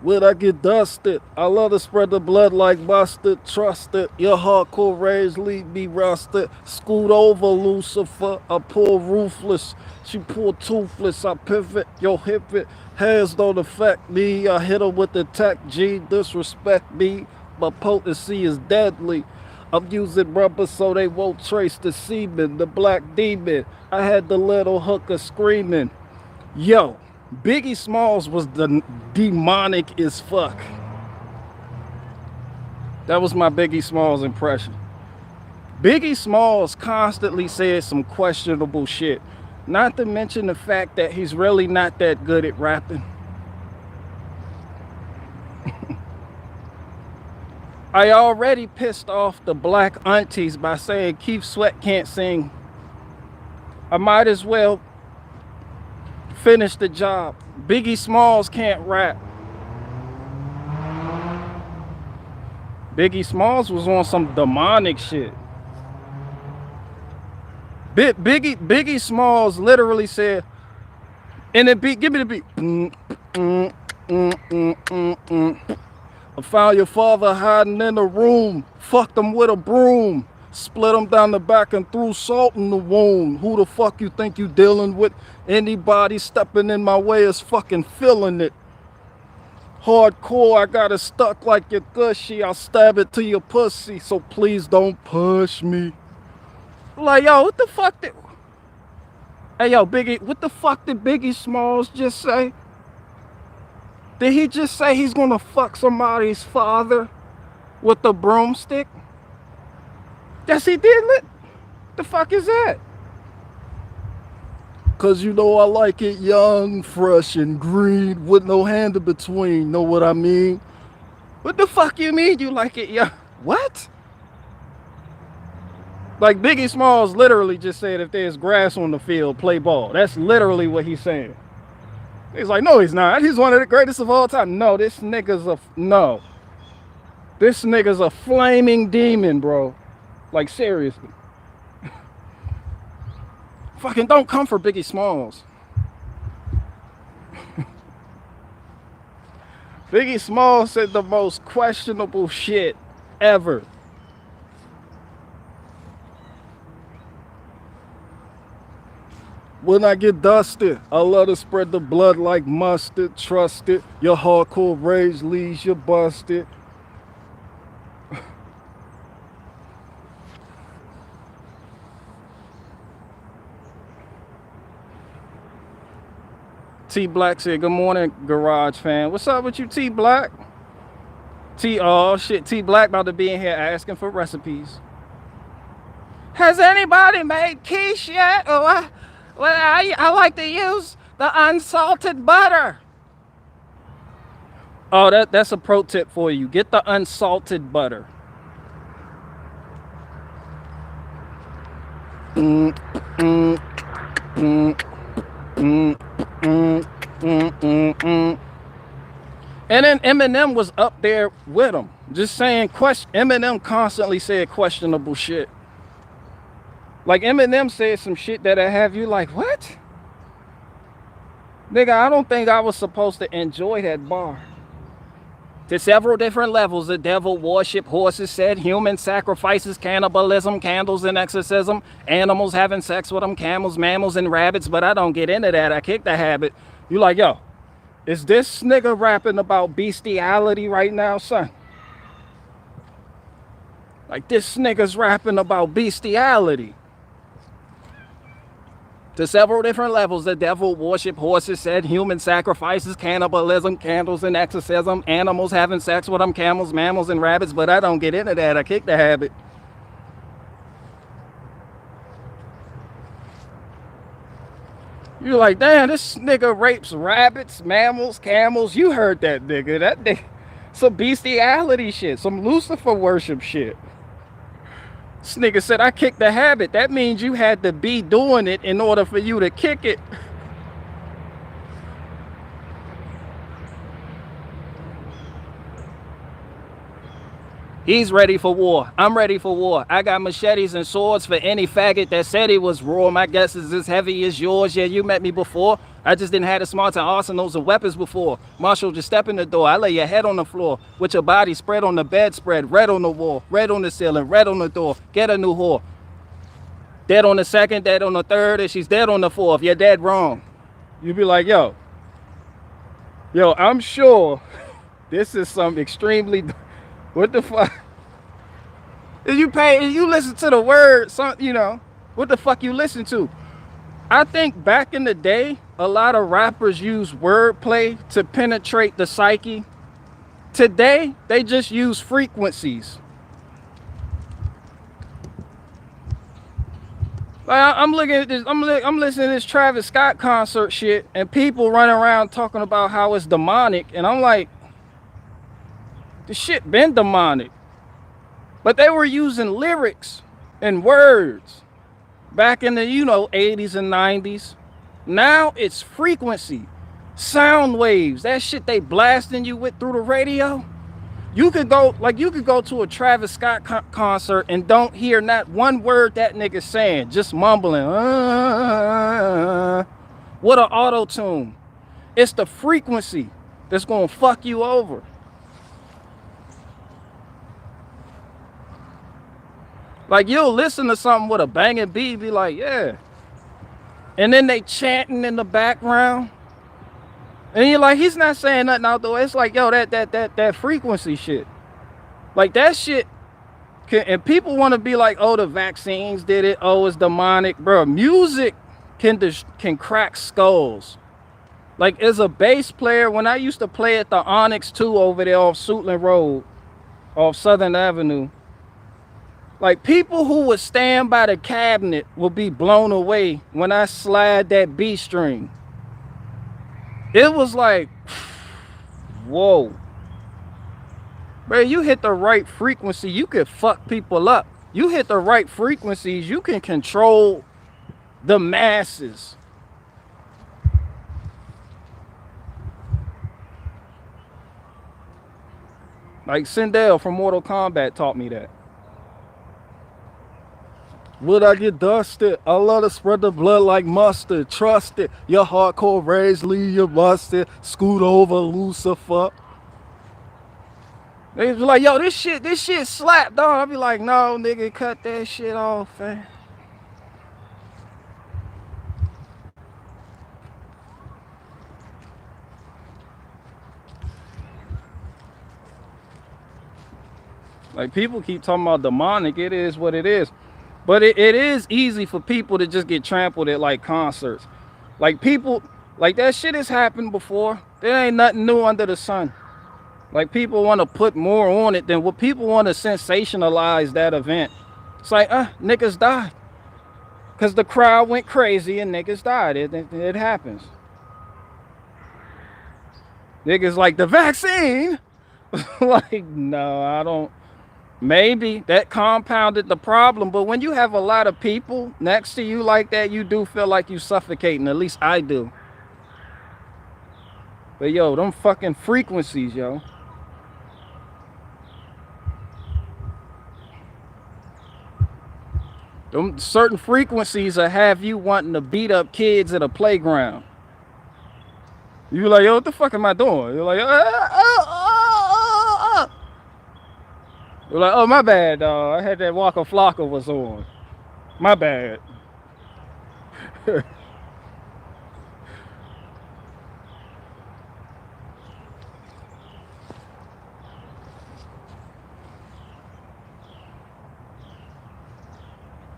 Would I get dusted? I love to spread the blood like mustard. Trust it. Your hardcore rage leave me rusted. Scoot over, Lucifer. I pull ruthless. She pull toothless. I pivot. Yo, hip it. Hands don't affect me. I hit her with the tech G. Disrespect me. My potency is deadly. I'm using rubber so they won't trace the semen. The black demon. I had the little hooker screaming. Yo. Biggie Smalls was the demonic as fuck. That was my Biggie Smalls impression. Biggie Smalls constantly said some questionable shit. Not to mention the fact that he's really not that good at rapping. I already pissed off the black aunties by saying Keith Sweat can't sing. I might as well finish the job. Biggie Smalls can't rap. Biggie Smalls was on some demonic shit. Biggie Smalls literally said, and the beat, give me the beat. I found your father hiding in the room. Fucked him with a broom. Split him down the back and threw salt in the wound. Who the fuck you think you dealing with? Anybody stepping in my way is fucking feeling it. Hardcore, I got it stuck like your gushy. I'll stab it to your pussy, so please don't push me. Like, yo, what the fuck did... Hey, yo, Biggie, what the fuck did Biggie Smalls just say? Did he just say he's gonna fuck somebody's father with a broomstick? Yes, he did. The fuck is that? Cause you know I like it young, fresh, and green with no hand in between. Know what I mean? What the fuck you mean you like it young? What? Like Biggie Smalls literally just said if there's grass on the field, play ball. That's literally what he's saying. He's like, no, he's not. He's one of the greatest of all time. No, this nigga's a... No. This nigga's a flaming demon, bro. Like, seriously. Fucking don't come for Biggie Smalls. Biggie Smalls said the most questionable shit ever. When I get dusted, I love to spread the blood like mustard. Trust it. Your hardcore rage leaves you busted. T Black said, good morning, Garage fan. What's up with you, T Black? Oh shit, T Black about to be in here asking for recipes. Has anybody made quiche yet? Oh, I like to use the unsalted butter. Oh, that's a pro tip for you. Get the unsalted butter. And then Eminem was up there with him, just saying Eminem constantly said questionable shit. Like Eminem said some shit that'll have you like, what? Nigga, I don't think I was supposed to enjoy that bar. To several different levels, the devil worship, horses said, human sacrifices, cannibalism, candles and exorcism, animals having sex with them, camels, mammals, and rabbits, but I don't get into that. I kick the habit. You like, yo, is this nigga rapping about bestiality right now, son? Like, this nigga's rapping about bestiality. To several different levels, the devil worship, horses said, human sacrifices, cannibalism, candles and exorcism, animals having sex with them, camels, mammals, and rabbits, but I don't get into that. I kick the habit. You're like, damn, this nigga rapes rabbits, mammals, camels. You heard that nigga. That nigga, some bestiality shit, some Lucifer worship shit. This nigga said, I kicked the habit. That means you had to be doing it in order for you to kick it. He's ready for war. I'm ready for war. I got machetes and swords for any faggot that said he was raw. My guess is as heavy as yours. Yeah, you met me before. I just didn't have the smarts and arsenals of weapons before. Marshall, just step in the door. I lay your head on the floor with your body spread on the bedspread. Red on the wall, red on the ceiling, red on the door. Get a new whore. Dead on the second, dead on the third, and she's dead on the fourth. You're dead wrong. You be like, yo, I'm sure this is some extremely... What the fuck? If you listen to the words, you know, what the fuck you listen to? I think back in the day, a lot of rappers use wordplay to penetrate the psyche. Today, they just use frequencies. Like I'm looking at this, I'm listening to this Travis Scott concert shit, and people running around talking about how it's demonic, and I'm like, the shit been demonic. But they were using lyrics and words back in the, 80s and 90s. Now it's frequency, sound waves, that shit they blasting you with through the radio. You could go to a Travis Scott concert and don't hear not one word that nigga saying, just mumbling. What an auto-tune. It's the frequency that's gonna fuck you over. Like, you'll listen to something with a banging beat, be like, yeah. And then they chanting in the background. And you're like, he's not saying nothing out the way. It's like, yo, that frequency shit. Like, that shit and people want to be like, oh, the vaccines did it. Oh, it's demonic. Bro, music can crack skulls. Like, as a bass player, when I used to play at the Onyx 2 over there off Suitland Road, off Southern Avenue, like, people who would stand by the cabinet will be blown away when I slide that B string. It was like, whoa. Bro, you hit the right frequency, you could fuck people up. You hit the right frequencies, you can control the masses. Like Sindel from Mortal Kombat taught me that. Would I get dusted? I love to spread the blood like mustard. Trust it. Your hardcore rage leave you busted. Scoot over, Lucifer. They be like, yo, this shit slap, dog. I be like, no, nigga, cut that shit off, man. Like, people keep talking about demonic. It is what it is. But it is easy for people to just get trampled at, like, concerts. Like, people, like, that shit has happened before. There ain't nothing new under the sun. Like, people want to put more on it than what people want to sensationalize that event. It's like, niggas died. Because the crowd went crazy and niggas died. It happens. Niggas like, the vaccine? Like, no, I don't. Maybe that compounded the problem, but when you have a lot of people next to you like that, you do feel like you suffocating. At least I do. But yo, them fucking frequencies, yo. Them certain frequencies will have you wanting to beat up kids at a playground. You like, yo, what the fuck am I doing? You're like, You're like, oh, my bad, dog. I had that Waka Flocka was on. My bad.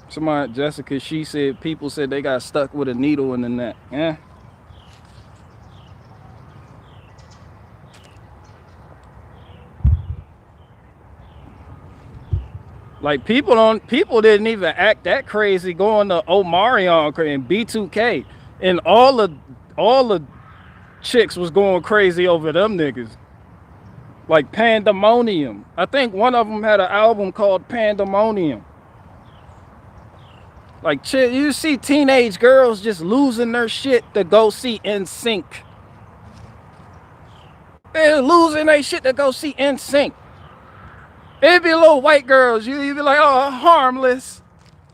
Somebody, Jessica, she said people said they got stuck with a needle in the neck. Yeah. Like, people didn't even act that crazy going to Omarion and B2K, and all the chicks was going crazy over them niggas. Like Pandemonium. I think one of them had an album called Pandemonium. Like, chill. You see teenage girls just losing their shit to go see NSYNC. They're losing their shit to go see NSYNC. It'd be little white girls. You'd be like, oh, harmless.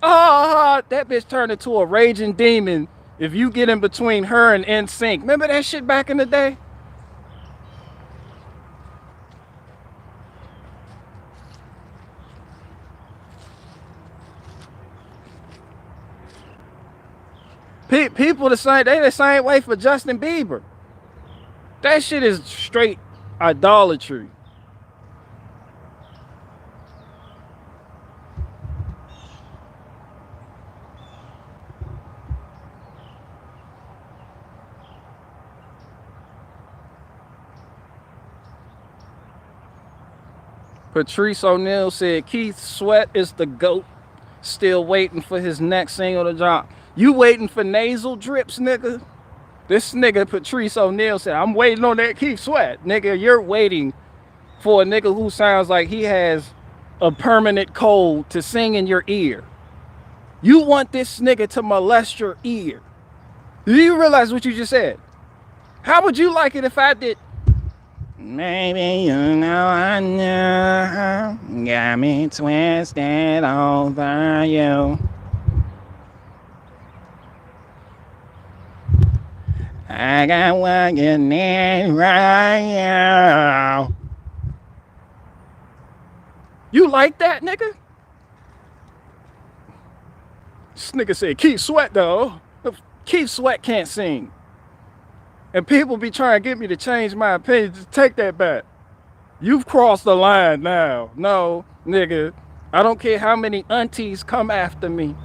Oh, that bitch turned into a raging demon if you get in between her and NSYNC. Remember that shit back in the day? People the same way for Justin Bieber. That shit is straight idolatry. Patrice O'Neal said Keith Sweat is the GOAT. Still waiting for his next single to drop. You waiting for nasal drips, nigga? This nigga Patrice O'Neal said, I'm waiting on that Keith Sweat. Nigga, you're waiting for a nigga who sounds like he has a permanent cold to sing in your ear. You want this nigga to molest your ear. Do you realize what you just said? How would you like it if I did? Maybe you know I know, got me twisted over you. I got what you need right now. You like that, nigga? This nigga said Keith Sweat though. Keith Sweat can't sing. And people be trying to get me to change my opinion. Just take that back. You've crossed the line now. No, nigga. I don't care how many aunties come after me.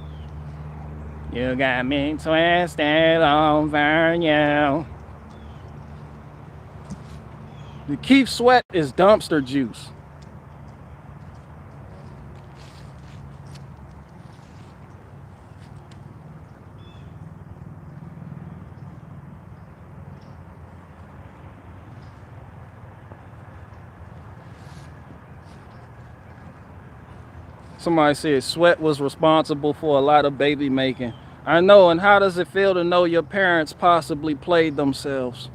You got me twisted over you. The Keith Sweat is dumpster juice. Somebody said Sweat was responsible for a lot of baby making. I know, and how does it feel to know your parents possibly played themselves?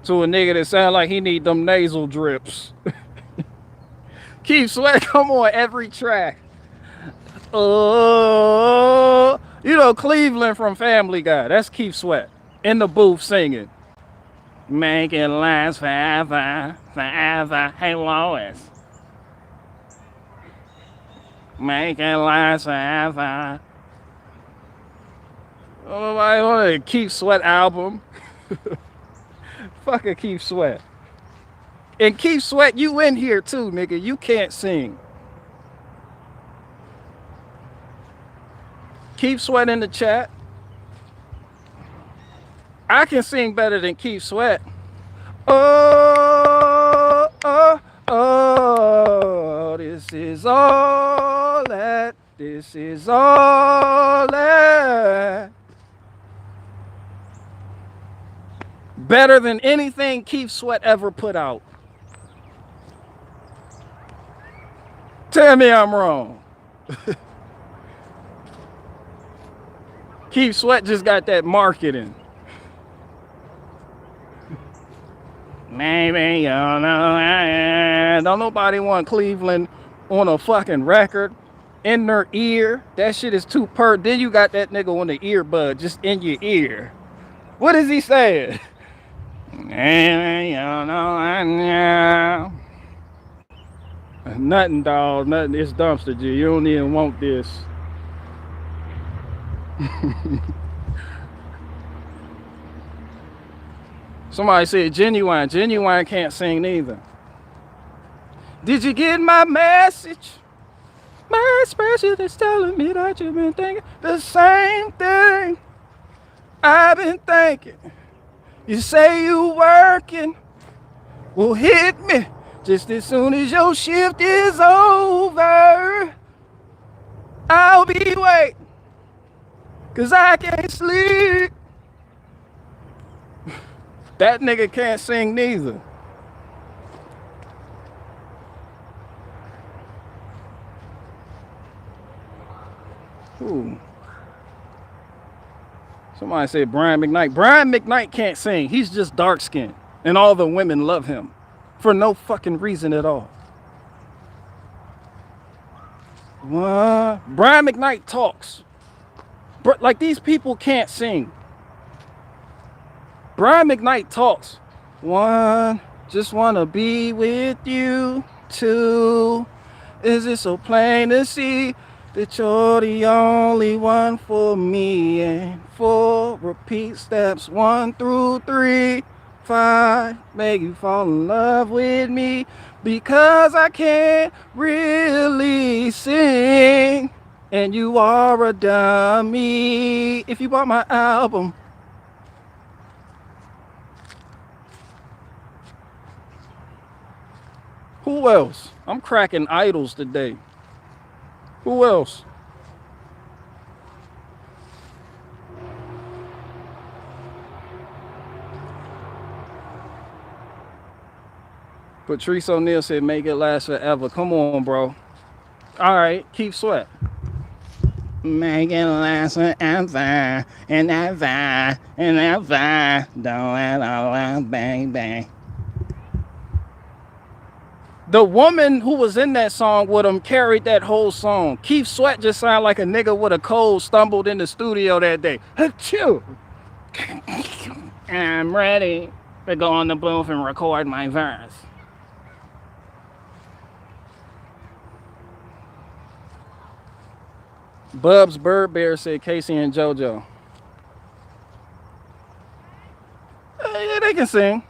To a nigga that sound like he need them nasal drips. Keith Sweat come on every track. Oh, you know Cleveland from Family Guy. That's Keith Sweat in the booth singing. Make it last forever, forever. Hey Lois. Make it last forever. Oh, I want a Keith Sweat album. Fuck a Keith Sweat. And Keith Sweat, you in here too, nigga. You can't sing. Keith Sweat in the chat. I can sing better than Keith Sweat. Oh, oh, oh, this is all that. This is all that. Better than anything Keith Sweat ever put out. Tell me I'm wrong. Keith Sweat just got that marketing. Maybe you know, don't nobody want Cleveland on a fucking record in their ear. That shit is too pert. Then you got that nigga on the earbud just in your ear. What is he saying? Maybe you know, nothing, dog. Nothing. It's dumpster G. You don't even want this. Somebody said Genuine. Genuine can't sing neither. Did you get my message? My expression is telling me that you've been thinking the same thing I've been thinking. You say you working, well hit me just as soon as your shift is over. I'll be waiting, cause I can't sleep. That nigga can't sing neither. Ooh. Somebody said Brian McKnight. Brian McKnight can't sing. He's just dark skinned. And all the women love him for no fucking reason at all. What? Brian McKnight talks. Like these people can't sing. Brian McKnight talks. One, just wanna be with you. Two, is it so plain to see that you're the only one for me? And four, repeat steps 1 through 3. 5, make you fall in love with me because I can't really sing. And you are a dummy if you bought my album. Who else? I'm cracking idols today. Who else? Patrice O'Neal said, make it last forever. Come on, bro. All right, Keith Sweat. Make it last forever and ever and ever. Don't let all bang bang. The woman who was in that song with him carried that whole song. Keith Sweat just sounded like a nigga with a cold stumbled in the studio that day. Achoo! I'm ready to go on the booth and record my verse. Bubs Bird Bear said Casey and JoJo. Yeah, they can sing.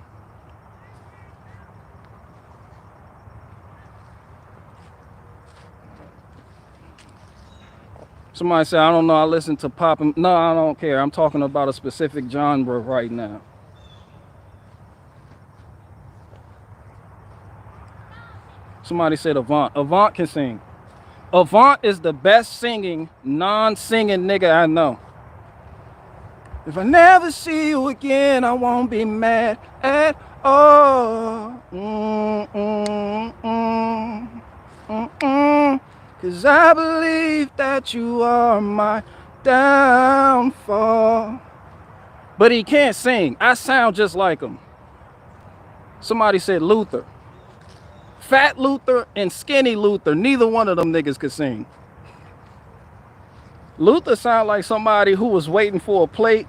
Somebody said, I don't know, I listen to pop. No, I don't care. I'm talking about a specific genre right now. Somebody said Avant. Avant can sing. Avant is the best singing, non-singing nigga I know. If I never see you again, I won't be mad at all. Cause I believe that you are my downfall. But he can't sing. I sound just like him. Somebody said Luther. Fat Luther and skinny Luther, neither one of them niggas could sing. Luther sounded like somebody who was waiting for a plate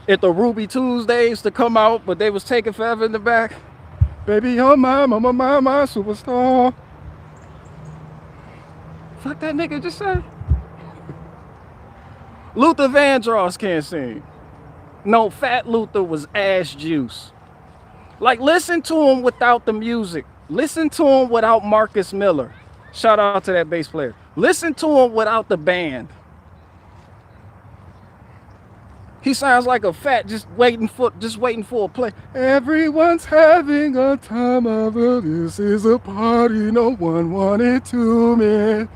at the Ruby Tuesdays to come out, but they was taking forever in the back. Baby, you're my superstar. Fuck that nigga just said. Luther Vandross can't sing. No, Fat Luther was ass juice. Like, listen to him without the music. Listen to him without Marcus Miller. Shout out to that bass player. Listen to him without the band. He sounds like a fat just waiting for a play. Everyone's having a time of it. This is a party no one wanted to miss.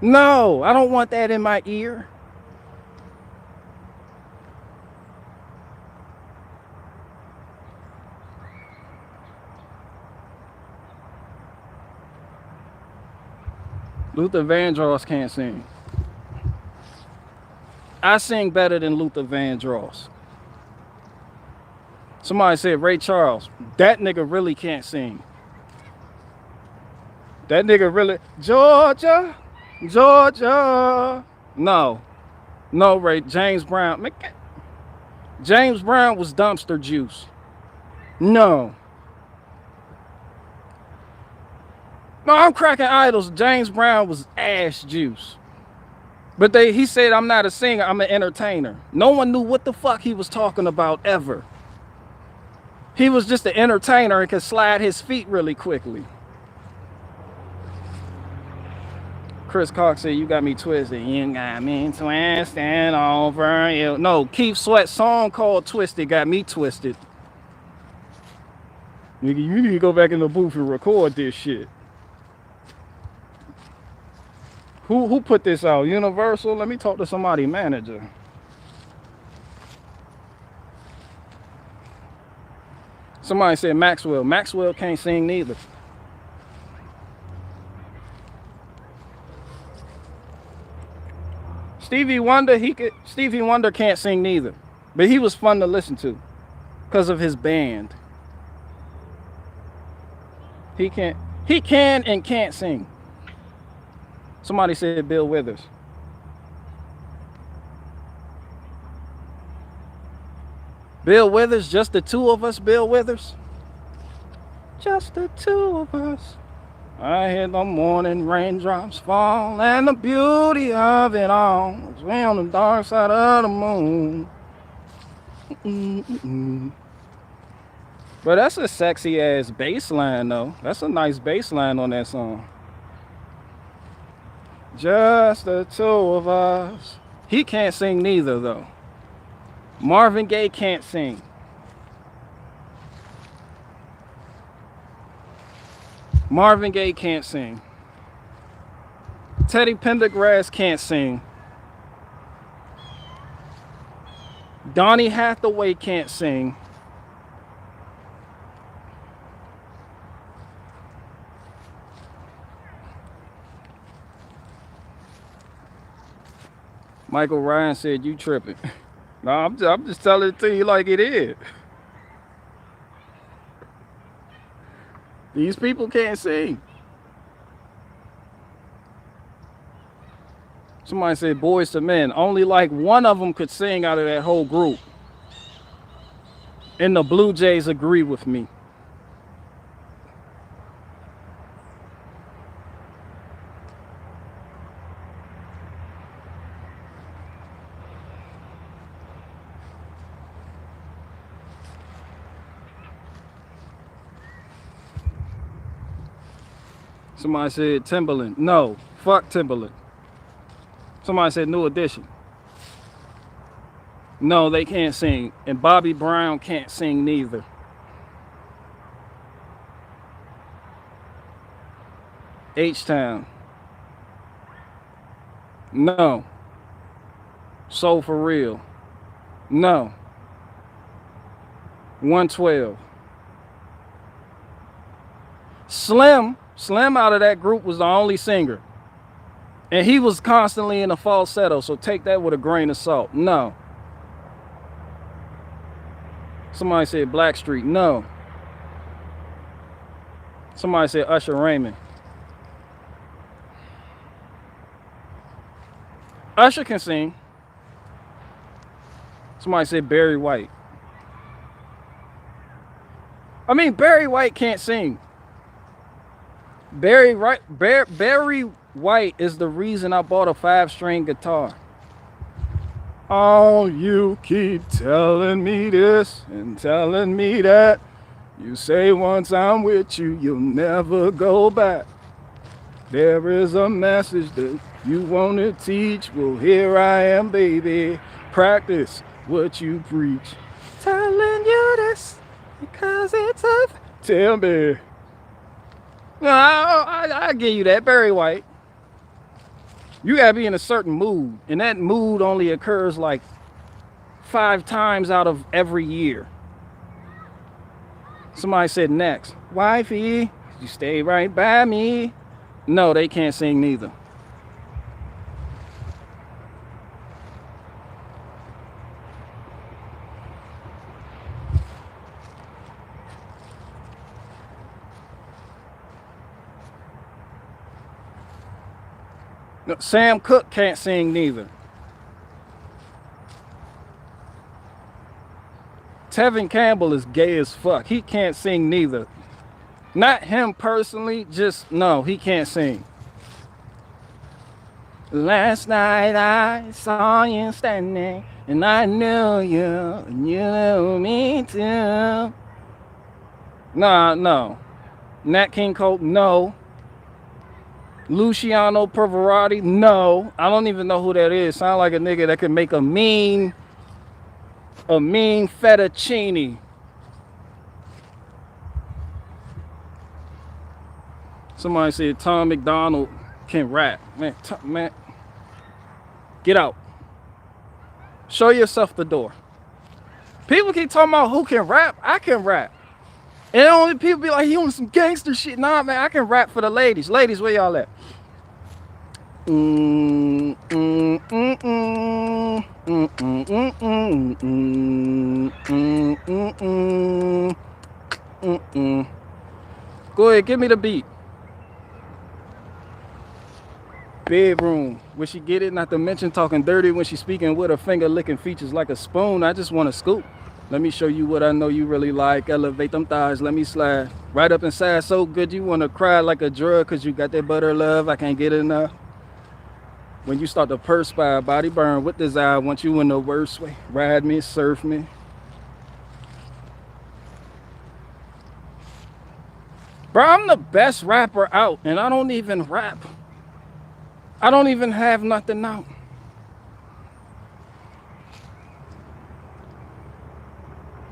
No, I don't want that in my ear. Luther Vandross can't sing. I sing better than Luther Vandross. Somebody said Ray Charles. That nigga really can't sing. That nigga really... Georgia, Georgia. No, Ray. James Brown. James Brown was dumpster juice. No, I'm cracking idols. James Brown was ass juice. But he said, I'm not a singer, I'm an entertainer. No one knew what the fuck he was talking about ever. He was just an entertainer and could slide his feet really quickly. Chris Cox said, you got me twisted. You got me twisted over you. No, Keith Sweat's song called Twisted got me twisted. Nigga, you need to go back in the booth and record this shit. Who put this out? Universal? Let me talk to somebody manager. Somebody said Maxwell. Maxwell can't sing neither. Stevie Wonder can't sing neither. But he was fun to listen to because of his band. He can and can't sing. Somebody said Bill Withers. Bill Withers, just the two of us, Bill Withers. Just the two of us. I hear the morning raindrops fall, and the beauty of it all is way on the dark side of the moon. But that's a sexy ass bass line though. That's a nice bass line on that song. Just the two of us. He can't sing neither though. Marvin Gaye can't sing. Marvin Gaye can't sing. Teddy Pendergrass can't sing. Donny Hathaway can't sing. Michael Ryan said you tripping. No, I'm just telling it to you like it is. These people can't sing. Somebody said Boys to Men. Only like one of them could sing out of that whole group. And the Blue Jays agree with me. Somebody said Timbaland. No, fuck Timbaland. Somebody said New Edition. No, they can't sing. And Bobby Brown can't sing neither. H-Town. No. Soul for Real. No. 112. Slim out of that group was the only singer. And he was constantly in a falsetto, so take that with a grain of salt. No. Somebody said Blackstreet. No. Somebody said Usher Raymond. Usher can sing. Somebody said Barry White. I mean, Barry White can't sing. Barry White is the reason I bought a 5-string guitar. Oh, you keep telling me this and telling me that. You say once I'm with you, you'll never go back. There is a message that you want to teach. Well, here I am, baby. Practice what you preach. Telling you this because it's a... Tell me. No, I give you that, Barry White. You gotta be in a certain mood, and that mood only occurs like 5 times out of every year. Somebody said next. Wifey, you stay right by me. No, they can't sing neither. No, Sam Cooke can't sing neither. Tevin Campbell is gay as fuck. He can't sing neither. Not him personally, just no, he can't sing. Last night I saw you standing and I knew you and you knew me too. No. Nat King Cole, no. Luciano Pavarotti, no. I don't even know who that is. Sound like a nigga that could make a mean fettuccine. Somebody said Tom McDonald can rap. Man, get out. Show yourself the door. People keep talking about who can rap. I can rap. And only people be like, he on some gangster shit. Nah, man, I can rap for the ladies. Ladies, where y'all at? Mm, mm, mm, mm, mm, mm, mm, mm, mm, mm, mm, mm, mm, mm. Go ahead, give me the beat. Bedroom. Will she get it? Not to mention talking dirty when she speaking with her finger licking features like a spoon. I just want to scoop. Let me show you what I know you really like. Elevate them thighs, let me slide. Right up inside, so good you want to cry like a drug cause you got that butter love, I can't get enough. When you start to perspire, body burn with desire, want you in the worst way. Ride me, surf me. Bro, I'm the best rapper out and I don't even rap. I don't even have nothing out.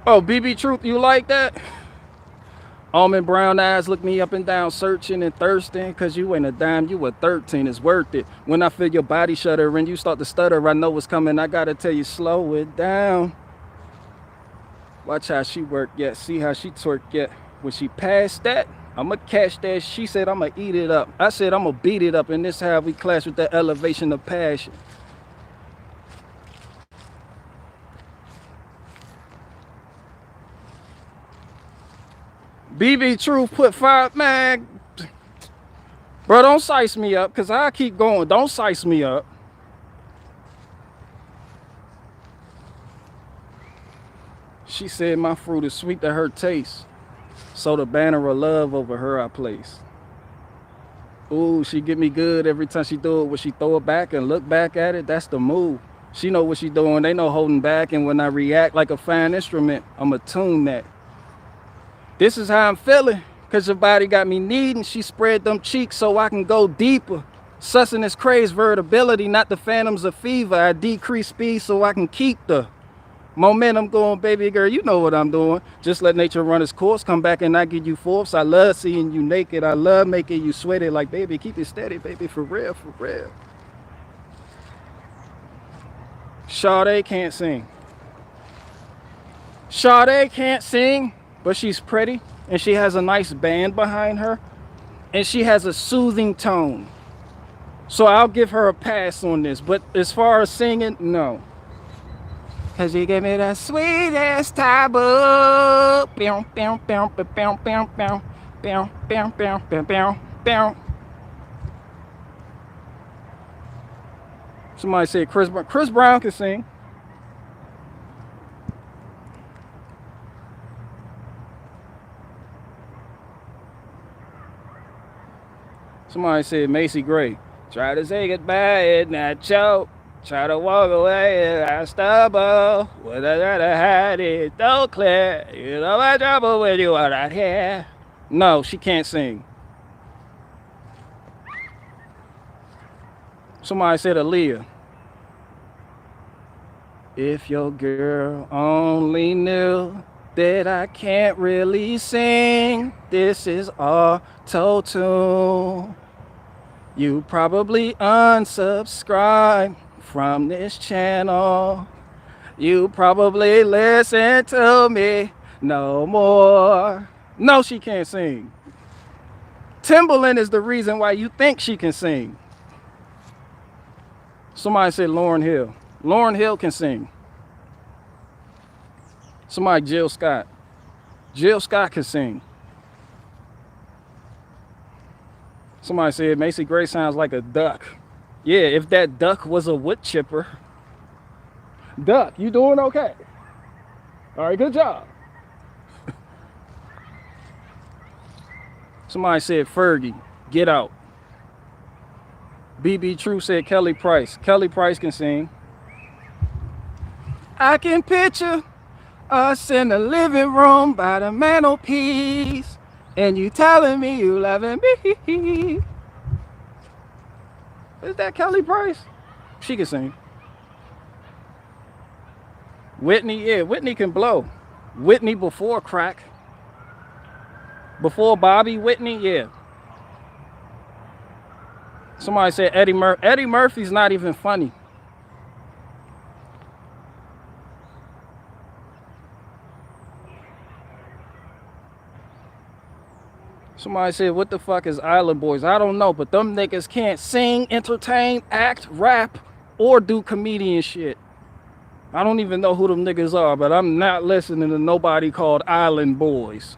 Oh, BB Truth, you like that? Almond brown eyes look me up and down, searching and thirsting, cause you ain't a dime, you a 13, it's worth it. When I feel your body shudder and you start to stutter, I know what's coming, I gotta tell you, slow it down. Watch how she work, yet, see how she twerk, yet. When she passed that, I'ma catch that, she said I'ma eat it up. I said I'ma beat it up, and this how we clash with the elevation of passion. BB Truth put five, man. Bro, don't size me up, cause I keep going. Don't size me up. She said my fruit is sweet to her taste. So the banner of love over her I place. Ooh, she get me good every time she do it. When she throw it back and look back at it, that's the move. She know what she doing, they know holding back. And when I react like a fine instrument, I'ma tune that. This is how I'm feeling, cause your body got me needing. She spread them cheeks so I can go deeper. Sussing this crazed vertibility, not the phantoms of fever. I decrease speed so I can keep the momentum going, baby girl, you know what I'm doing. Just let nature run its course, come back and I give you force. I love seeing you naked, I love making you sweaty. Like, baby, keep it steady, baby, for real, for real. Sade can't sing. Sade can't sing, but she's pretty and she has a nice band behind her and she has a soothing tone. So I'll give her a pass on this, but as far as singing, no. Cause you gave me the sweetest taboo. Somebody said Chris Brown can sing. Somebody said Macy Gray. Try to say goodbye and not choke. Try to walk away and I stumble. When I try to hide it, don't clear. You know my trouble when you are not here. No, she can't sing. Somebody said Aaliyah. If your girl only knew that I can't really sing, this is auto-tune. You probably unsubscribe from this channel. You probably listen to me no more. No, she can't sing. Timbaland is the reason why you think she can sing. Somebody said Lauryn Hill. Lauryn Hill can sing. Somebody, Jill Scott. Jill Scott can sing. Somebody said Macy Gray sounds like a duck. Yeah, if that duck was a wood chipper. Duck, you doing okay? All right, good job. Somebody said Fergie, get out. BB True said Kelly Price. Kelly Price can sing. I can picture us in the living room by the mantelpiece, and you telling me you loving me. Is that Kelly Price? She can sing. Whitney, yeah, Whitney can blow. Whitney before crack. Before Bobby Whitney, yeah. Somebody said Eddie Murphy. Eddie Murphy's not even funny. Somebody said, what the fuck is Island Boys? I don't know, but them niggas can't sing, entertain, act, rap, or do comedian shit. I don't even know who them niggas are, but I'm not listening to nobody called Island Boys.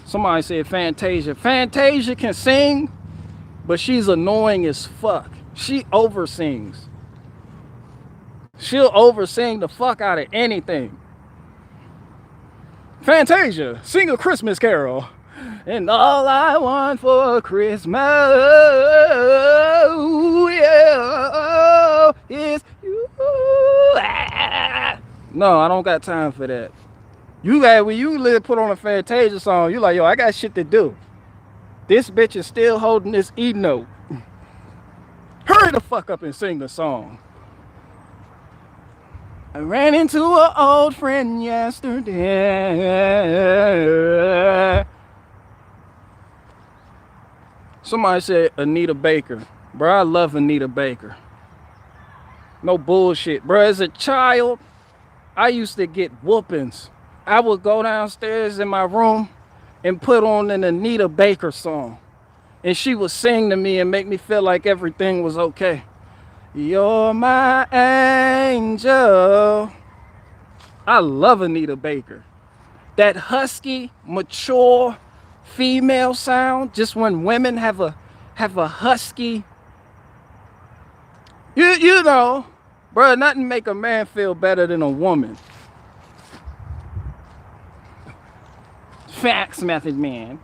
Somebody said Fantasia. Fantasia can sing, but she's annoying as fuck. She oversins. She'll oversing the fuck out of anything. Fantasia, sing a Christmas carol. And all I want for Christmas, yeah, is you. No, I don't got time for that. You got, when you put on a Fantasia song, you like, yo, I got shit to do. This bitch is still holding this E note. Hurry the fuck up and sing the song. I ran into an old friend yesterday. Somebody said Anita Baker. Bro, I love Anita Baker. No bullshit. Bro, as a child, I used to get whoopings. I would go downstairs in my room and put on an Anita Baker song. And she would sing to me and make me feel like everything was okay. You're my angel. I love Anita Baker. That husky, mature female sound, just when women have a husky, you know, bro, nothing make a man feel better than a woman. Facts, Method Man.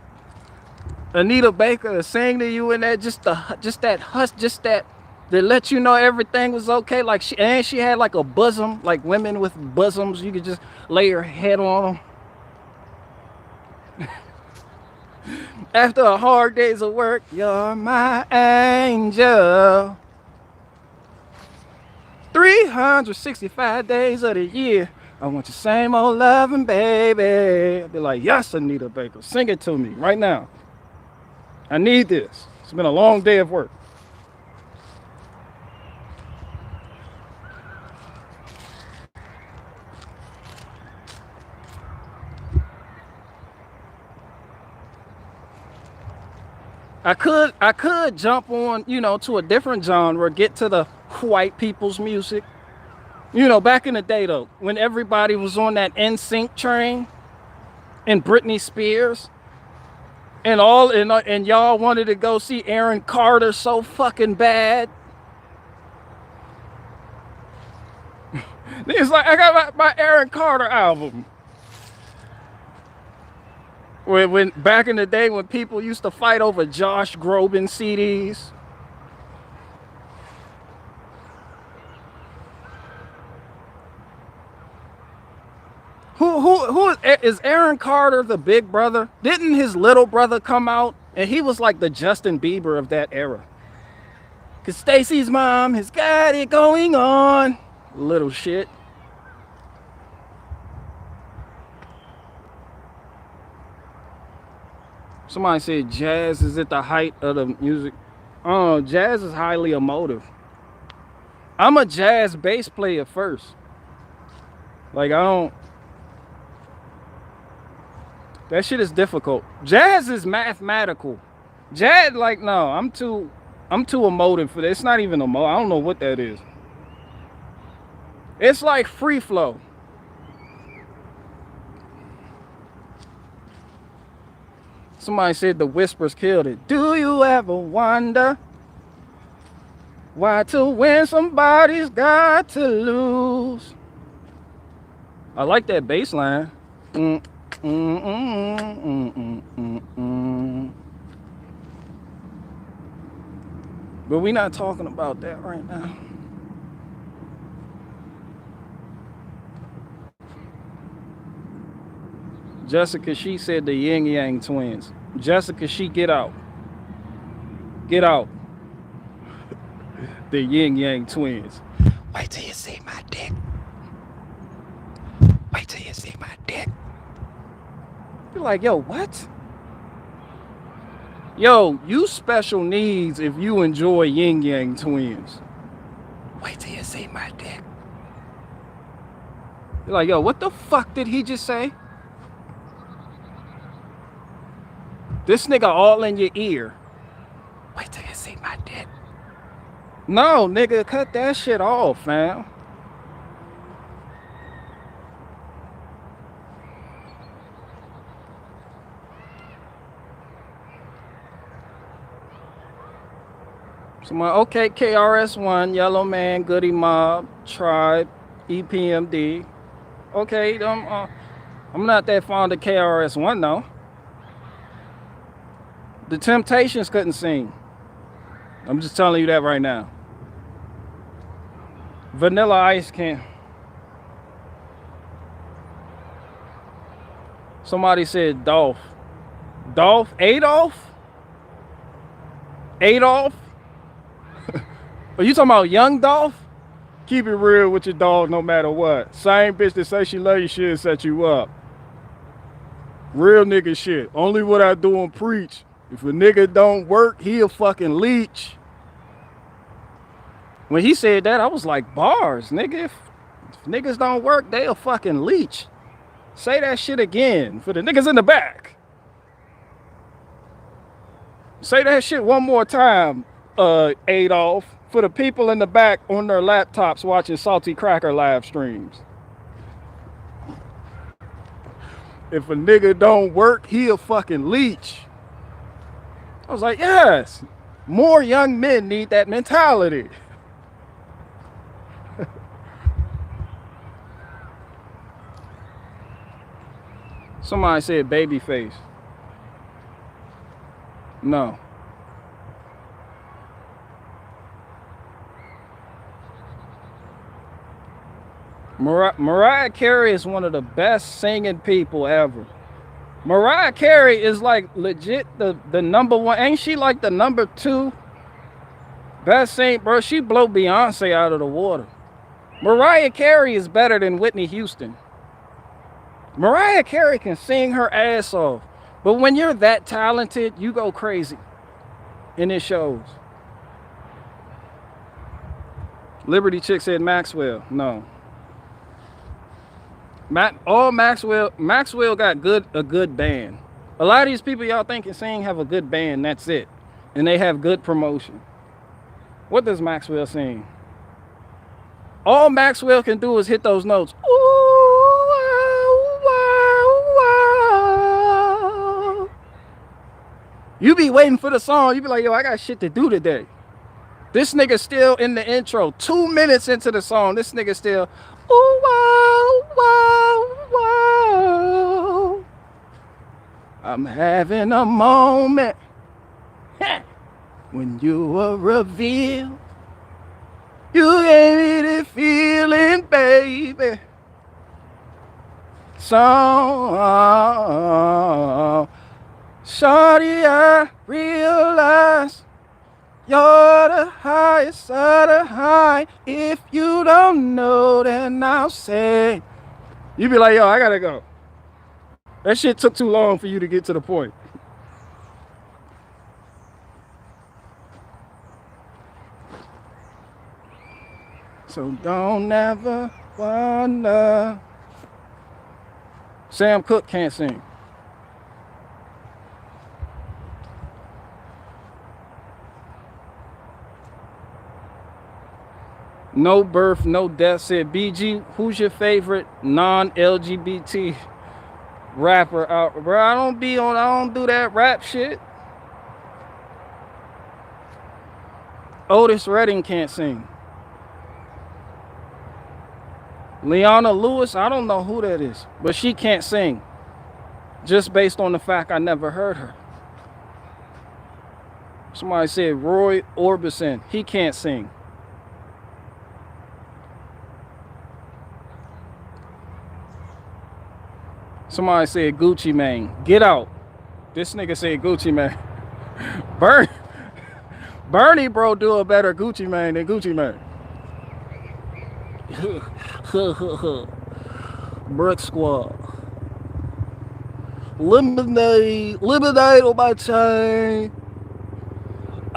Anita Baker sing to you in that that let you know everything was okay. Like she had like a bosom, like women with bosoms. You could just lay your head on them. After a hard days of work, you're my angel. 365 days of the year, I want your same old loving, baby. I'll be like, yes, Anita Baker, sing it to me right now. I need this. It's been a long day of work. I could jump on, you know, to a different genre, get to the white people's music. You know, back in the day though, when everybody was on that NSYNC train and Britney Spears and y'all wanted to go see Aaron Carter so fucking bad. It's like, I got my Aaron Carter album. When back in the day when people used to fight over Josh Groban CDs. Who is Aaron Carter the big brother? Didn't his little brother come out and he was like the Justin Bieber of that era? Cause Stacy's mom has got it going on. Little shit. Somebody said jazz is at the height of the music. Oh, jazz is highly emotive. I'm a jazz bass player first. Like that shit is difficult. Jazz is mathematical. Jazz, like, no, I'm too emotive for that. It's not even emo. I don't know what that is. It's like free flow. Somebody said the Whispers killed it. Do you ever wonder why to win somebody's got to lose? I like that bass line. But we're not talking about that right now. Jessica, she said the Yin Yang Twins. Jessica, she get out. Get out. The Yin Yang Twins. Wait till you see my dick. Wait till you see my dick. You're like, yo, what? Yo, you special needs if you enjoy Yin Yang Twins. Wait till you see my dick. You're like, yo, what the fuck did he just say? This nigga all in your ear. Wait till you see my dick. No, nigga, cut that shit off, fam. Somebody, okay, KRS-One, Yellow Man, Goody Mob, Tribe, EPMD. Okay, I'm not that fond of KRS-One though. The Temptations couldn't sing. I'm just telling you that right now. Vanilla Ice can't. Somebody said Dolph. Dolph? Adolf? Adolf? Are you talking about young Dolph? Keep it real with your dog no matter what. Same bitch that say she love you should set you up. Real nigga shit. Only what I do and preach. If a nigga don't work, he a fucking leech. When he said that, I was like, bars, nigga. If niggas don't work, they a fucking leech. Say that shit again for the niggas in the back. Say that shit one more time, Adolf, for the people in the back on their laptops watching Salty Cracker live streams. If a nigga don't work, he a fucking leech. I was like, yes, more young men need that mentality. Somebody said Babyface. No. Mariah Carey is one of the best singing people ever. Mariah Carey is like legit the number one. Ain't she like the number 2 best singer? Bro, she blow Beyonce out of the water. Mariah Carey is better than Whitney Houston. Mariah Carey can sing her ass off. But when you're that talented, you go crazy. And it shows. Liberty Chick said Maxwell. No. Maxwell got a good band. A lot of these people y'all think can sing have a good band, that's it. And they have good promotion. What does Maxwell sing? All Maxwell can do is hit those notes. Ooh, wow, wow. You be waiting for the song, you be like, yo, I got shit to do today. This nigga still in the intro, 2 minutes into the song, this nigga still, ooh, wow, wow, wow. I'm having a moment when you were revealed. You gave me the feeling, baby. So, shawty, I realize you're the highest of the high. If you don't know, then I'll say. You be like, yo, I gotta go. That shit took too long for you to get to the point. So don't ever wonder. Sam Cooke can't sing. No birth, no death said BG. Who's your favorite non-LGBT rapper out? Bro, I don't do that rap shit. Otis Redding can't sing. Leona Lewis, I don't know who that is, but she can't sing. Just based on the fact I never heard her. Somebody said Roy Orbison, he can't sing. Somebody said Gucci Mane, get out. This nigga said Gucci Mane. Bernie bro do a better Gucci Mane than Gucci Mane. Brick Squad. Lemonade on my chain.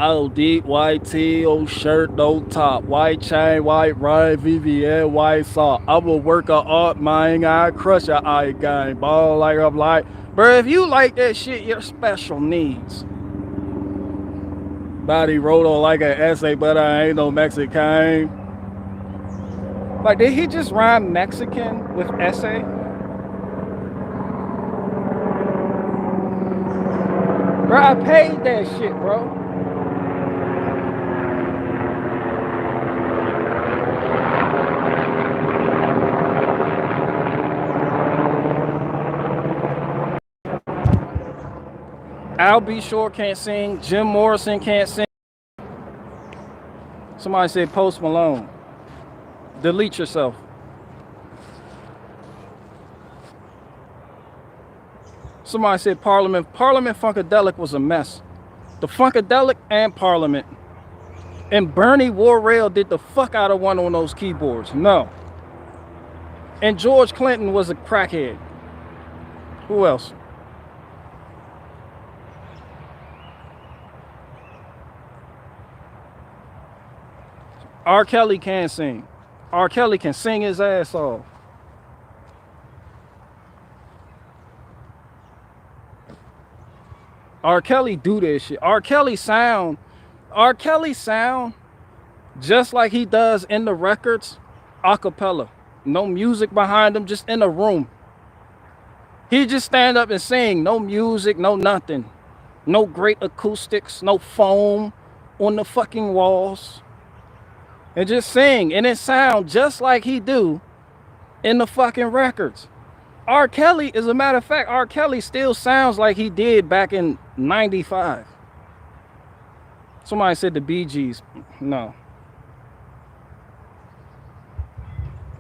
Oh, deep white tee, old shirt, no top, white chain, white ride, VVN, white sock. I'm a worker art, mine, I crush your eye gang, ball like I'm like, bro. If you like that shit, you're special needs. Body wrote on like an essay, but I ain't no Mexican. Like, did he just rhyme Mexican with essay? Bro, I paid that shit, bro. Al B. Shore can't sing. Jim Morrison can't sing. Somebody said Post Malone. Delete yourself. Somebody said Parliament. Parliament Funkadelic was a mess. The Funkadelic and Parliament. And Bernie Worrell did the fuck out of one on those keyboards. No. And George Clinton was a crackhead. Who else? R. Kelly can sing. R. Kelly can sing his ass off. R. Kelly do this shit. R. Kelly sound just like he does in the records, a cappella. No music behind him, just in a room. He just stand up and sing. No music, no nothing. No great acoustics, no foam on the fucking walls. And just sing, and it sound just like he do in the fucking records. R. Kelly, as a matter of fact, R. Kelly still sounds like he did back in 95. Somebody said the Bee Gees. No.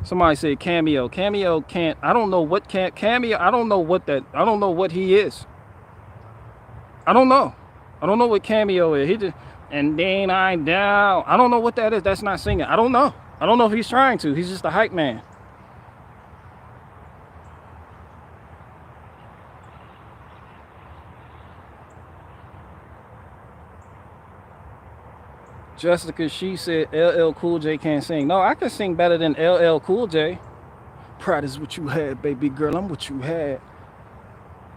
Somebody said Cameo. Cameo can't, I don't know what Cameo, I don't know what he is. I don't know what Cameo is. He just, and then I'm down. I don't know what that is. That's not singing. I don't know if he's trying to. He's just a hype man. Jessica, she said LL Cool J can't sing. No, I can sing better than LL Cool J. Pride is what you had, baby girl. I'm what you had.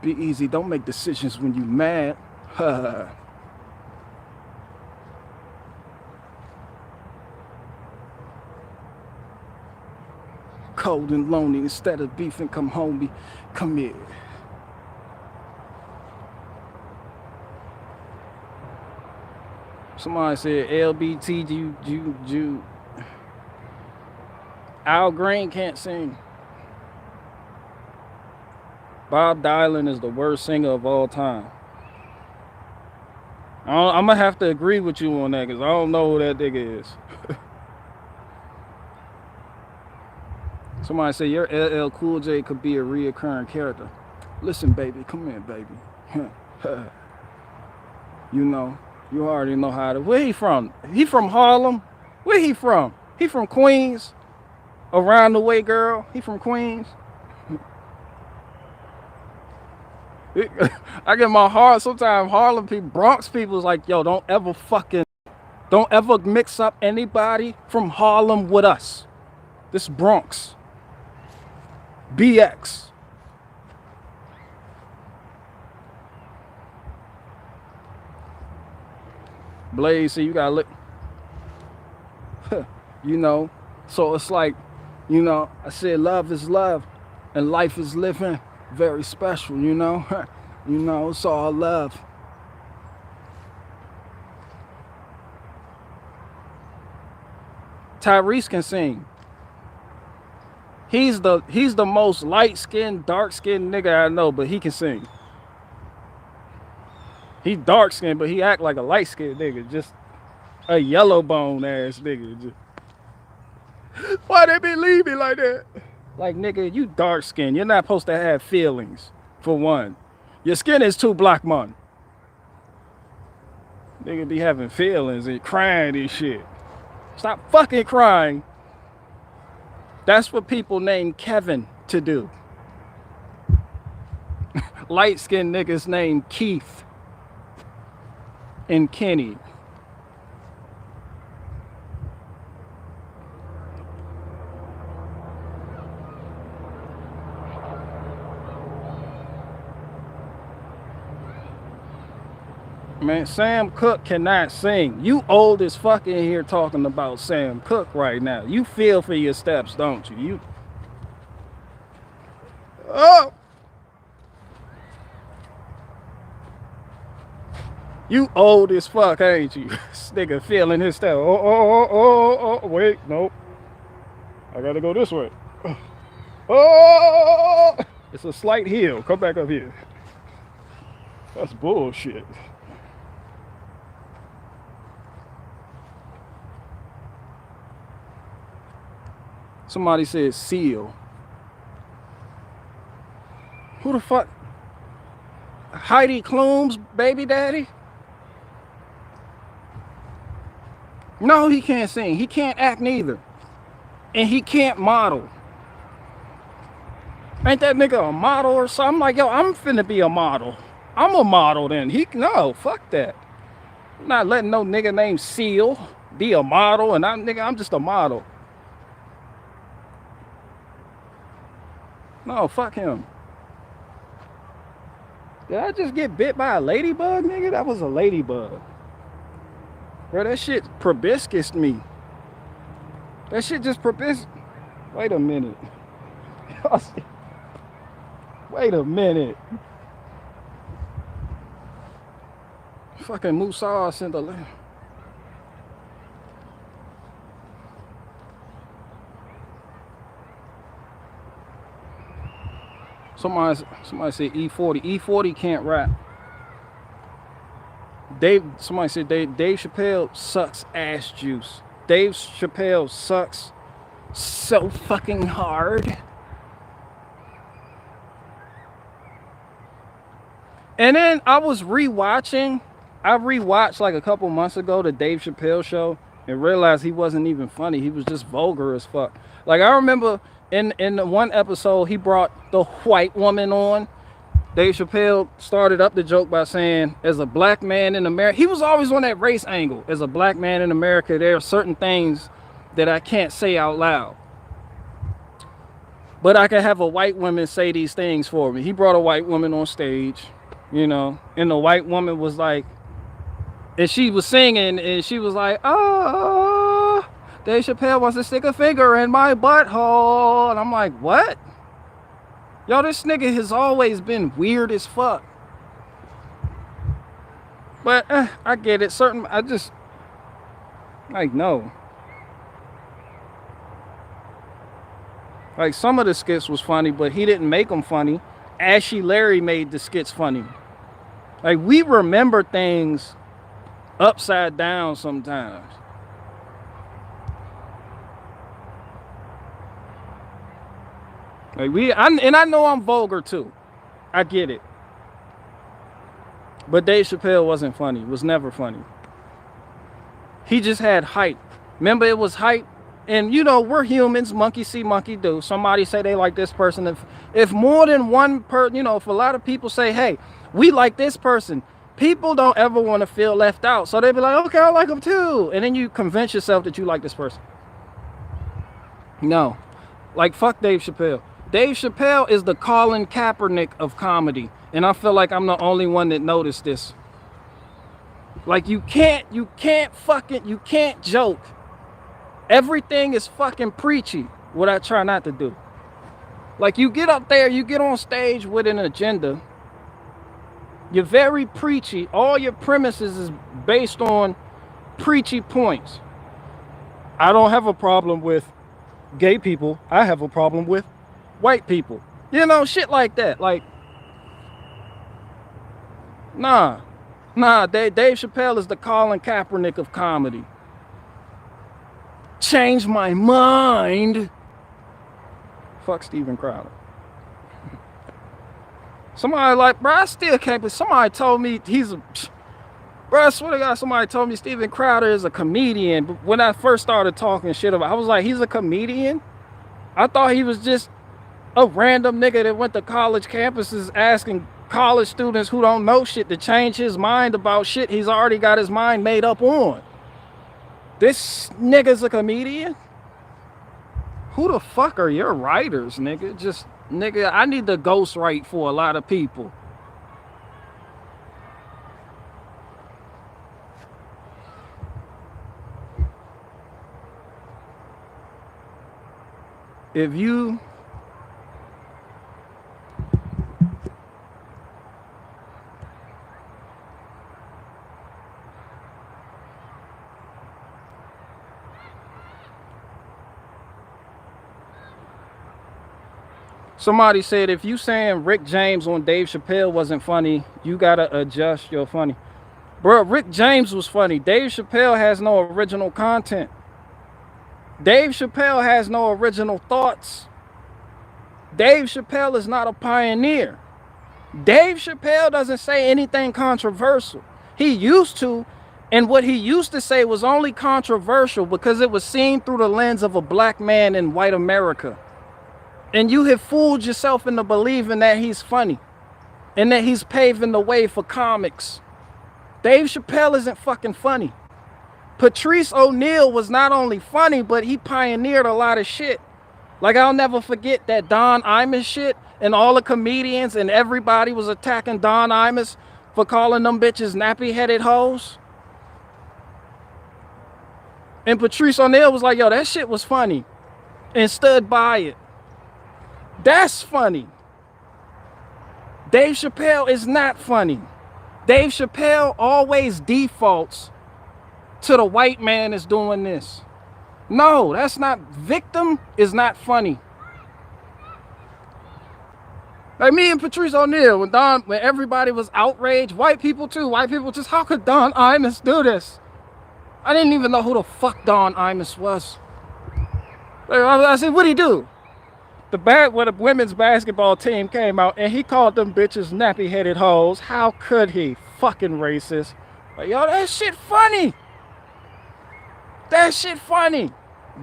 Be easy. Don't make decisions when you mad. Cold and lonely, instead of beefing, come home, come here. Somebody said LBT, Al Green can't sing. Bob Dylan is the worst singer of all time. I'm gonna have to agree with you on that, because I don't know who that nigga is. Somebody say your LL Cool J could be a reoccurring character. Listen, baby, come here, baby. You know, you already know how to. Where he from? He from Harlem? Where he from? He from Queens? Around the way, girl. He from Queens? I get my heart. Sometimes Harlem people, Bronx people is like, yo, don't ever mix up anybody from Harlem with us. This Bronx. BX. Blaze, see, you gotta look. You know, so it's like, you know, I said love is love and life is living very special, you know. You know, it's all love. Tyrese can sing. He's the most light-skinned, dark-skinned nigga I know, but he can sing. He dark-skinned, but he act like a light-skinned nigga. Just a yellow bone ass nigga. Just... Why they believe me like that? Like, nigga, you dark-skinned. You're not supposed to have feelings, for one. Your skin is too black, man. Nigga be having feelings and crying and shit. Stop fucking crying. That's what people named Kevin to do. Light-skinned niggas named Keith and Kenny. Man, Sam Cooke cannot sing. You old as fuck in here talking about Sam Cooke right now. You feel for your steps, don't you? Oh, you old as fuck, ain't you? This nigga feeling his step. Oh, wait, nope. I gotta go this way. Oh, it's a slight hill. Come back up here. That's bullshit. Somebody said seal. Who the fuck? Heidi Klum's baby daddy? No, he can't sing. He can't act neither. And he can't model. Ain't that nigga a model or something? Like, yo, I'm finna be a model. I'm a model then. No, fuck that. I'm not letting no nigga named Seal be a model, and I'm just a model. No, fuck him. Did I just get bit by a ladybug, nigga? That was a ladybug. Bro, that shit proboscis me. That shit just proboscis. Wait a minute. Wait a minute. Fucking Musa sent a... Somebody said E40. E40 can't rap. Somebody said Dave Chappelle sucks ass juice. Dave Chappelle sucks so fucking hard. And then I rewatched like a couple months ago the Dave Chappelle show and realized he wasn't even funny. He was just vulgar as fuck. Like, I remember in the one episode he brought the white woman on. Dave Chappelle started up the joke by saying, as a black man in America, he was always on that race angle. As a black man in America, there are certain things that I can't say out loud, but I can have a white woman say these things for me. He brought a white woman on stage, you know, and the white woman was like, and she was singing, and she was like, oh, Dave Chappelle wants to stick a finger in my butthole. And I'm like, what? Yo, this nigga has always been weird as fuck. But I get it. I just, like, no. Like, some of the skits was funny, but he didn't make them funny. Ashy Larry made the skits funny. Like, we remember things upside down sometimes. Like, I know I'm vulgar too. I get it. But Dave Chappelle wasn't funny. Was never funny. He just had hype. Remember, it was hype. And, you know, we're humans. Monkey see, monkey do. Somebody say they like this person. If more than one person, you know, if a lot of people say, hey, we like this person, people don't ever want to feel left out. So they be like, okay, I like them too. And then you convince yourself that you like this person. No. Like, fuck Dave Chappelle. Dave Chappelle is the Colin Kaepernick of comedy. And I feel like I'm the only one that noticed this. Like, you can't joke. Everything is fucking preachy, what I try not to do. Like, you get up there, you get on stage with an agenda. You're very preachy. All your premises is based on preachy points. I don't have a problem with gay people. I have a problem with white people. You know, shit like that. Like, nah, Dave Chappelle is the Colin Kaepernick of comedy. Change my mind. Fuck Steven Crowder. Somebody like, bro, I still can't, but somebody told me bro, I swear to God, somebody told me Steven Crowder is a comedian. But when I first started talking shit about, I was like, he's a comedian? I thought he was just a random nigga that went to college campuses asking college students who don't know shit to change his mind about shit he's already got his mind made up on. This nigga's a comedian? Who the fuck are your writers, nigga? Just, nigga, I need to ghostwrite for a lot of people. If you Somebody said if you saying Rick James on Dave Chappelle wasn't funny, you gotta adjust your funny. Bro, Rick James was funny. Dave Chappelle has no original content. Dave Chappelle has no original thoughts. Dave Chappelle is not a pioneer. Dave Chappelle doesn't say anything controversial. He used to, and what he used to say was only controversial because it was seen through the lens of a black man in white America. And you have fooled yourself into believing that he's funny and that he's paving the way for comics. Dave Chappelle isn't fucking funny. Patrice O'Neal was not only funny, but he pioneered a lot of shit. Like, I'll never forget that Don Imus shit, and all the comedians and everybody was attacking Don Imus for calling them bitches nappy-headed hoes. And Patrice O'Neal was like, yo, that shit was funny, and stood by it. That's funny. Dave Chappelle is not funny. Dave Chappelle always defaults to the white man is doing this. No, that's not. Victim is not funny. Like me and Patrice O'Neal, when everybody was outraged, white people too, just, how could Don Imus do this? I didn't even know who the fuck Don Imus was. I said, what'd he do? When the women's basketball team came out and he called them bitches nappy-headed hoes. How could he? Fucking racist. Like, yo, that shit funny. That shit funny.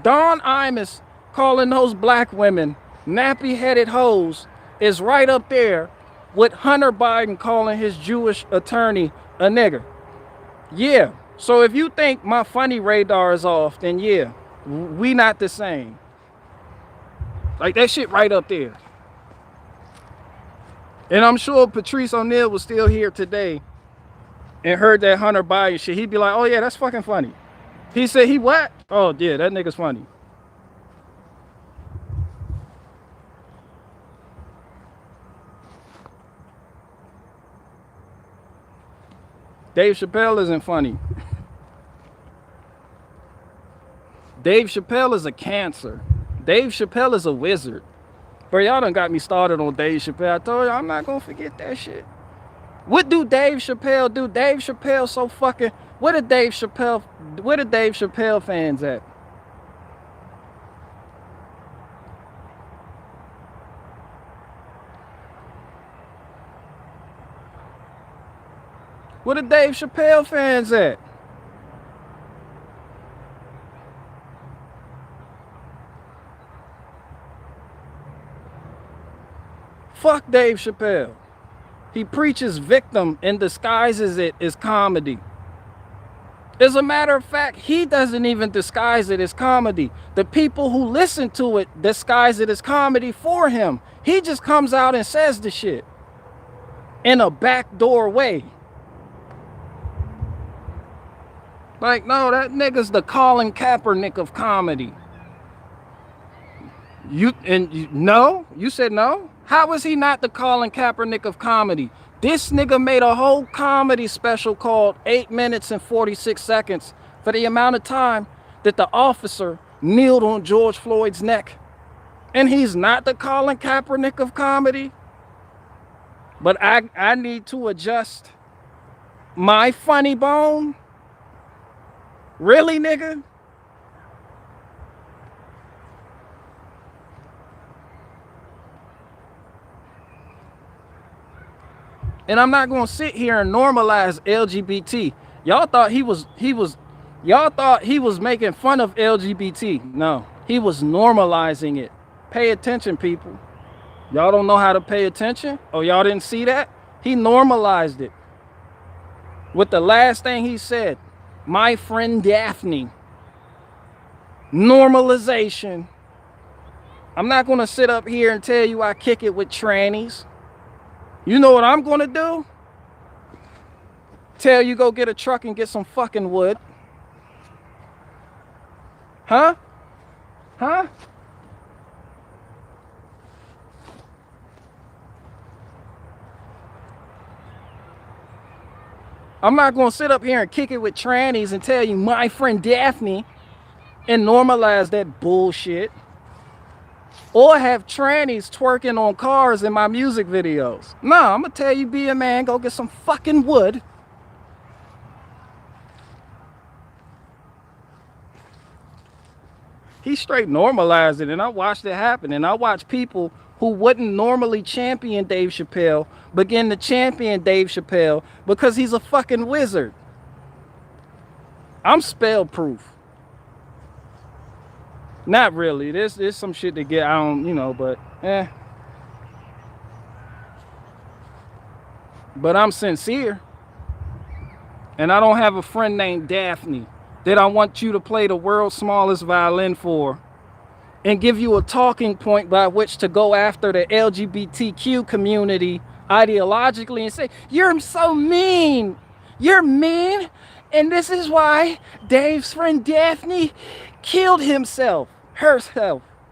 Don Imus calling those black women nappy-headed hoes is right up there with Hunter Biden calling his Jewish attorney a nigger. Yeah. So if you think my funny radar is off, then yeah, we not the same. Like, that shit right up there. And I'm sure Patrice O'Neal was still here today and heard that Hunter Biden shit. He'd be like, oh yeah, that's fucking funny. He said, he what? Oh yeah, that nigga's funny. Dave Chappelle isn't funny. Dave Chappelle is a cancer. Dave Chappelle is a wizard. Bro, y'all done got me started on Dave Chappelle. I told you I'm not gonna forget that shit. What do Dave Chappelle do? Dave Chappelle so fucking... Where the Dave Chappelle fans at? Where the Dave Chappelle fans at? Fuck Dave Chappelle. He preaches victim and disguises it as comedy. As a matter of fact, he doesn't even disguise it as comedy. The people who listen to it disguise it as comedy for him. He just comes out and says the shit in a backdoor way. Like, no, that nigga's the Colin Kaepernick of comedy. No? You said no? How is he not the Colin Kaepernick of comedy? This nigga made a whole comedy special called 8 minutes and 46 seconds for the amount of time that the officer kneeled on George Floyd's neck. And he's not the Colin Kaepernick of comedy. But I need to adjust my funny bone. Really, nigga? And I'm not gonna sit here and normalize LGBT. Y'all thought y'all thought he was making fun of LGBT. No, he was normalizing it. Pay attention, people. Y'all don't know how to pay attention? Oh, y'all didn't see that? He normalized it. With the last thing he said, my friend Daphne. Normalization. I'm not gonna sit up here and tell you I kick it with trannies. You know what I'm gonna do? Tell you go get a truck and get some fucking wood. Huh? Huh? I'm not going to sit up here and kick it with trannies and tell you my friend Daphne and normalize that bullshit. Or have trannies twerking on cars in my music videos. Nah, I'm going to tell you, be a man, go get some fucking wood. He straight normalized it, and I watched it happen. And I watched people who wouldn't normally champion Dave Chappelle begin to champion Dave Chappelle because he's a fucking wizard. I'm spell proof. Not really. There's some shit to get, I don't, you know, but But I'm sincere. And I don't have a friend named Daphne that I want you to play the world's smallest violin for and give you a talking point by which to go after the LGBTQ community ideologically and say, you're so mean. You're mean. And this is why Dave's friend Daphne killed himself,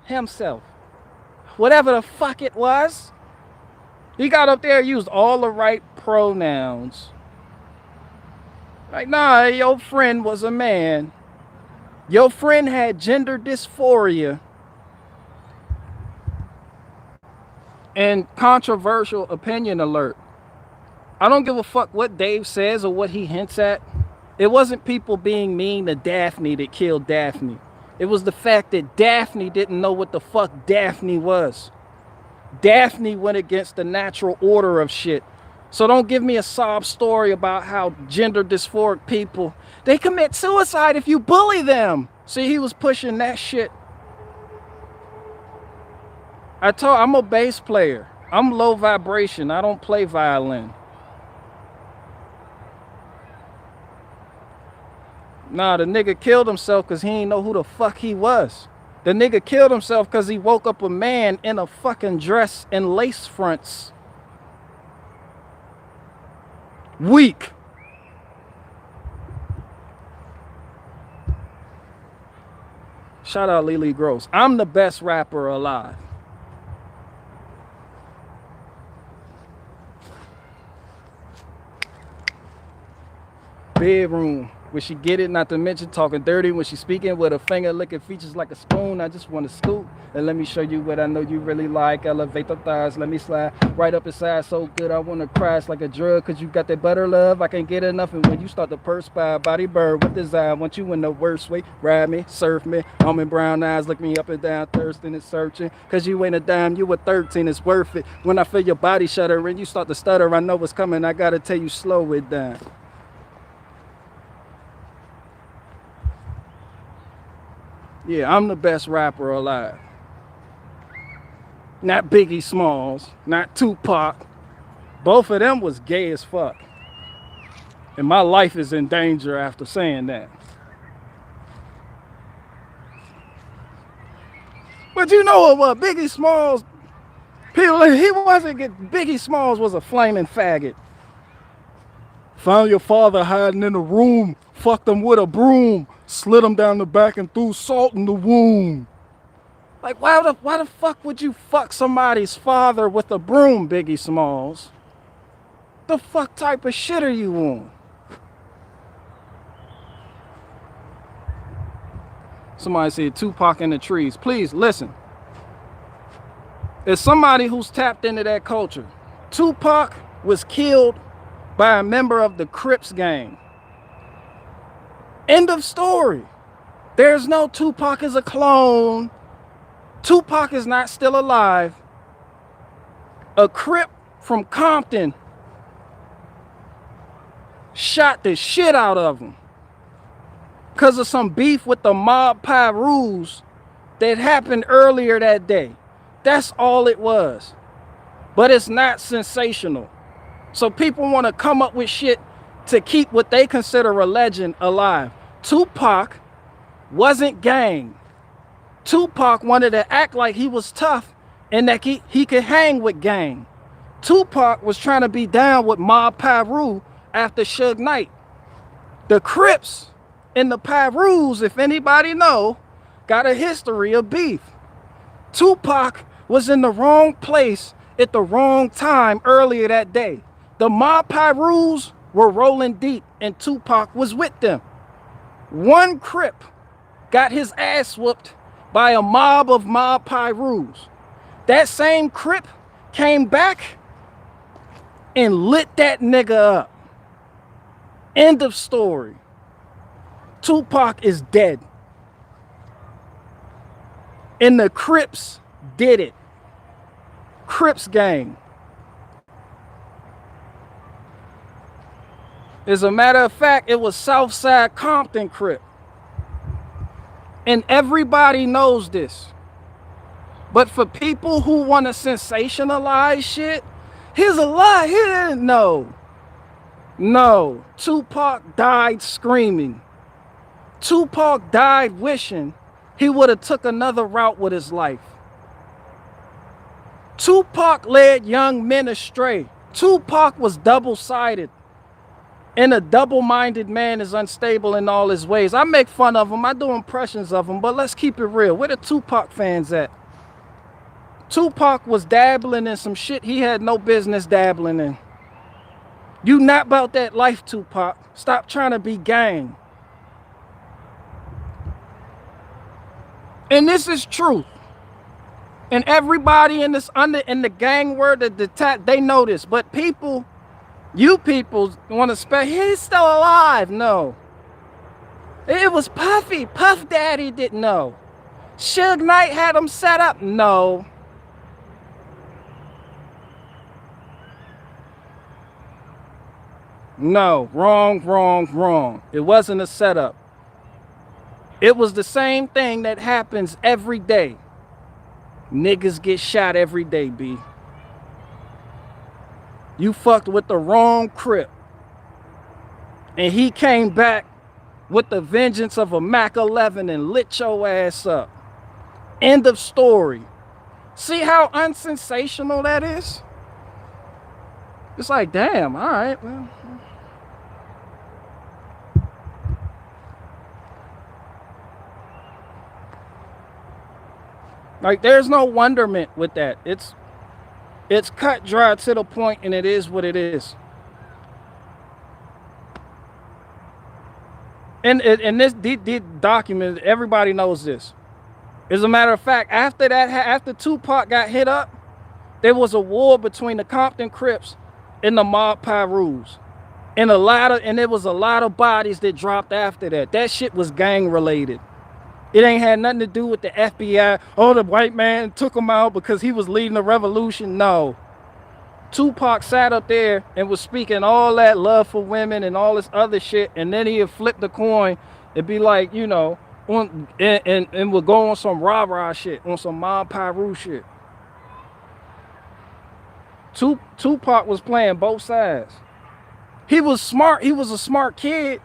himself, whatever the fuck it was. He got up there, used all the right pronouns. Like, nah, your friend was a man. Your friend had gender dysphoria. And controversial opinion alert. I don't give a fuck what Dave says or what he hints at. It wasn't people being mean to Daphne that killed Daphne. It was the fact that Daphne didn't know what the fuck Daphne was. Daphne went against the natural order of shit. So don't give me a sob story about how gender dysphoric people, they commit suicide if you bully them. See, he was pushing that shit. I'm a bass player. I'm low vibration. I don't play violin. Nah, the nigga killed himself because he didn't know who the fuck he was. The nigga killed himself because he woke up a man in a fucking dress and lace fronts. Weak. Shout out Lily Gross. I'm the best rapper alive. Bedroom. When she get it, not to mention talking dirty. When she speaking with her finger licking features like a spoon. I just want to scoop and let me show you what I know you really like. Elevate the thighs, let me slide right up inside so good I want to crash like a drug. Cause you got that butter love, I can't get enough. And when you start to perspire, body bird with design. Want you in the worst way, ride me, surf me. I'm in brown eyes, look me up and down, thirsting and searching. Cause you ain't a dime, you a 13, it's worth it. When I feel your body shudder and you start to stutter, I know what's coming, I gotta tell you slow it down. Yeah, I'm the best rapper alive. Not Biggie Smalls, not Tupac. Both of them was gay as fuck. And my life is in danger after saying that. But you know what? Biggie Smalls, Biggie Smalls was a flaming faggot. Found your father hiding in the room, fucked him with a broom, slid him down the back and threw salt in the wound. Like, why the fuck would you fuck somebody's father with a broom, Biggie Smalls? The fuck type of shit are you on? Somebody said Tupac in the trees. Please listen. As somebody who's tapped into that culture, Tupac was killed by a member of the Crips gang. End of story. There's no Tupac is a clone. Tupac is not still alive. A Crip from Compton shot the shit out of him because of some beef with the mob Pirus that happened earlier that day. That's all it was. But it's not sensational. So people want to come up with shit to keep what they consider a legend alive. Tupac wasn't gang. Tupac wanted to act like he was tough and that he could hang with gang. Tupac was trying to be down with Mob Piru after Suge Knight. The Crips and the Pirus, if anybody know, got a history of beef. Tupac was in the wrong place at the wrong time earlier that day. The Mob Pirus were rolling deep and Tupac was with them. One Crip got his ass whooped by a mob of Mob Pirus. That same Crip came back and lit that nigga up. End of story. Tupac is dead. And the Crips did it. Crips gang. As a matter of fact, it was Southside Compton Crip. And everybody knows this. But for people who want to sensationalize shit, here's a lie. He didn't know. No. Tupac died screaming. Tupac died wishing he would have took another route with his life. Tupac led young men astray. Tupac was double-sided. And a double-minded man is unstable in all his ways. I make fun of him. I do impressions of him. But let's keep it real. Where the Tupac fans at? Tupac was dabbling in some shit he had no business dabbling in. You not about that life, Tupac. Stop trying to be gang. And this is truth. And everybody in this in the gang world, they know this. But people, you people want to spell, he's still alive. No. It was Puffy. Puff Daddy didn't know. Suge Knight had him set up. No. No. Wrong. It wasn't a setup. It was the same thing that happens every day. Niggas get shot every day, B. You fucked with the wrong Crip. And he came back with the vengeance of a Mac 11 and lit your ass up. End of story. See how unsensational that is? It's like, damn, all right, well. Like, there's no wonderment with that. It's cut dry to the point, and it is what it is. And this document, everybody knows this. As a matter of fact, after Tupac got hit up, there was a war between the Compton Crips and the Mob Pirus. And there was a lot of bodies that dropped after that. That shit was gang related. It ain't had nothing to do with the FBI. Oh, the white man took him out because he was leading the revolution. No. Tupac sat up there and was speaking all that love for women and all this other shit. And then he'd flip the coin and be like, you know, and would go on some rah-rah shit, on some Mob Piru shit. Tupac was playing both sides. He was smart. He was a smart kid.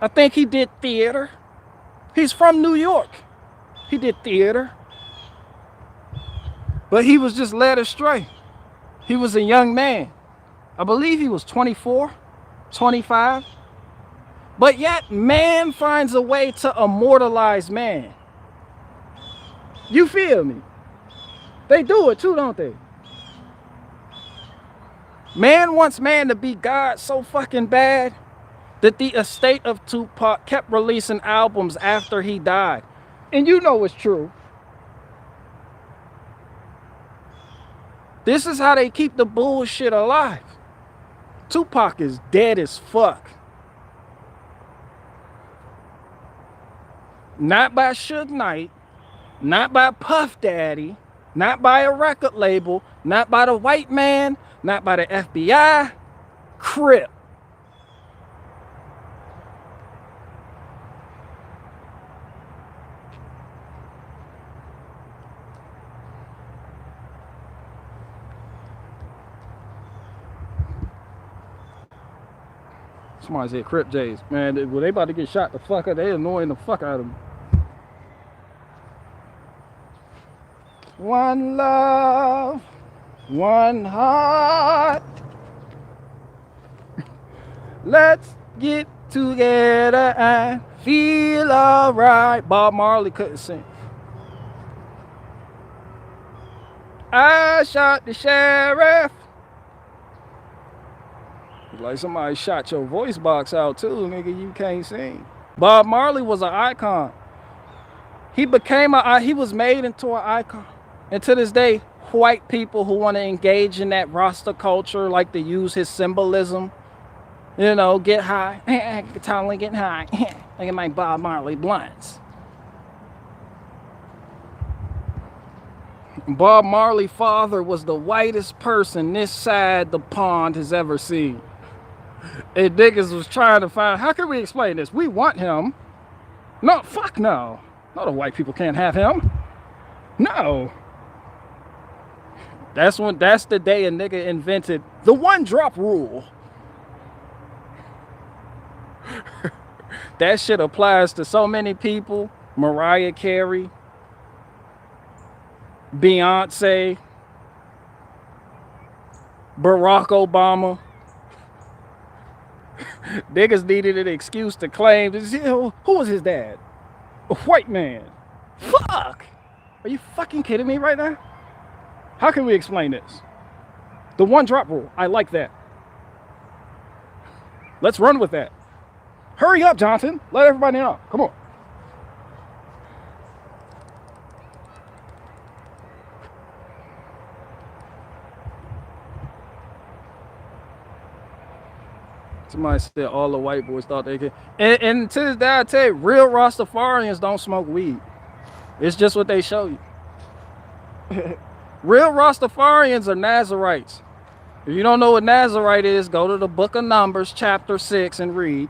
I think he did theater. He's from New York. He did theater. But he was just led astray. He was a young man. I believe he was 24, 25. But yet, man finds a way to immortalize man. You feel me? They do it too, don't they? Man wants man to be God so fucking bad that the estate of Tupac kept releasing albums after he died. And you know it's true. This is how they keep the bullshit alive. Tupac is dead as fuck. Not by Suge Knight, not by Puff Daddy, not by a record label, not by the white man, not by the FBI. Crip. Somebody said Crip J's. Man, they about to get shot the fuck up. They annoying the fuck out of them. One love, one heart. Let's get together and feel alright. Bob Marley couldn't sing. I shot the sheriff. Like somebody shot your voice box out too, nigga. You can't sing. Bob Marley was an icon. He was made into an icon. And to this day, white people who want to engage in that Rasta culture like to use his symbolism. You know, get high. Totally getting high. Look at my Bob Marley blunts. Bob Marley's father was the whitest person this side the pond has ever seen. And niggas was trying to find, how can we explain this? We want him. No, fuck no. No, the white people can't have him. No. That's the day a nigga invented the one drop rule. That shit applies to so many people. Mariah Carey, Beyonce, Barack Obama. Niggas needed an excuse to claim this. Who was his dad? A white man. Fuck! Are you fucking kidding me right now? How can we explain this? The one drop rule. I like that. Let's run with that. Hurry up, Johnson. Let everybody know. Come on. Somebody said all the white boys thought they could. And to this day, I tell you, real Rastafarians don't smoke weed. It's just what they show you. Real Rastafarians are Nazarites. If you don't know what Nazarite is, go to the Book of Numbers, chapter 6, and read.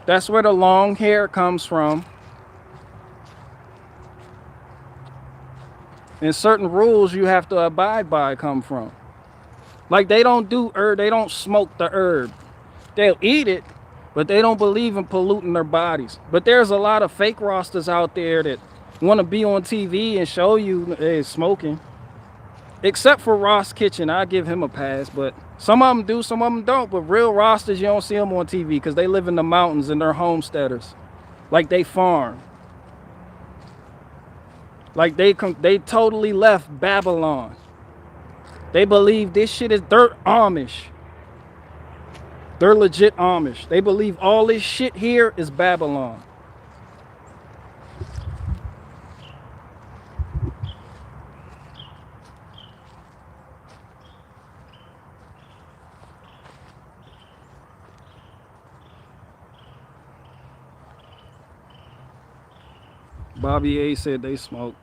That's where the long hair comes from. And certain rules you have to abide by come from. Like they don't do herb, they don't smoke the herb. They'll eat it, but they don't believe in polluting their bodies. But there's a lot of fake Rastas out there that want to be on TV and show you hey, smoking. Except for Ross Kitchen, I give him a pass, but some of them do, some of them don't. But real Rastas, you don't see them on TV because they live in the mountains and they're homesteaders. Like they farm. Like they totally left Babylon. They believe this shit is dirt Amish. They're legit Amish. They believe all this shit here is Babylon. Bobby A said they smoke.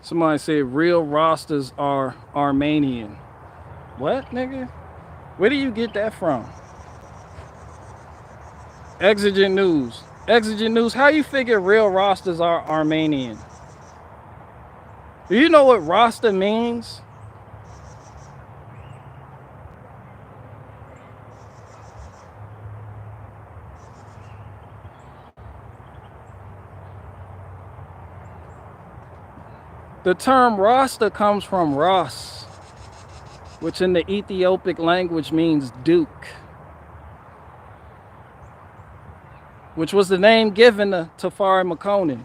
Somebody said real Rastas are Armenian. What, nigga? Where do you get that from? Exigent News. Exigent News, how you figure real Rastas are Armenian? Do you know what Rasta means? The term Rasta comes from Ras, which in the Ethiopic language means Duke, which was the name given to Tafari Makonnen,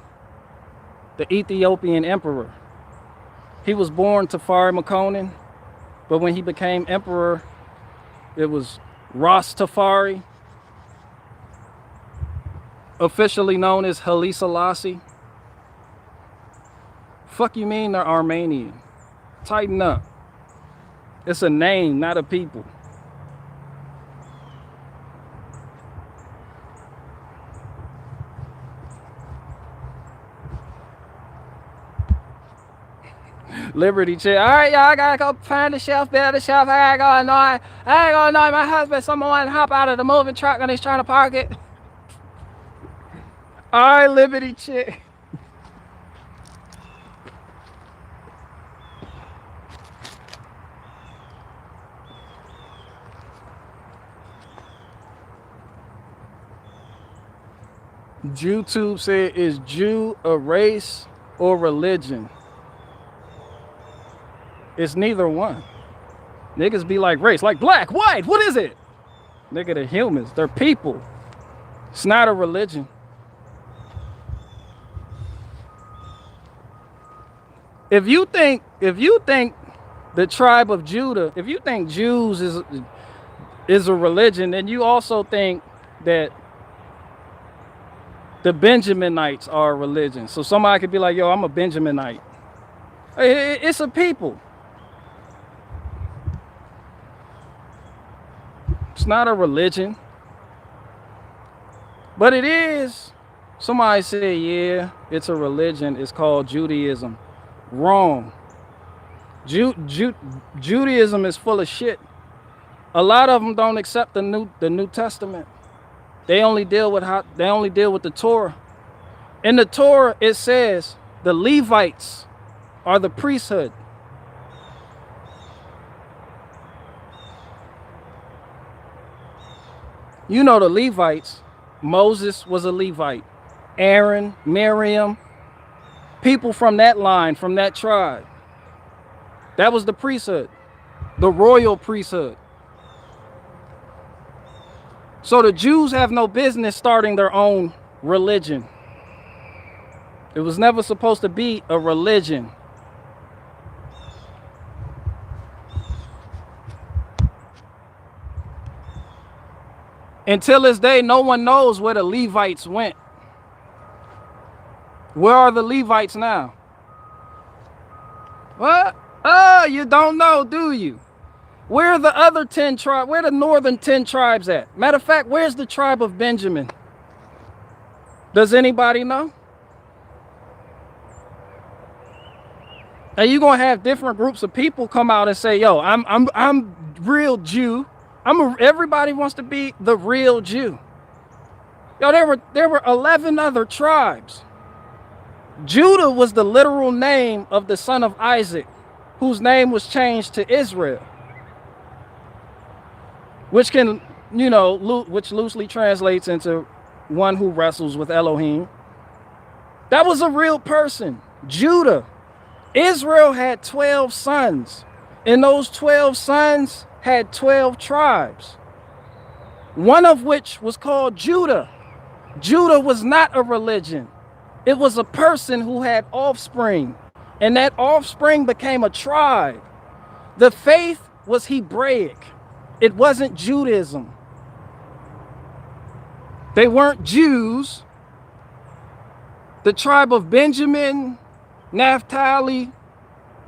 the Ethiopian emperor. He was born Tafari Makonnen, but when he became emperor, it was Ras Tafari, officially known as Haile Selassie. Fuck you mean they're Armenian? Tighten up. It's a name, not a people. Liberty chick. All right, y'all, I gotta go find the shelf, build the shelf. I ain't gonna annoy my husband. Someone hop out of the moving truck and he's trying to park it. All right, Liberty chick. YouTube said, is Jew a race or religion? It's neither one. Niggas be like race, like black, white, what is it? Nigga, they're humans. They're people. It's not a religion. If you think the tribe of Judah, if you think Jews is a religion, then you also think that the Benjaminites are a religion. So somebody could be like, yo, I'm a Benjaminite. It's a people. It's not a religion. But it is. Somebody say, yeah, it's a religion. It's called Judaism. Wrong. Judaism is full of shit. A lot of them don't accept the New Testament. They only deal with the Torah. In the Torah, it says the Levites are the priesthood. You know the Levites. Moses was a Levite. Aaron, Miriam, people from that line, from that tribe. That was the priesthood, the royal priesthood. So the Jews have no business starting their own religion. It was never supposed to be a religion. Until this day, no one knows where the Levites went. Where are the Levites now? What? Oh, you don't know, do you? Where are the other 10 tribes? Where are the northern 10 tribes at? Matter of fact, where's the tribe of Benjamin? Does anybody know? Now you're gonna have different groups of people come out and say, yo, I'm real Jew. Everybody wants to be the real Jew. Yo, there were 11 other tribes. Judah was the literal name of the son of Isaac, whose name was changed to Israel, which loosely translates into one who wrestles with Elohim. That was a real person. Judah. Israel had 12 sons, and those 12 sons had 12 tribes, one of which was called Judah. Judah was not a religion. It was a person who had offspring, and that offspring became a tribe. The faith was Hebraic. It wasn't Judaism. They weren't Jews. The tribe of Benjamin, Naphtali,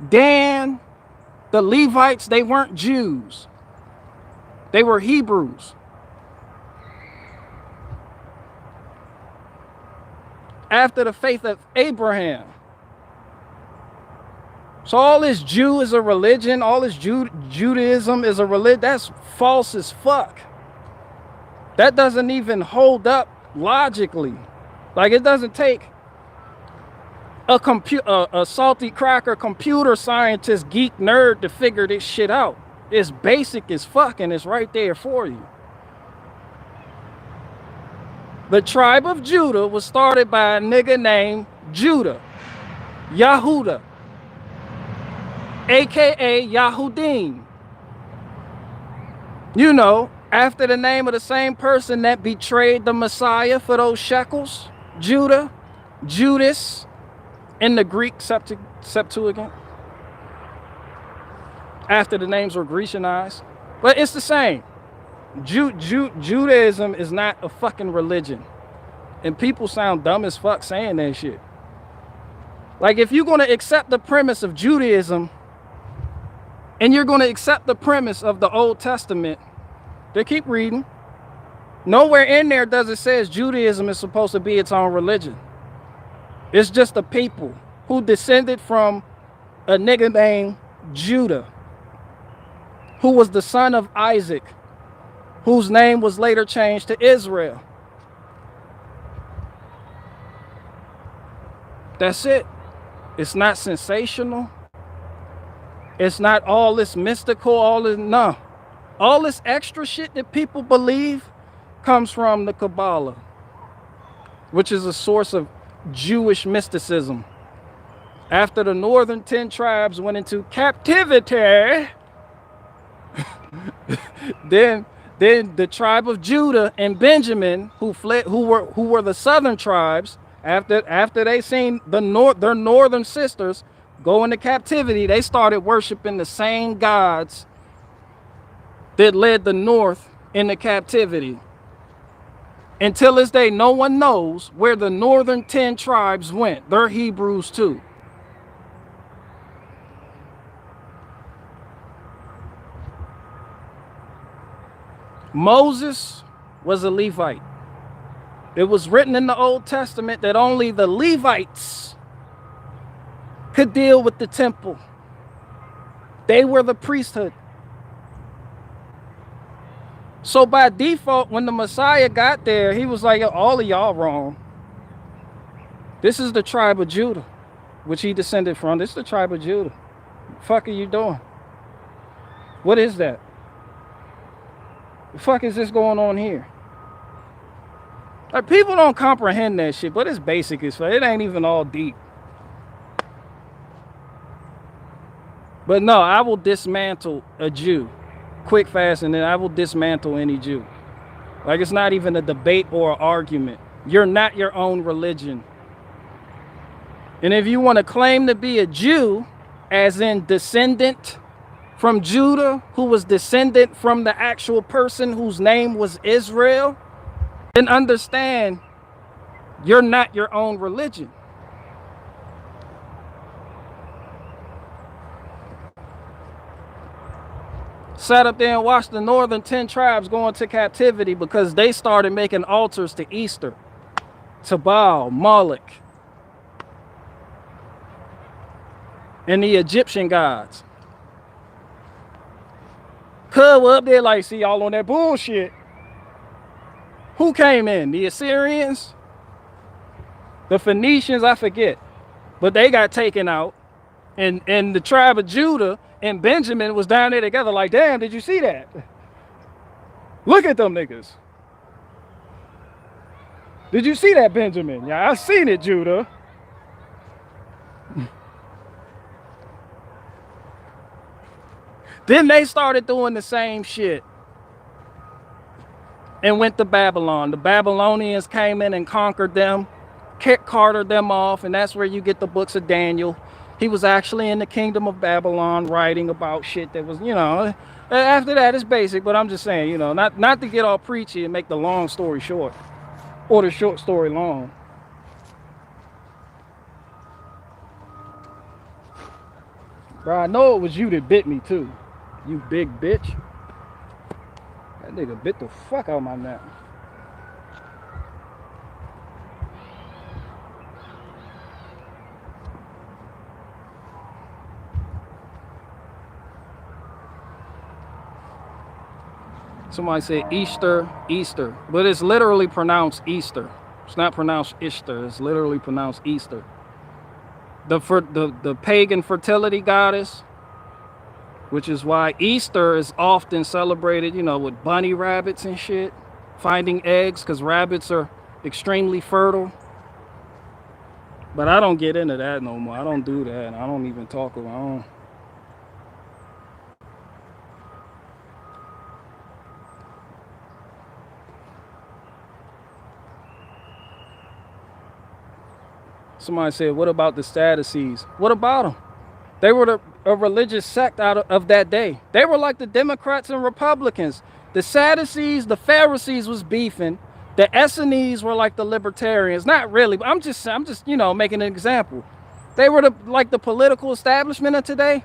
Dan, the Levites, they weren't Jews. They were Hebrews. After the faith of Abraham. So all this Jew is a religion, all this Judaism is a religion, that's false as fuck. That doesn't even hold up logically. Like, it doesn't take a salty cracker computer scientist geek nerd to figure this shit out. It's basic as fuck, and it's right there for you. The tribe of Judah was started by a nigga named Judah, Yahudah, aka Yahudim. You know, after the name of the same person that betrayed the Messiah for those shekels, Judah, Judas, in the Greek Septuagint, after the names were Grecianized. But it's the same. Judaism is not a fucking religion. And people sound dumb as fuck saying that shit. Like, if you're going to accept the premise of Judaism and you're going to accept the premise of the Old Testament, then keep reading. Nowhere in there does it say Judaism is supposed to be its own religion. It's just a people who descended from a nigga named Judah, who was the son of Isaac, whose name was later changed to Israel. That's it. It's not sensational. It's not all this mystical, no. All this extra shit that people believe comes from the Kabbalah, which is a source of Jewish mysticism. After the northern 10 tribes went into captivity, then Then the tribe of Judah and Benjamin, who fled, who were the southern tribes, after they seen their northern sisters go into captivity, they started worshiping the same gods that led the north into captivity. Until this day, no one knows where the northern 10 tribes went. They're Hebrews too. Moses was a Levite. It was written in the Old Testament that only the Levites could deal with the temple. They were the priesthood. So by default, when the Messiah got there, he was like, all of y'all wrong. This is the tribe of Judah, which he descended from. This is the tribe of Judah. What the fuck are you doing? What is that? The fuck is this going on here? Like, people don't comprehend that shit, but it's basic as fuck. It ain't even all deep. But no, I will dismantle a Jew quick, fast, and then I will dismantle any Jew. Like, it's not even a debate or an argument. You're not your own religion. And if you want to claim to be a Jew, as in descendant from Judah, who was descendant from the actual person whose name was Israel, then understand you're not your own religion. Sat up there and watched the northern 10 tribes go into captivity because they started making altars to Easter, to Baal, Moloch, and the Egyptian gods. Cuz up there like, see y'all on that bullshit. Who came in? The Assyrians? The Phoenicians? I forget. But they got taken out. And the tribe of Judah and Benjamin was down there together like, damn, did you see that? Look at them niggas. Did you see that, Benjamin? Yeah, I seen it, Judah. Then they started doing the same shit and went to Babylon. The Babylonians came in and conquered them, carted them off, and that's where you get the books of Daniel. He was actually in the kingdom of Babylon writing about shit that was, you know, after that it's basic, but I'm just saying, you know, not to get all preachy and make the long story short or the short story long. Bro, I know it was you that bit me too. You big bitch. That nigga bit the fuck out of my neck. Somebody said Easter, Easter. But it's literally pronounced Easter. It's not pronounced Ishtar. It's literally pronounced Easter. The pagan fertility goddess, which is why Easter is often celebrated, you know, with bunny rabbits and shit, finding eggs, because rabbits are extremely fertile. But I don't get into that no more. I don't do that. I don't even talk about it. Somebody said, what about the Sadducees? What about them? They were a religious sect out of that day. They were like the Democrats and Republicans. The Sadducees, the Pharisees was beefing. The Essenes were like the libertarians. Not really, but I'm just, you know, making an example. They were like the political establishment of today.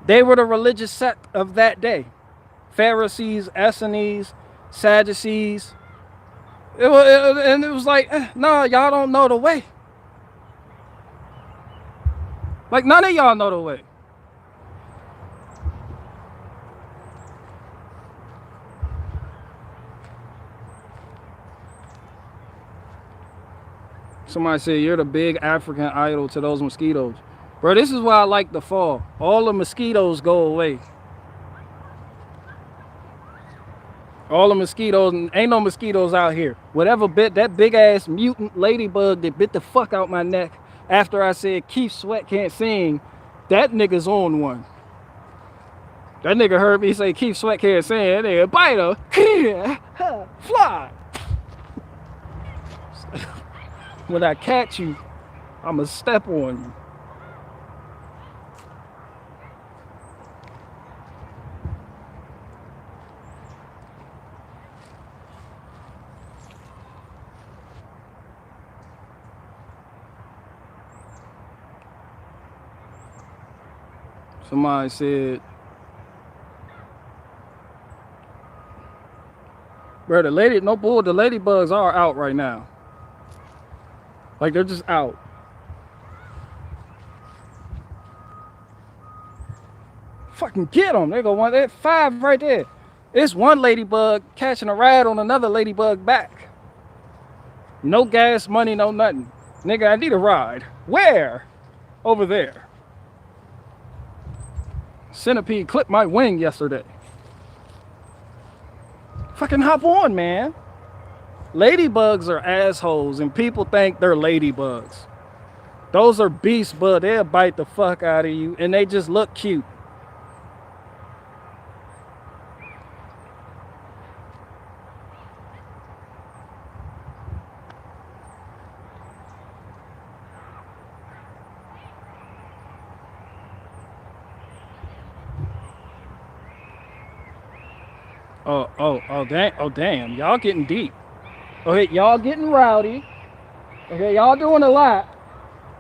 They were the religious sect of that day. Pharisees, Essenes, Sadducees. And it was like, no, y'all don't know the way. Like, none of y'all know the way. Somebody said, you're the big African idol to those mosquitoes. Bro, this is why I like the fall. All the mosquitoes go away. All the mosquitoes, ain't no mosquitoes out here. Whatever bit, that big ass mutant ladybug that bit the fuck out my neck after I said Keith Sweat can't sing, that nigga's on one. That nigga heard me say Keith Sweat can't say it. Nigga, bite her. Fly. When I catch you, I'ma step on you. Somebody said, bro, the ladybugs are out right now. Like, they're just out. Fucking get them. They go one, there's 5 right there. It's one ladybug catching a ride on another ladybug back. No gas money, no nothing. Nigga, I need a ride. Where? Over there. Centipede clipped my wing yesterday. Fucking hop on, man. Ladybugs are assholes, and people think they're ladybugs. Those are beasts, but they'll bite the fuck out of you, and they just look cute. Oh, damn. Y'all getting deep. Okay, y'all getting rowdy. Okay, y'all doing a lot.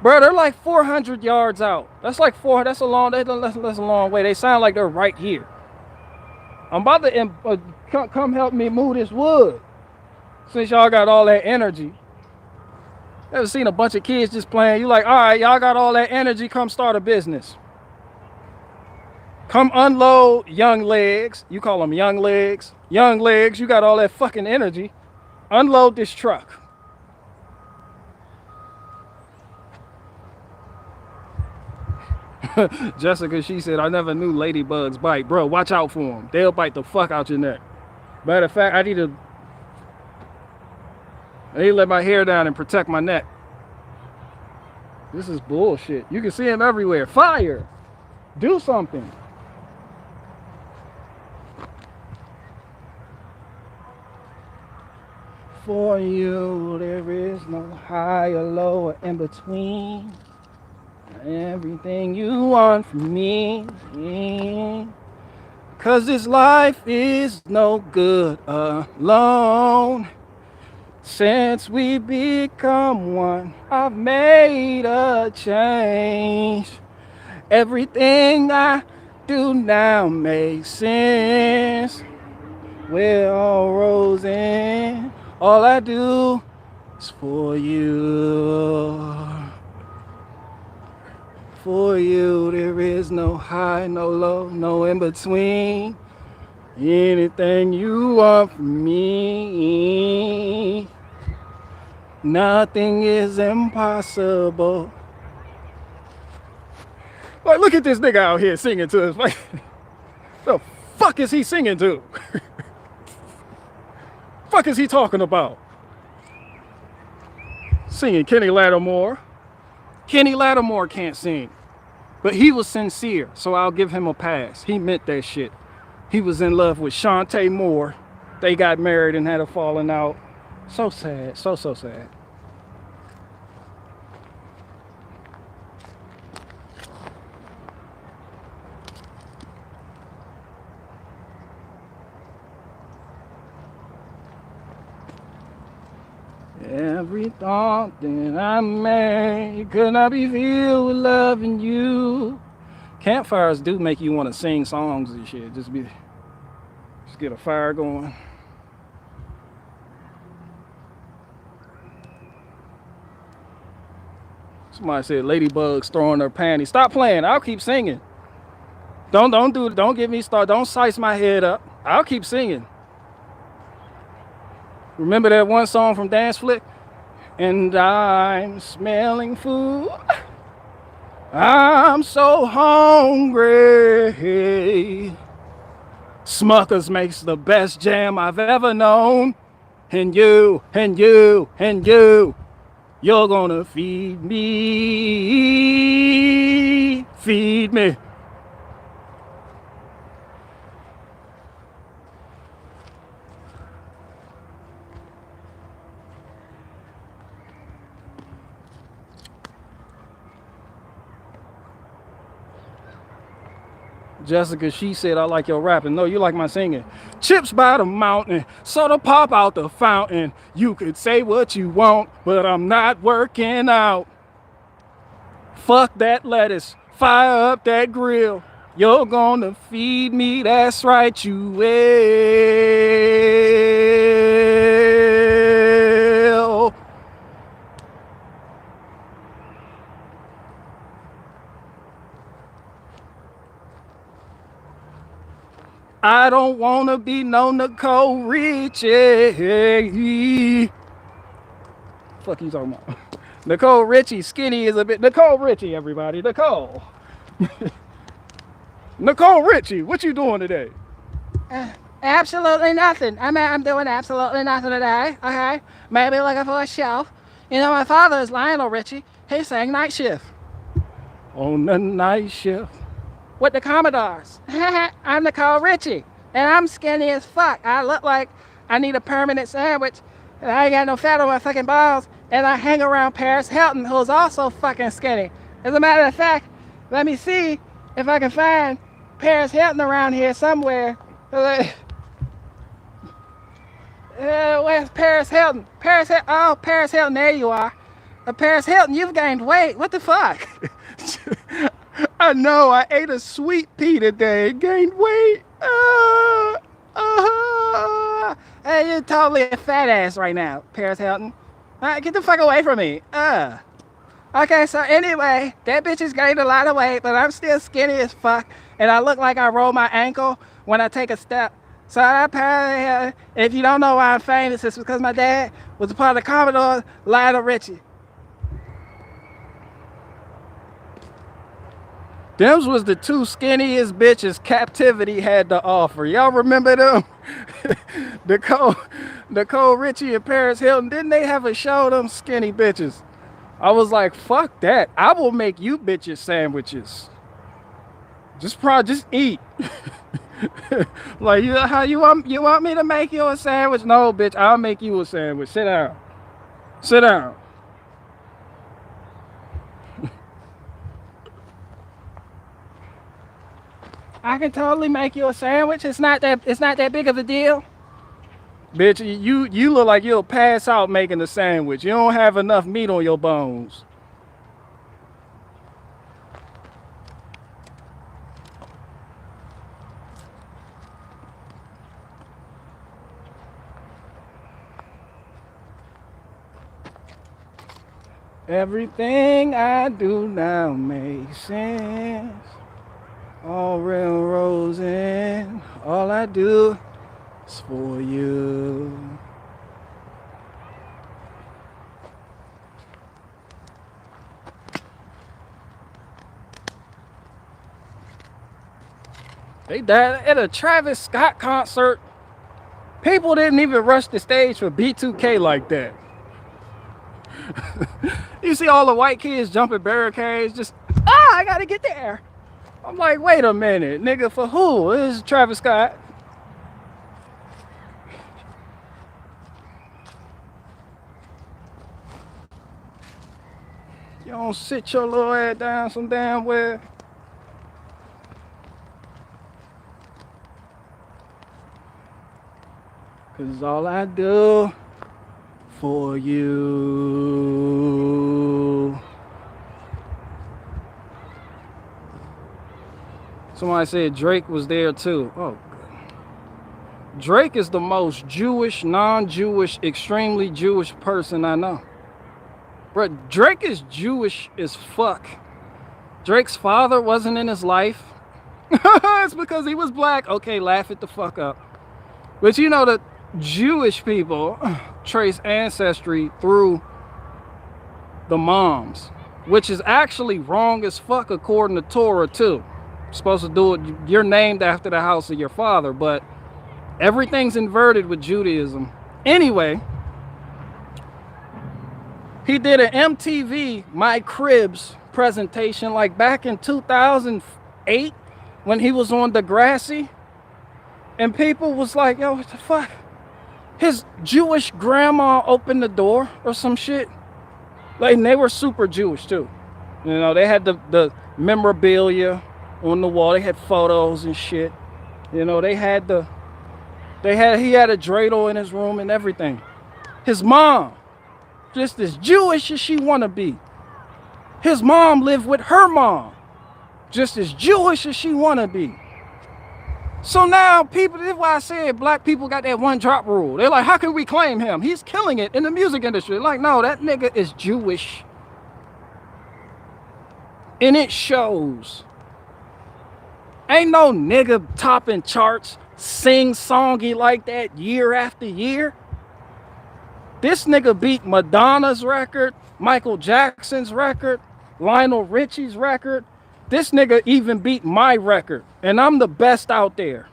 Bro, they're like 400 yards out. That's like that's a long way. They sound like they're right here. I'm about to come help me move this wood. Since y'all got all that energy. Ever seen a bunch of kids just playing? You like, all right, y'all got all that energy, come start a business. Come unload young legs. You call them young legs. Young legs, you got all that fucking energy. Unload this truck. Jessica, she said, I never knew ladybugs bite. Bro, watch out for them. They'll bite the fuck out your neck. Matter of fact, I need to let my hair down and protect my neck. This is bullshit. You can see them everywhere. Fire. Do something. For you, there is no high or low or in between. Everything you want from me. Cause this life is no good alone. Since we become one, I've made a change. Everything I do now makes sense. We're all rosing. All I do is for you. For you, there is no high, no low, no in between. Anything you want from me, nothing is impossible. Like, look at this nigga out here singing to us. Like, the fuck is he singing to? Fuck is he talking about? Singing Kenny Lattimore. Kenny Lattimore can't sing, but he was sincere, so I'll give him a pass. He meant that shit. He was in love with Shantae Moore. They got married and had a falling out. So sad, so sad. Every thought that I make could not be filled with loving you. Campfires do make you want to sing songs and shit. Just get a fire going. Somebody said ladybugs throwing their panties. Stop playing. I'll keep singing. Don't get me started. Don't size my head up. I'll keep singing. Remember that one song from Dance Flick? And I'm smelling food. I'm so hungry. Smuckers makes the best jam I've ever known. And you, you're gonna feed me. Feed me. Jessica, she said, I like your rapping. No, you like my singing. Chips by the mountain, soda pop out the fountain. You could say what you want, but I'm not working out. Fuck that lettuce, fire up that grill. You're gonna feed me, that's right, you will. I don't wanna be no Nicole Richie. Fuck you talking about? Nicole Richie, skinny is a bit. Nicole Richie, everybody. Nicole. Nicole Richie, what you doing today? Absolutely nothing. I'm doing absolutely nothing today. Okay, maybe looking for a shelf. You know, my father is Lionel Richie. He's saying night shift On the night shift. with the Commodores. I'm Nicole Richie, and I'm skinny as fuck. I look like I need a permanent sandwich, and I ain't got no fat on my fucking balls. And I hang around Paris Hilton, who's also fucking skinny. As a matter of fact, let me see if I can find Paris Hilton around here somewhere. Where's Paris Hilton? Oh, Paris Hilton, there you are. Paris Hilton, you've gained weight. What the fuck? I know, I ate a sweet pea today, gained weight. Hey, you're totally a fat ass right now, Paris Hilton. Get the fuck away from me. Okay, so anyway, that bitch has gained a lot of weight, but I'm still skinny as fuck, and I look like I roll my ankle when I take a step. So apparently, if you don't know why I'm famous, it's because my dad was a part of the Commodore, Lionel Richie. Them was the two skinniest bitches Captivity had to offer. Y'all remember them? Nicole Richie and Paris Hilton, didn't they have a show, them skinny bitches? I was like, fuck that. I will make you bitches sandwiches. Just eat. Like, how you want me to make you a sandwich? No, bitch, I'll make you a sandwich. Sit down. Sit down. I can totally make you a sandwich. It's not that big of a deal. Bitch, you look like you'll pass out making a sandwich. You don't have enough meat on your bones. Everything I do now makes sense. All railroads in, all I do is for you. They died at a Travis Scott concert. People didn't even rush the stage for B2K like that. You see all the white kids jumping barricades, just, I gotta get there. I'm like, wait a minute, nigga, for who? This is Travis Scott. You don't sit your little ass down some damn where. Cause all I do for you. Somebody said Drake was there too. Oh, Drake is the most Jewish, non-Jewish, extremely Jewish person I know. But Drake is Jewish as fuck. Drake's father wasn't in his life. It's because he was black. Okay, laugh it the fuck up. But you know that Jewish people trace ancestry through the moms, which is actually wrong as fuck according to Torah too. Supposed to do it, you're named after the house of your father, but everything's inverted with Judaism. Anyway, he did an MTV My Cribs presentation like back in 2008 when he was on Degrassi, and people was like, yo, what the fuck? His Jewish grandma opened the door or some shit. Like, and they were super Jewish too. You know, they had the memorabilia on the wall. They had photos and shit. You know, he had a dreidel in his room and everything. His mom, just as Jewish as she wanna be. His mom lived with her mom, just as Jewish as she wanna be. So now people, this is why I said black people got that one drop rule. They're like, how can we claim him? He's killing it in the music industry. Like, no, that nigga is Jewish. And it shows. Ain't no nigga topping charts, sing-songy like that year after year. This nigga beat Madonna's record, Michael Jackson's record, Lionel Richie's record. This nigga even beat my record, and I'm the best out there.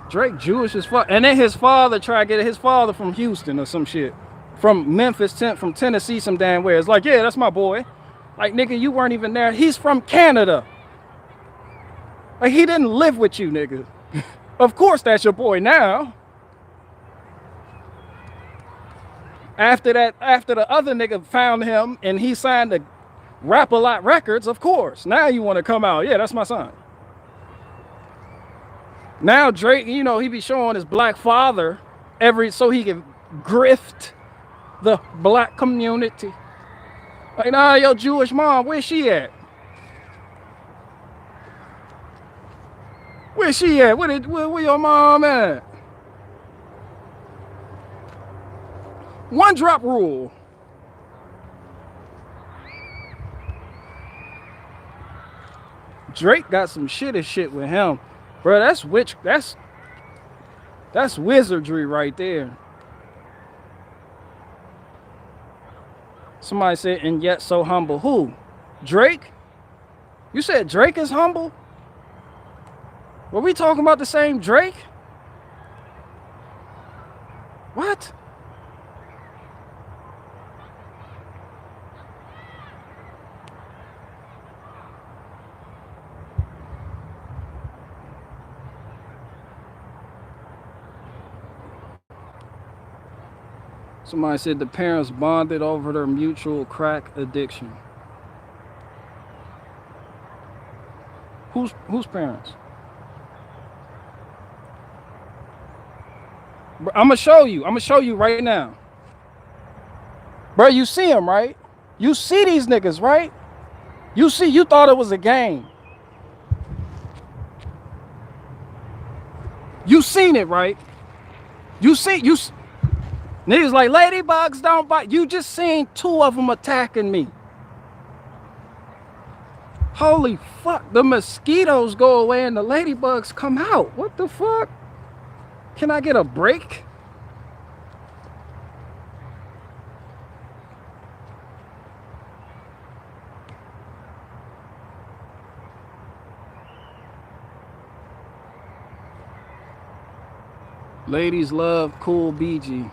Drake Jewish as fuck. And then his father tried to get it. His father from Houston or some shit. From Memphis, from Tennessee, some damn where. It's like, yeah, that's my boy. Like, nigga, you weren't even there. He's from Canada. Like, he didn't live with you, nigga. Of course that's your boy now. After the other nigga found him and he signed the Rap-A-Lot Records, of course. Now you want to come out. Yeah, that's my son. Now Drake, you know, he be showing his black father so he can grift the black community. Like, nah, your Jewish mom, where's she at? Where's she at? Where your mom at? One drop rule. Drake got some shit with him. Bro, that's wizardry right there. Somebody said, and yet so humble. Who? Drake? You said Drake is humble? Were we talking about the same Drake? What? Somebody said the parents bonded over their mutual crack addiction. Whose parents? I'm gonna show you. I'm gonna show you right now. Bro, you see them, right? You see these niggas, right? You thought it was a game. You seen it, right? Niggas like, ladybugs don't bite. You just seen two of them attacking me. Holy fuck, the mosquitoes go away and the ladybugs come out. What the fuck? Can I get a break? Ladies love Cool BG.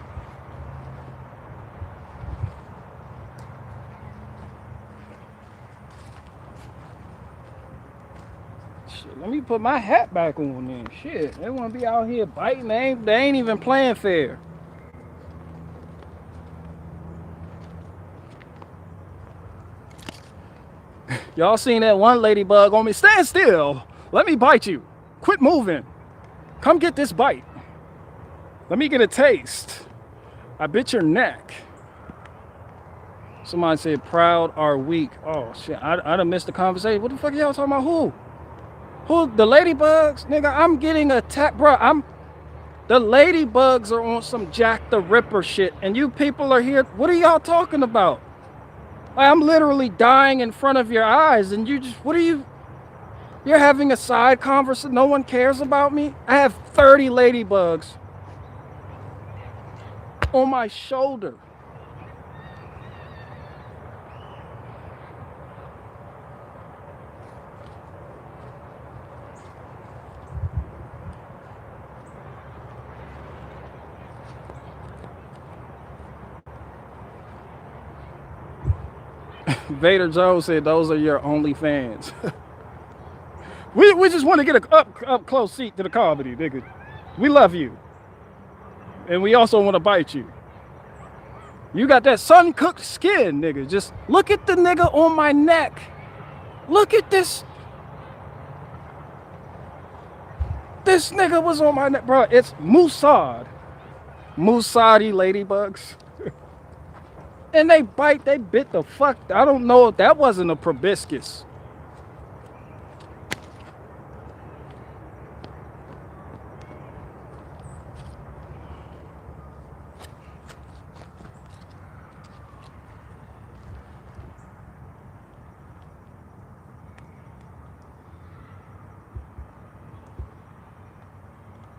Shit, let me put my hat back on then. Shit, they want to be out here biting. They ain't even playing fair. Y'all seen that one ladybug on me? Stand still. Let me bite you. Quit moving. Come get this bite. Let me get a taste. I bit your neck. Somebody said proud or weak. Oh shit, I done missed the conversation. What the fuck y'all talking about? Who? The ladybugs? Nigga, I'm getting attacked, bro. The ladybugs are on some Jack the Ripper shit, and you people are here. What are y'all talking about? I'm literally dying in front of your eyes, and you just, you're having a side conversation. No one cares about me. I have 30 ladybugs on my shoulder. Vader Jones said those are your only fans. we just want to get a up close seat to the comedy, nigga. We love you. And we also want to bite you. You got that sun-cooked skin, nigga. Just look at the nigga on my neck. Look at this. This nigga was on my neck, bro. It's Mossad. Mossadi ladybugs. And they bit the fuck. I don't know if that wasn't a proboscis.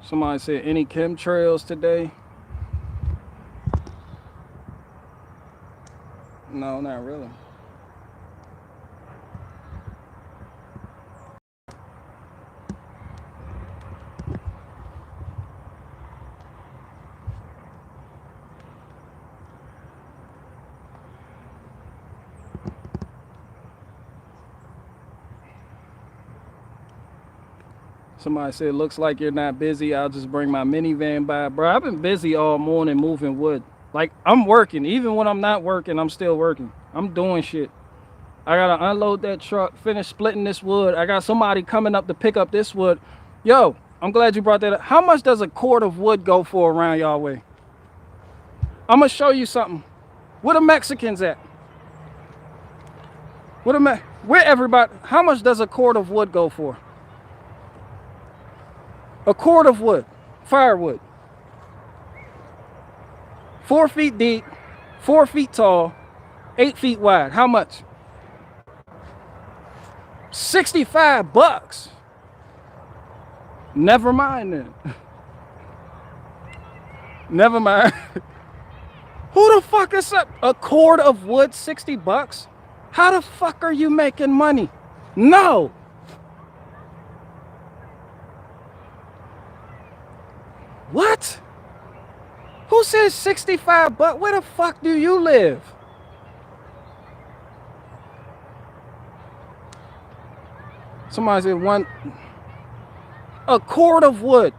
Somebody said, any chemtrails today? No, not really. Somebody said, looks like you're not busy. I'll just bring my minivan by. Bro, I've been busy all morning moving wood. Like, I'm working. Even when I'm not working, I'm still working. I'm doing shit. I gotta unload that truck, finish splitting this wood. I got somebody coming up to pick up this wood. Yo, I'm glad you brought that up. How much does a cord of wood go for around y'all way? I'm gonna show you something. Where the Mexicans at? Where everybody? How much does a cord of wood go for? A cord of wood, firewood. 4 feet deep, 4 feet tall, 8 feet wide. How much? $65. Never mind then. Never mind. Who the fuck is up? A cord of wood, $60? How the fuck are you making money? No. What? Who says $65? Where the fuck do you live? Somebody said a cord of wood.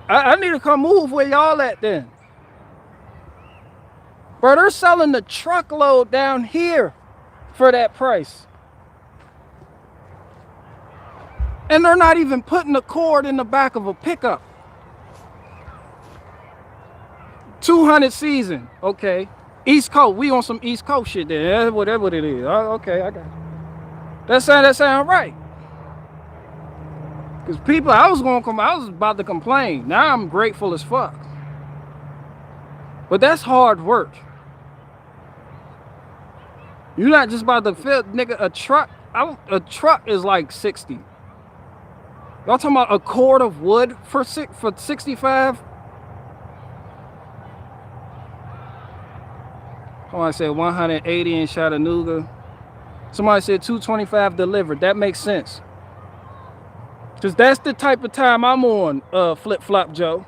I need to come move where y'all at then. Bro, they're selling the truckload down here for that price. And they're not even putting the cord in the back of a pickup. 200 season. Okay. East Coast. We on some East Coast shit there. Whatever it is. Okay, I got it. That sound right. Because people, I was about to complain. Now I'm grateful as fuck. But that's hard work. You're not just about to fill, nigga, a truck. A truck is like 60. Y'all talking about a cord of wood for 65? Somebody said 180 in Chattanooga. Somebody said 225 delivered. That makes sense. Because that's the type of time I'm on, Flip Flop Joe.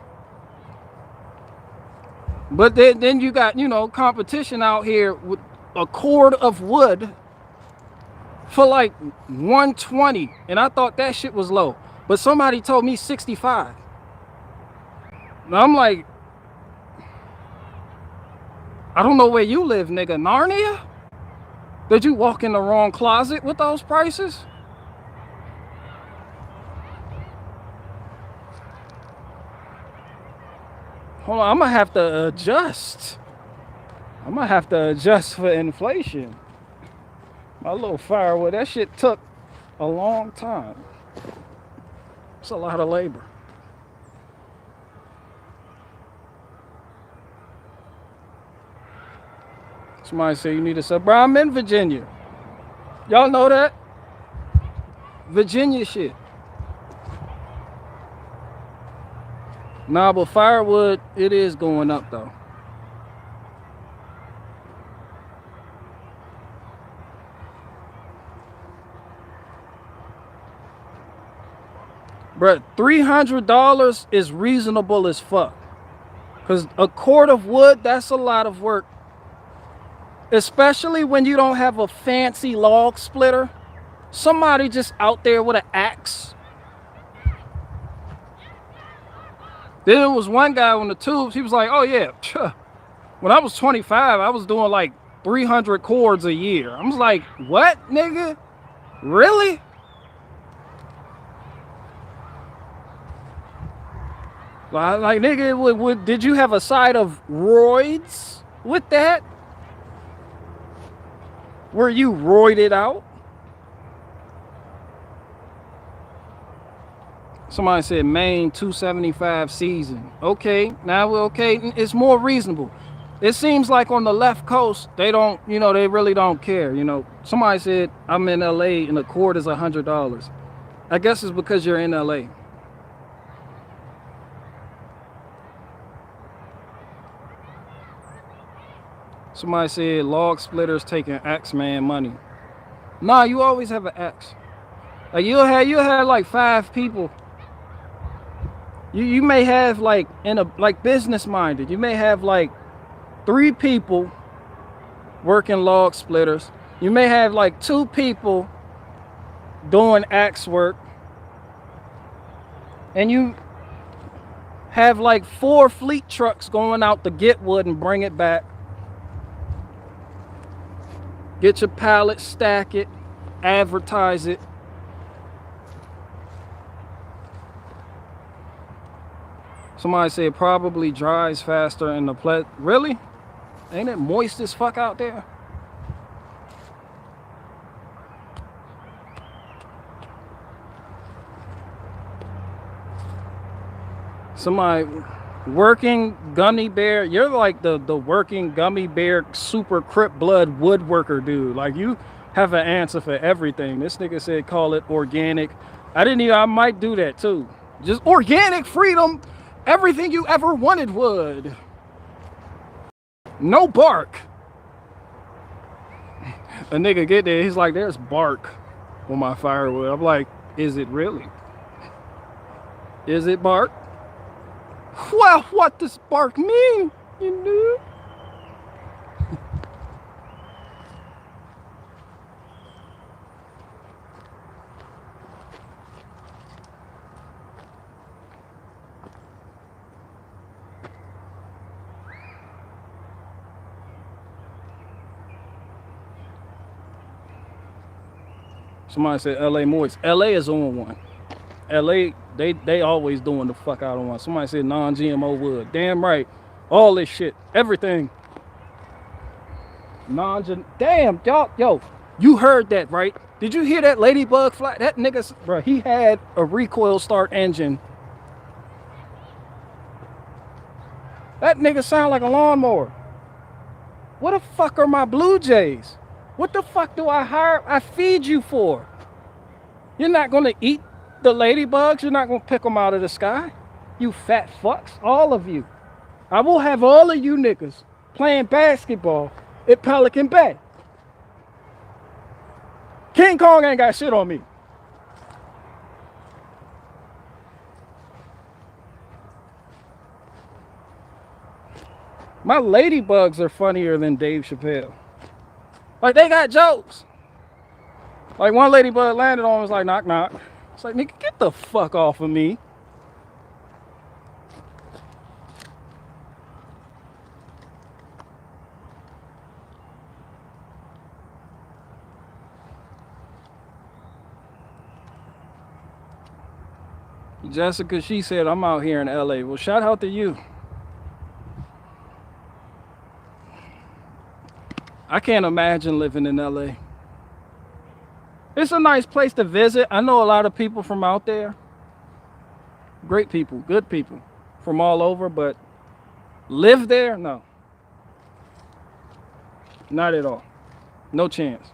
But then you got, competition out here with a cord of wood for like 120. And I thought that shit was low. But somebody told me 65. And I'm like, I don't know where you live, nigga. Narnia? Did you walk in the wrong closet with those prices? Hold on, I'm gonna have to adjust. I'm gonna have to adjust for inflation. My little firewood, that shit took a long time. It's a lot of labor. Somebody say you need a sub. Bro, I'm in Virginia. Y'all know that? Virginia shit. Nah, but firewood, it is going up though. Bruh, $300 is reasonable as fuck. Because a cord of wood, that's a lot of work. Especially when you don't have a fancy log splitter. Somebody just out there with an axe. Then there was one guy on the tubes. He was like, "Oh yeah, when I was 25, I was doing like 300 chords a year." I was like, "What, nigga? Really?" Like nigga, did you have a side of roids with that? Were you roided out? Somebody said Maine 275 season. Okay, now we're okay. It's more reasonable. It seems like on the left coast, they don't, they really don't care. Somebody said I'm in LA and a quart is $100. I guess it's because you're in LA. Somebody said log splitters taking X-Man money. Nah, you always have an X. Like you'll have like 5 people. You may have like business minded. You may have like 3 people working log splitters. You may have like 2 people doing axe work. And you have like 4 fleet trucks going out to get wood and bring it back. Get your pallet, stack it, advertise it. Somebody said probably dries faster in the Really? Ain't it moist as fuck out there? Somebody working gummy bear. You're like the working gummy bear super Crip blood woodworker dude. Like you have an answer for everything. This nigga said call it organic. I might do that too. Just organic freedom. Everything you ever wanted wood. No bark. A nigga get there, he's like, there's bark on my firewood. I'm like, is it really? Is it bark? Well, what does bark mean? You know? Somebody said LA moist. LA is on one. LA, they always doing the fuck out of one. Somebody said non-GMO wood. Damn right. All this shit. Everything. Damn, y'all. Yo, you heard that, right? Did you hear that ladybug fly? That nigga, bro, he had a recoil start engine. That nigga sound like a lawnmower. What the fuck are my Blue Jays? What the fuck do I feed you for? You're not gonna eat the ladybugs. You're not gonna pick them out of the sky. You fat fucks, all of you. I will have all of you niggas playing basketball at Pelican Bay. King Kong ain't got shit on me. My ladybugs are funnier than Dave Chappelle. Like, they got jokes. Like, one ladybug landed on, was like, knock, knock. It's like, nigga, get the fuck off of me. Jessica, she said, I'm out here in LA. Well, shout out to you. I can't imagine living in LA. It's a nice place to visit. I know a lot of people from out there. Great people, good people from all over, but live there? No. Not at all. No chance.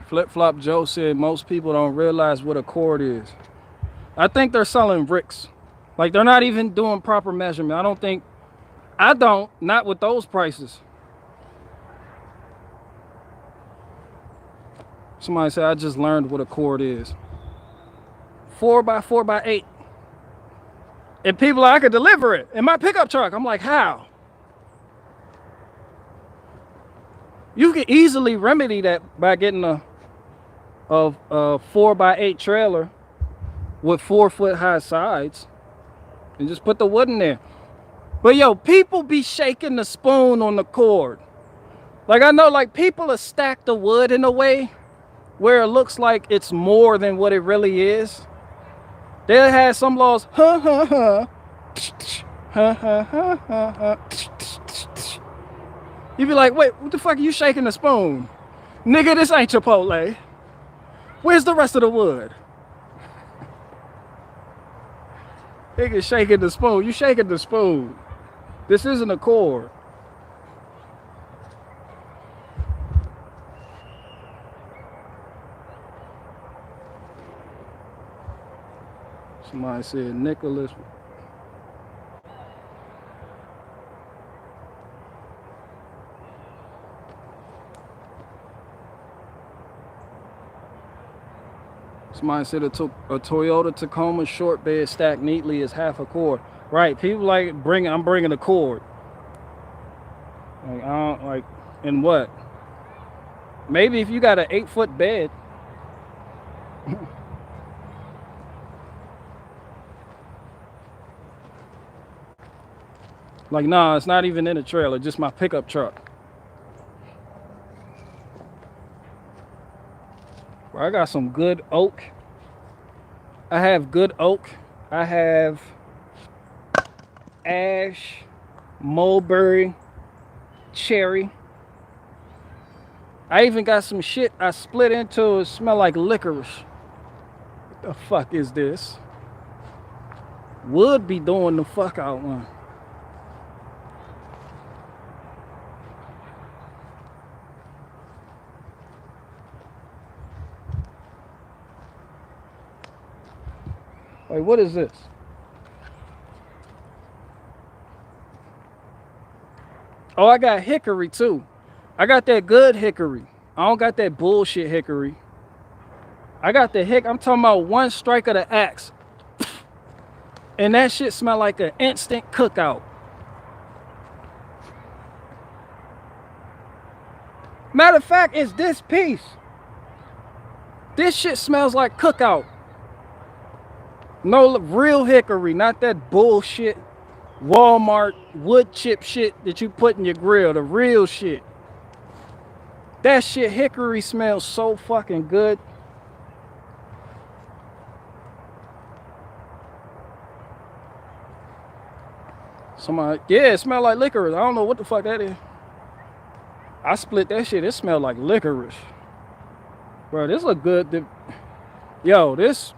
Flip Flop Joe said most people don't realize what a cord is. I think they're selling bricks. Like, they're not even doing proper measurement. Not with those prices. Somebody said I just learned what a cord is. 4x4x8. And people, I could deliver it in my pickup truck. I'm like, how? You can easily remedy that by getting a 4x8 trailer with 4-foot high sides and just put the wood in there. But yo, people be shaking the spoon on the cord. Like I know, like people are stacked the wood in a way where it looks like it's more than what it really is. They'll have some laws, you be like, wait, what the fuck are you shaking the spoon? Nigga, this ain't Chipotle. Where's the rest of the wood? Nigga shaking the spoon. You shaking the spoon. This isn't a cord. Somebody said Nicholas. Somebody said a Toyota Tacoma short bed stacked neatly is half a cord. Right, people like I'm bringing a cord. Like, I don't like, and what? Maybe if you got an 8-foot bed. Like, nah, it's not even in a trailer, just my pickup truck. I got some good oak. I have good oak. I have ash, mulberry, cherry. I even got some shit I split into. It smell like licorice. What the fuck is this? Would be doing the fuck out one. Wait, what is this? Oh, I got hickory too. I got that good hickory. I don't got that bullshit hickory. I got the I'm talking about one strike of the axe. And that shit smell like an instant cookout. Matter of fact, it's this piece. This shit smells like cookout. No real hickory, not that bullshit Walmart wood chip shit that you put in your grill. The real shit. That shit hickory smells so fucking good. Somebody, yeah, it smell like licorice. I don't know what the fuck that is. I split that shit. It smelled like licorice. Bro, this look good. Yo, this.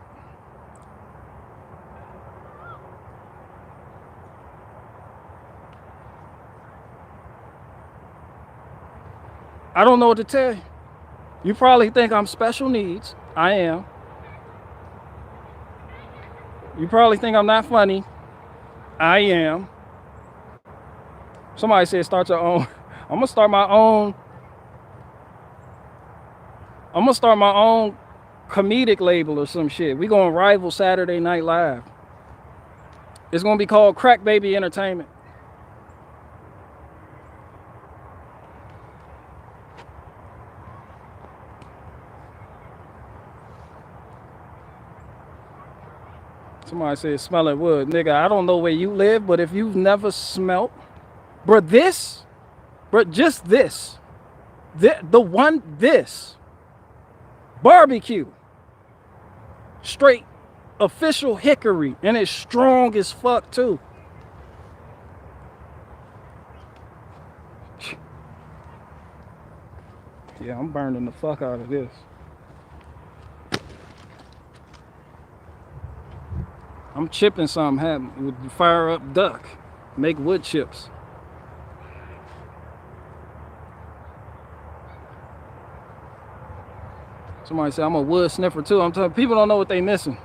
I don't know what to tell you. You probably think I'm special needs. I am. You probably think I'm not funny. I am. Somebody said start your own. I'm gonna start my own. I'm gonna start my own comedic label or some shit. We gonna rival Saturday Night Live. It's gonna be called Crack Baby Entertainment. Somebody said smell it wood. Nigga, I don't know where you live, but if you've never smelt, bro, just this, this barbecue, straight official hickory, and it's strong as fuck too. Yeah, I'm burning the fuck out of this. I'm chipping something with the fire up duck, make wood chips. Somebody said I'm a wood sniffer too. I'm telling people don't know what they missing.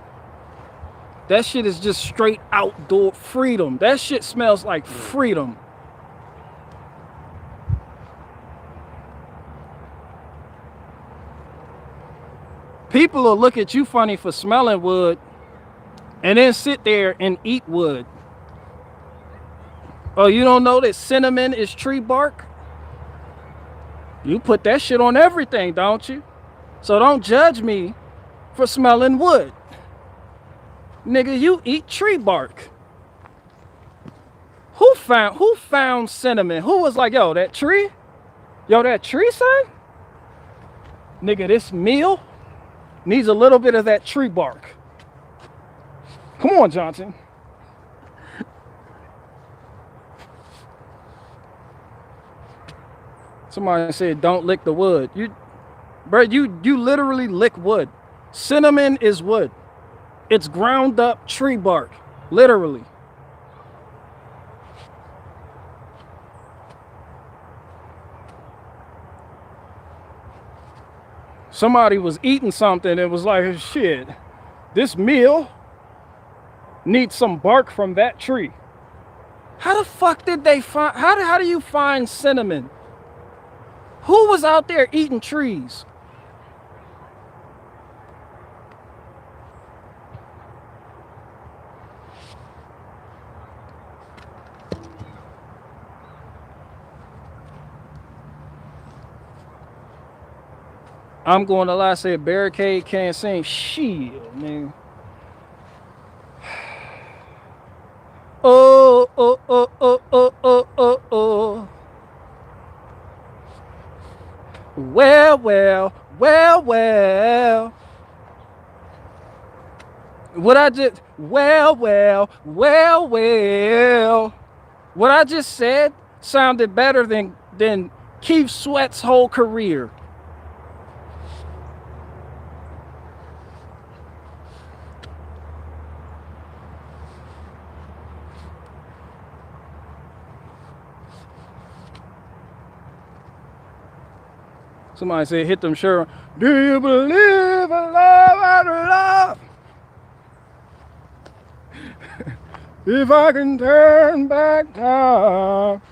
That shit is just straight outdoor freedom. That shit smells like freedom. People will look at you funny for smelling wood and then sit there and eat wood. Oh, you don't know that cinnamon is tree bark? You put that shit on everything, don't you? So don't judge me for smelling wood. Nigga, you eat tree bark. Who found cinnamon? Who was like, yo, that tree? Yo, that tree, son? Nigga, this meal needs a little bit of that tree bark. Come on, Johnson. Somebody said, don't lick the wood. You literally lick wood. Cinnamon is wood. It's ground up tree bark, literally. Somebody was eating something and was like, shit, this meal needs some bark from that tree. How the fuck did they find, how do you find cinnamon? Who was out there eating trees? I'm going to lie, I said Barricade can't sing. Shit, man. Oh, oh, oh, oh, oh, oh, oh, oh. Well, well, well, well. What I just, well, well, well, well. What I just said sounded better than Keith Sweat's whole career. Somebody said, hit them sure. Do you believe in love and love? If I can turn back time,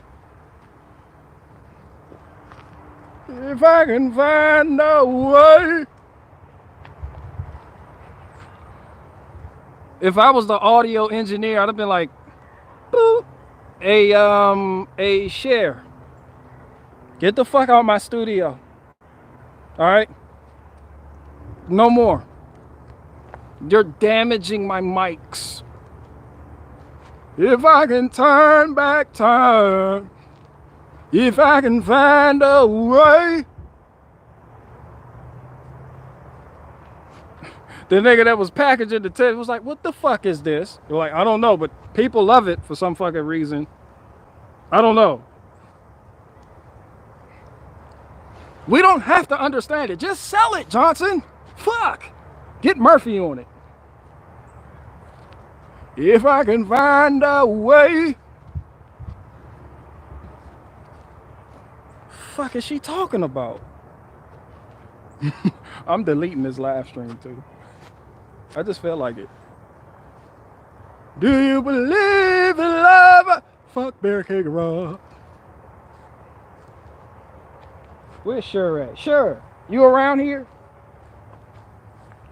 if I can find a way. If I was the audio engineer, I'd have been like, boop, a share. Get the fuck out of my studio. All right? No more. You're damaging my mics. If I can turn back time, if I can find a way. The nigga that was packaging the tape was like, what the fuck is this? They're like, I don't know, but people love it for some fucking reason. I don't know. We don't have to understand it. Just sell it, Johnson. Fuck. Get Murphy on it. If I can find a way. Fuck is she talking about? I'm deleting this live stream too. I just felt like it. Do you believe in love? Fuck Barricade Garage. Where's Sure at? Sure, you around here?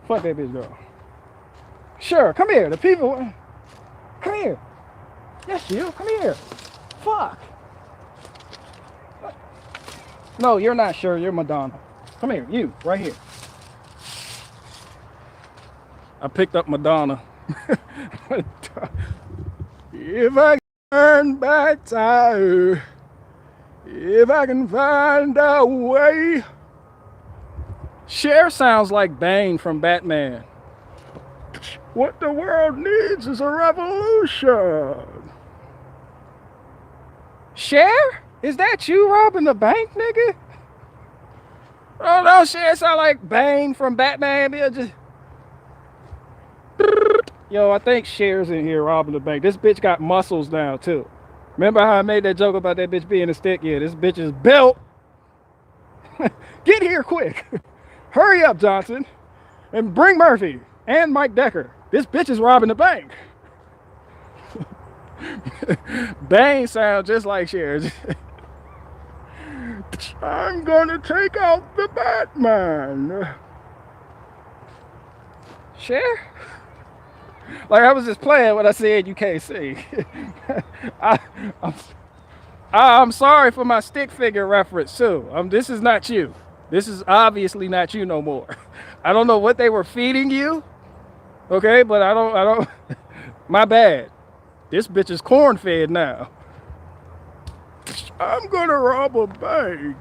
Fuck that bitch girl. Sure, come here. The people, come here. Yes, you, come here. Fuck. No, you're not Sure, you're Madonna. Come here, you, right here. I picked up Madonna. If I turn back time, if I can find a way. Cher sounds like Bane from Batman. What the world needs is a revolution. Cher? Is that you robbing the bank, nigga? Oh no, Cher sound like Bane from Batman. Just... Yo, I think Cher's in here robbing the bank. This bitch got muscles now too. Remember how I made that joke about that bitch being a stick? Yeah, this bitch is built. Get here quick. Hurry up, Johnson. And bring Murphy and Mike Decker. This bitch is robbing the bank. Bane sounds just like Cher. I'm gonna take out the Batman. Share? Like I was just playing when I said you can't sing. I, I'm, I'm sorry for my stick figure reference too. This is not you. This is obviously not you no more. I don't know what they were feeding you, okay? But I don't. My bad. This bitch is corn fed now. I'm gonna rob a bank.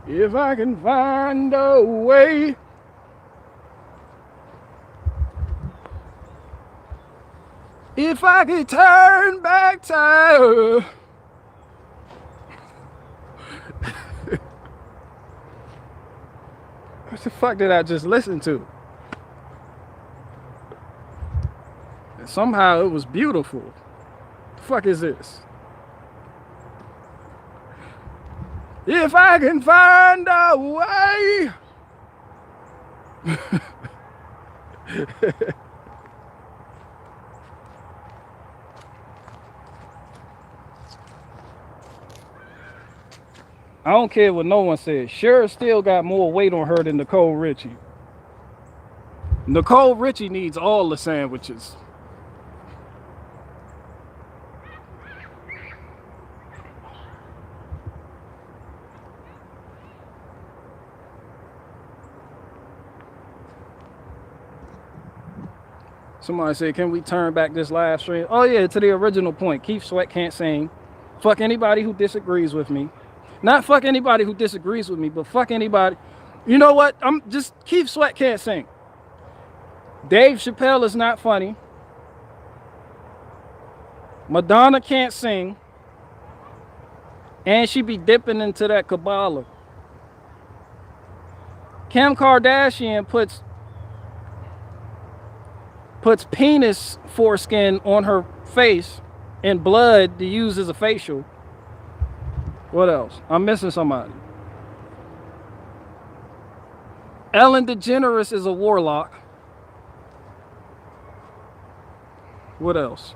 If I can find a way. If I could turn back time. What the fuck did I just listen to? And somehow it was beautiful. The fuck is this? If I can find a way. I don't care what no one says. Cher still got more weight on her than Nicole Richie. Nicole Richie needs all the sandwiches. Somebody said, can we turn back this live stream? Oh yeah, to the original point. Keith Sweat can't sing. Fuck anybody who disagrees with me. Not fuck anybody who disagrees with me, but fuck anybody. You know what? Keith Sweat can't sing. Dave Chappelle is not funny. Madonna can't sing. And she be dipping into that Kabbalah. Kim Kardashian puts penis foreskin on her face and blood to use as a facial. What else? I'm missing somebody. Ellen DeGeneres is a warlock. What else?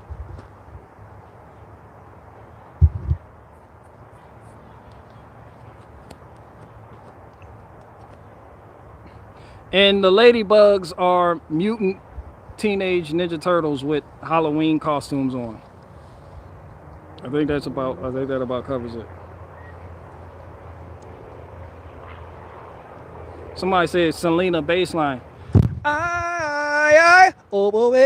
And the ladybugs are mutant Teenage Ninja Turtles with Halloween costumes on. I think that about covers it. Somebody said Selena bassline. Ay, ay, oh, I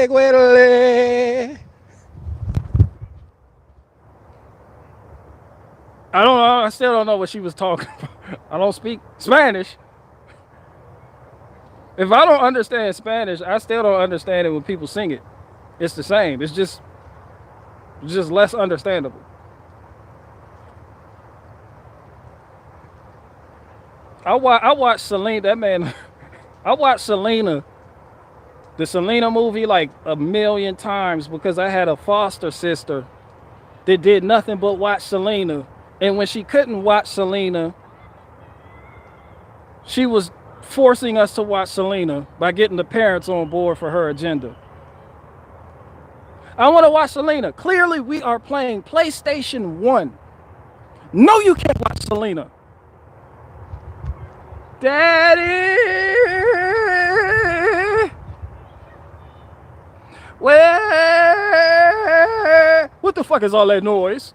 don't know. I still don't know what she was talking about. I don't speak Spanish. If I don't understand Spanish, I still don't understand it when people sing it. It's the same. It's just less understandable. I watched Selena. That man. I watched Selena, the Selena movie, like a million times because I had a foster sister that did nothing but watch Selena. And when she couldn't watch Selena, she was forcing us to watch Selena by getting the parents on board for her agenda. I want to watch Selena. Clearly, we are playing PlayStation 1. No, you can't watch Selena. Daddy, where? What the fuck is all that noise?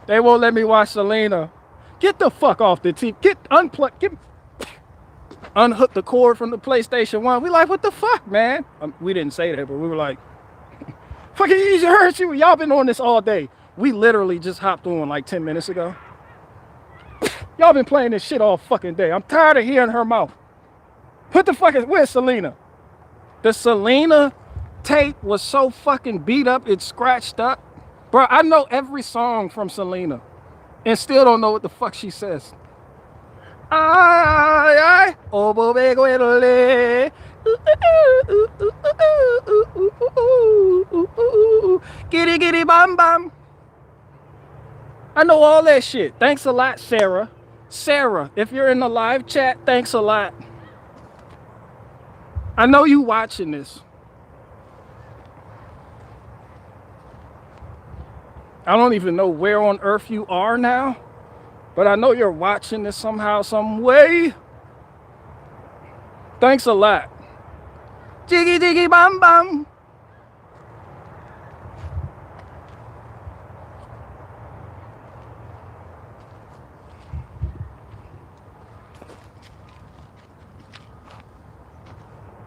They won't let me watch Selena. Get the fuck off the TV. Unhook the cord from the PlayStation 1. We like, what the fuck, man? We didn't say that, but we were like, fucking easy heard you. Y'all been on this all day. We literally just hopped on like 10 minutes ago. Y'all been playing this shit all fucking day. I'm tired of hearing her mouth. What the fuck where's Selena? The Selena tape was so fucking beat up, it's scratched up. Bro, I know every song from Selena and still don't know what the fuck she says. Ay, ay, oh, giddy, giddy, bam, bam. I know all that shit. Thanks a lot, Sarah. Sarah, if you're in the live chat, thanks a lot. I know you watching this. I don't even know where on earth you are now, but I know you're watching this somehow, some way. Thanks a lot. Jiggy jiggy bum bum.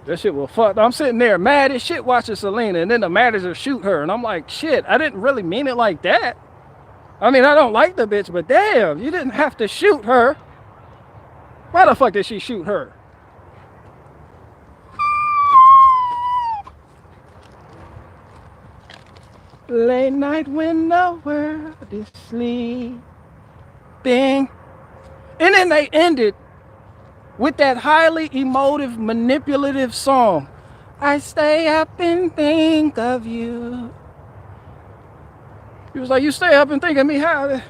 That shit will fuck. I'm sitting there mad as shit watching Selena, and then the manager shoot her, and I'm like, shit, I didn't really mean it like that. I mean, I don't like the bitch, but damn, you didn't have to shoot her. Why the fuck did she shoot her? Late night when the world is sleeping. And then they ended with that highly emotive, manipulative song. I stay up and think of you. He was like, you stay up and think of me, how?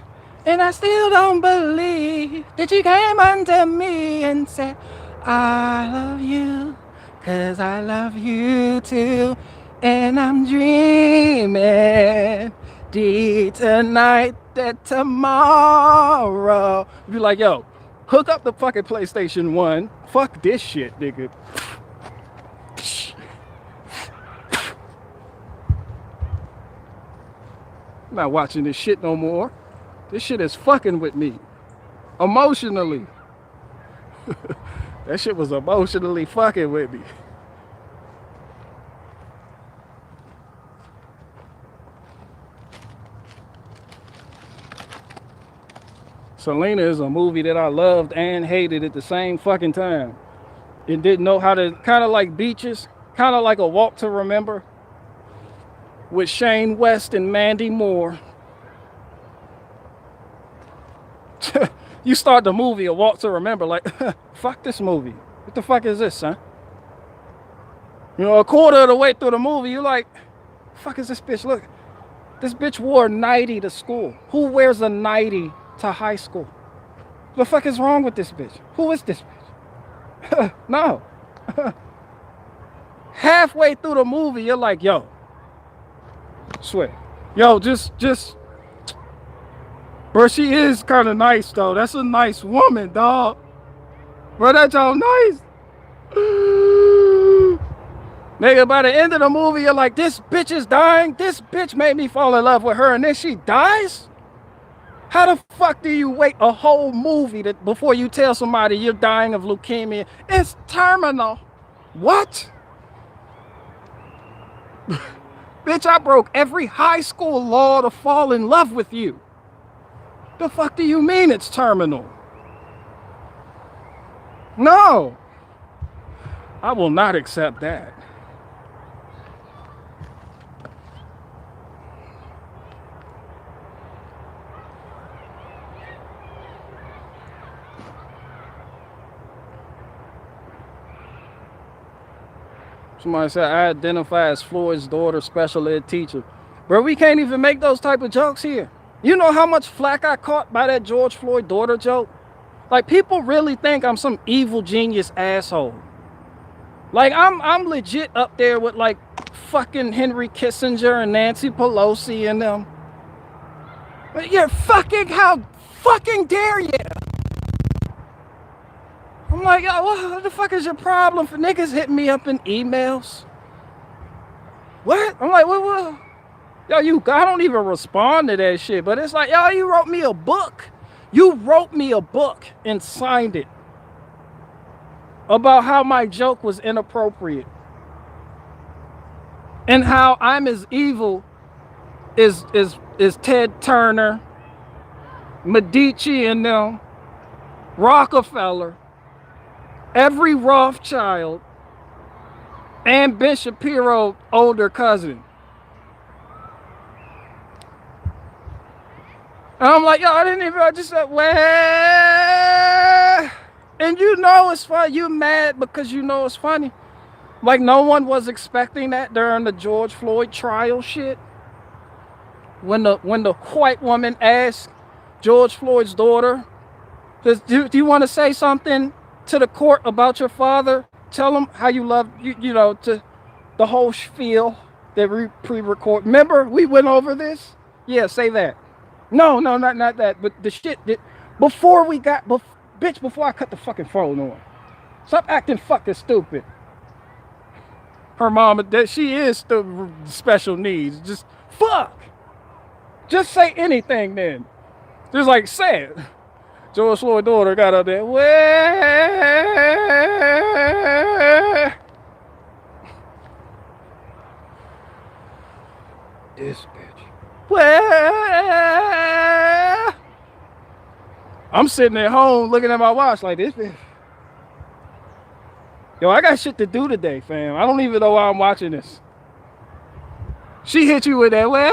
And I still don't believe that you came unto me and said, I love you, 'cause I love you too. And I'm dreaming deep tonight that tomorrow. Be like, yo, hook up the fucking PlayStation 1. Fuck this shit, nigga. I'm not watching this shit no more. This shit is fucking with me. Emotionally. That shit was emotionally fucking with me. Selena is a movie that I loved and hated at the same fucking time. It didn't know how to, kind of like Beaches, kind of like A Walk to Remember with Shane West and Mandy Moore. You start the movie A Walk to Remember like, fuck this movie. What the fuck is this, son? You know, a quarter of the way through the movie, you're like, fuck is this bitch? Look, this bitch wore a nightie to school. Who wears a nightie to high school? What the fuck is wrong with this bitch? Who is this bitch? No. Halfway through the movie, you're like, yo, swear. Yo, just, bro, she is kind of nice, though. That's a nice woman, dog. Bro, that's all nice. Nigga, by the end of the movie, you're like, this bitch is dying. This bitch made me fall in love with her, and then she dies? How the fuck do you wait a whole movie before you tell somebody you're dying of leukemia? It's terminal. What? Bitch, I broke every high school law to fall in love with you. The fuck do you mean it's terminal? No. I will not accept that. Somebody said, I identify as Floyd's daughter, special ed teacher. Bro, we can't even make those type of jokes here. You know how much flack I caught by that George Floyd daughter joke? Like, people really think I'm some evil genius asshole. Like, I'm legit up there with, like, fucking Henry Kissinger and Nancy Pelosi and them. But you're fucking, how fucking dare you? I'm like, yo, what the fuck is your problem for niggas hitting me up in emails? What? I'm like, what? Yo, I don't even respond to that shit, but it's like, yo, you wrote me a book. You wrote me a book and signed it about how my joke was inappropriate and how I'm as evil as Ted Turner, Medici and them, Rockefeller, every Rothschild, and Ben Shapiro older cousin. And I'm like, yo, I just said, well, and you know it's funny. You mad because you know it's funny. Like, no one was expecting that during the George Floyd trial shit. When the white woman asked George Floyd's daughter, do you want to say something to the court about your father? Tell them how you love, you know, to the whole spiel that we pre-record. Remember, we went over this? Yeah, say that. No, no, not that. But the shit that before we got, bitch, before I cut the fucking phone on. Stop acting fucking stupid. Her mama, that she is the special needs. Just fuck. Just say anything then. Just like say it. George Floyd's daughter got up there. Where? This bitch. Where? I'm sitting at home looking at my watch like this bitch. Yo, I got shit to do today, fam. I don't even know why I'm watching this. She hit you with that, well.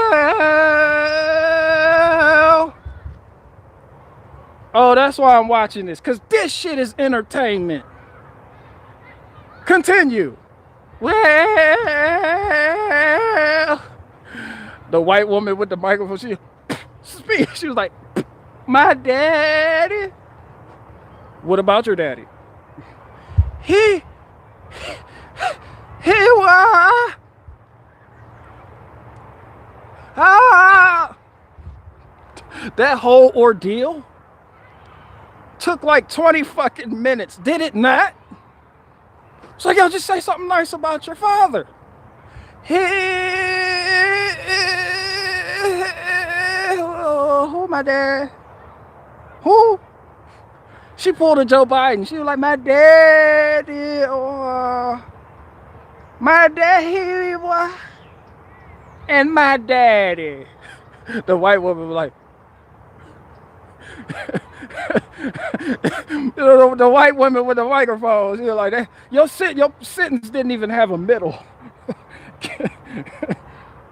Oh, that's why I'm watching this. Because this shit is entertainment. Continue. Well. The white woman with the microphone, she speaks. She was like, my daddy. What about your daddy? He was. That whole ordeal took like 20 fucking minutes, did it not? It's like, yo, just say something nice about your father. Who, my dad? Who? She pulled a Joe Biden. She was like, my daddy, my daddy, and my daddy. The white woman was like, the white woman with the microphone, she was like, that, your sentence didn't even have a middle.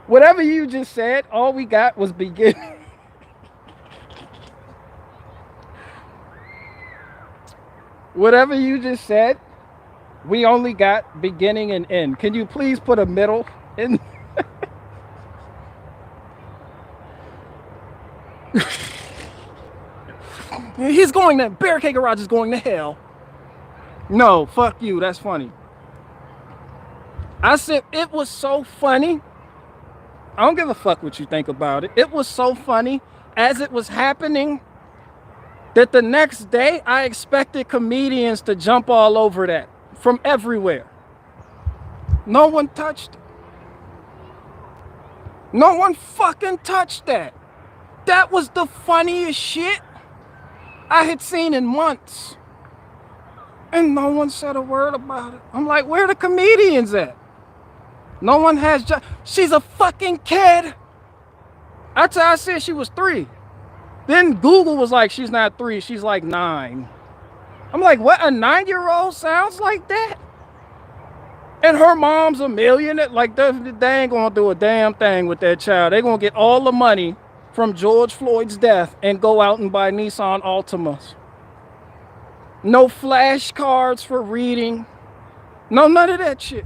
Whatever you just said, all we got was beginning. Whatever you just said, we only got beginning and end. Can you please put a middle in? He's going to, Barricade Garage is going to hell. No, fuck you, that's funny. I said, it was so funny. I don't give a fuck what you think about it. It was so funny as it was happening that the next day I expected comedians to jump all over that from everywhere. No one touched it. No one fucking touched that. That was the funniest shit I had seen in months. And no one said a word about it. I'm like, where are the comedians at? No one has she's a fucking kid. That's how I said she was 3. Then Google was like, she's not 3, she's like 9. I'm like, what? A 9-year-old sounds like that? And her mom's a millionaire. Like, they ain't gonna do a damn thing with that child. They're gonna get all the money from George Floyd's death and go out and buy Nissan Altimas. No flashcards for reading. No, none of that shit.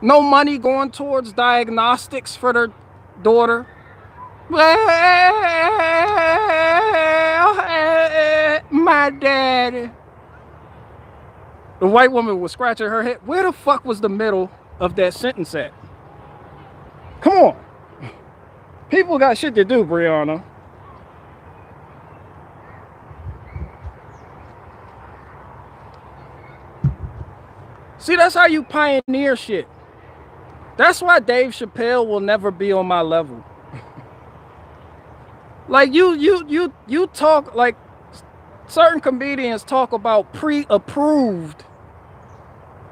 No money going towards diagnostics for their daughter. Well, my daddy. The white woman was scratching her head. Where the fuck was the middle of that sentence at? Come on. People got shit to do, Brianna. See, that's how you pioneer shit. That's why Dave Chappelle will never be on my level. Like you talk like certain comedians talk about pre-approved,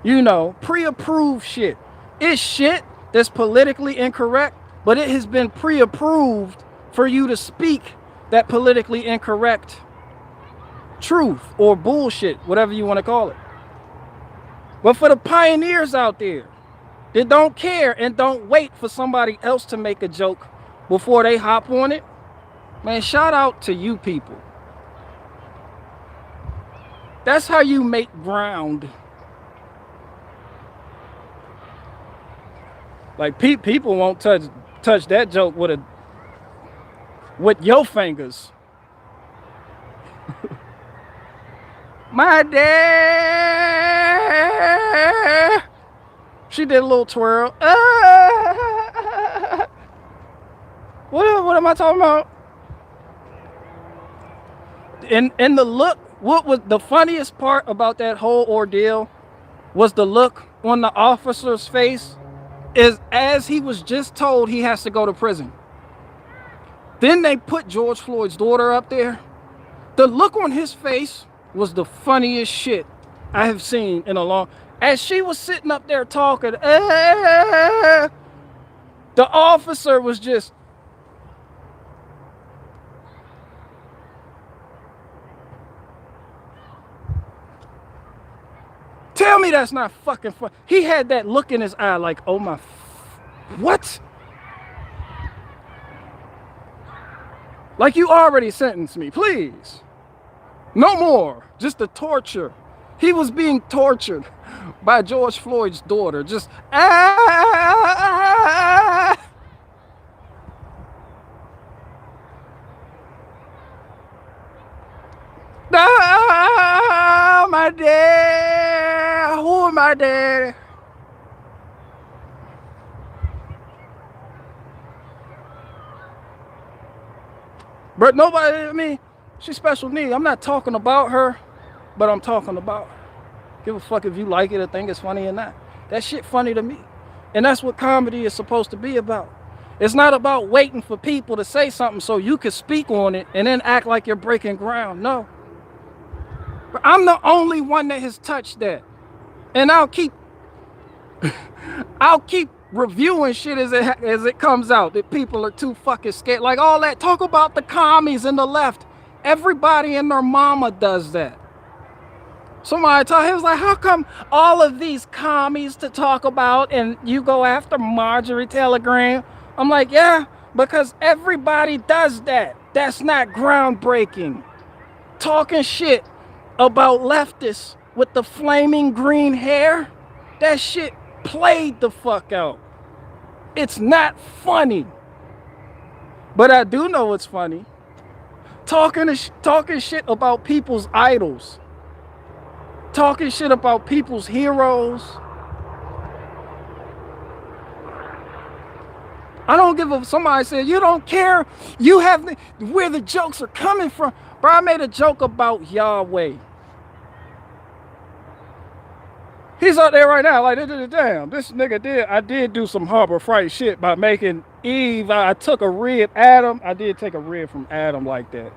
pre-approved shit. It's shit that's politically incorrect, but it has been pre-approved for you to speak that politically incorrect truth or bullshit, whatever you want to call it. But for the pioneers out there that don't care and don't wait for somebody else to make a joke before they hop on it, man, shout out to you people. That's how you make ground. Like people won't touch that joke with your fingers. My dad. She did a little twirl. What am I talking about? And the look, what was the funniest part about that whole ordeal was the look on the officer's face is as he was just told he has to go to prison. Then they put George Floyd's daughter up there. The look on his face was the funniest shit I have seen in a long. As she was sitting up there talking, the officer was just. Tell me that's not fucking fun. He had that look in his eye like, oh my, what? Like you already sentenced me, please. No more, just the torture. He was being tortured by George Floyd's daughter. Just, ah. Ah, my dad. Who am I, daddy? But nobody, I mean, she's special needs. I'm not talking about her, but I'm talking about her. Give a fuck if you like it or think it's funny or not. That shit funny to me. And that's what comedy is supposed to be about. It's not about waiting for people to say something so you can speak on it and then act like you're breaking ground. No. But I'm the only one that has touched that. And I'll keep reviewing shit as it comes out that people are too fucking scared. Like all that talk about the commies and the left. Everybody and their mama does that. Somebody told him, was like, how come all of these commies to talk about and you go after Marjorie Taylor Greene? I'm like, yeah, because everybody does that. That's not groundbreaking. Talking shit about leftists with the flaming green hair, that shit played the fuck out. It's not funny. But I do know it's funny. Talking shit about people's idols. Talking shit about people's heroes. I don't give a. Somebody said, you don't care. You have where the jokes are coming from. Bro, I made a joke about Yahweh. He's out there right now, like, damn, this nigga I did do some Harbor Freight shit by making Eve. I took a rib, Adam. I did take a rib from Adam like that.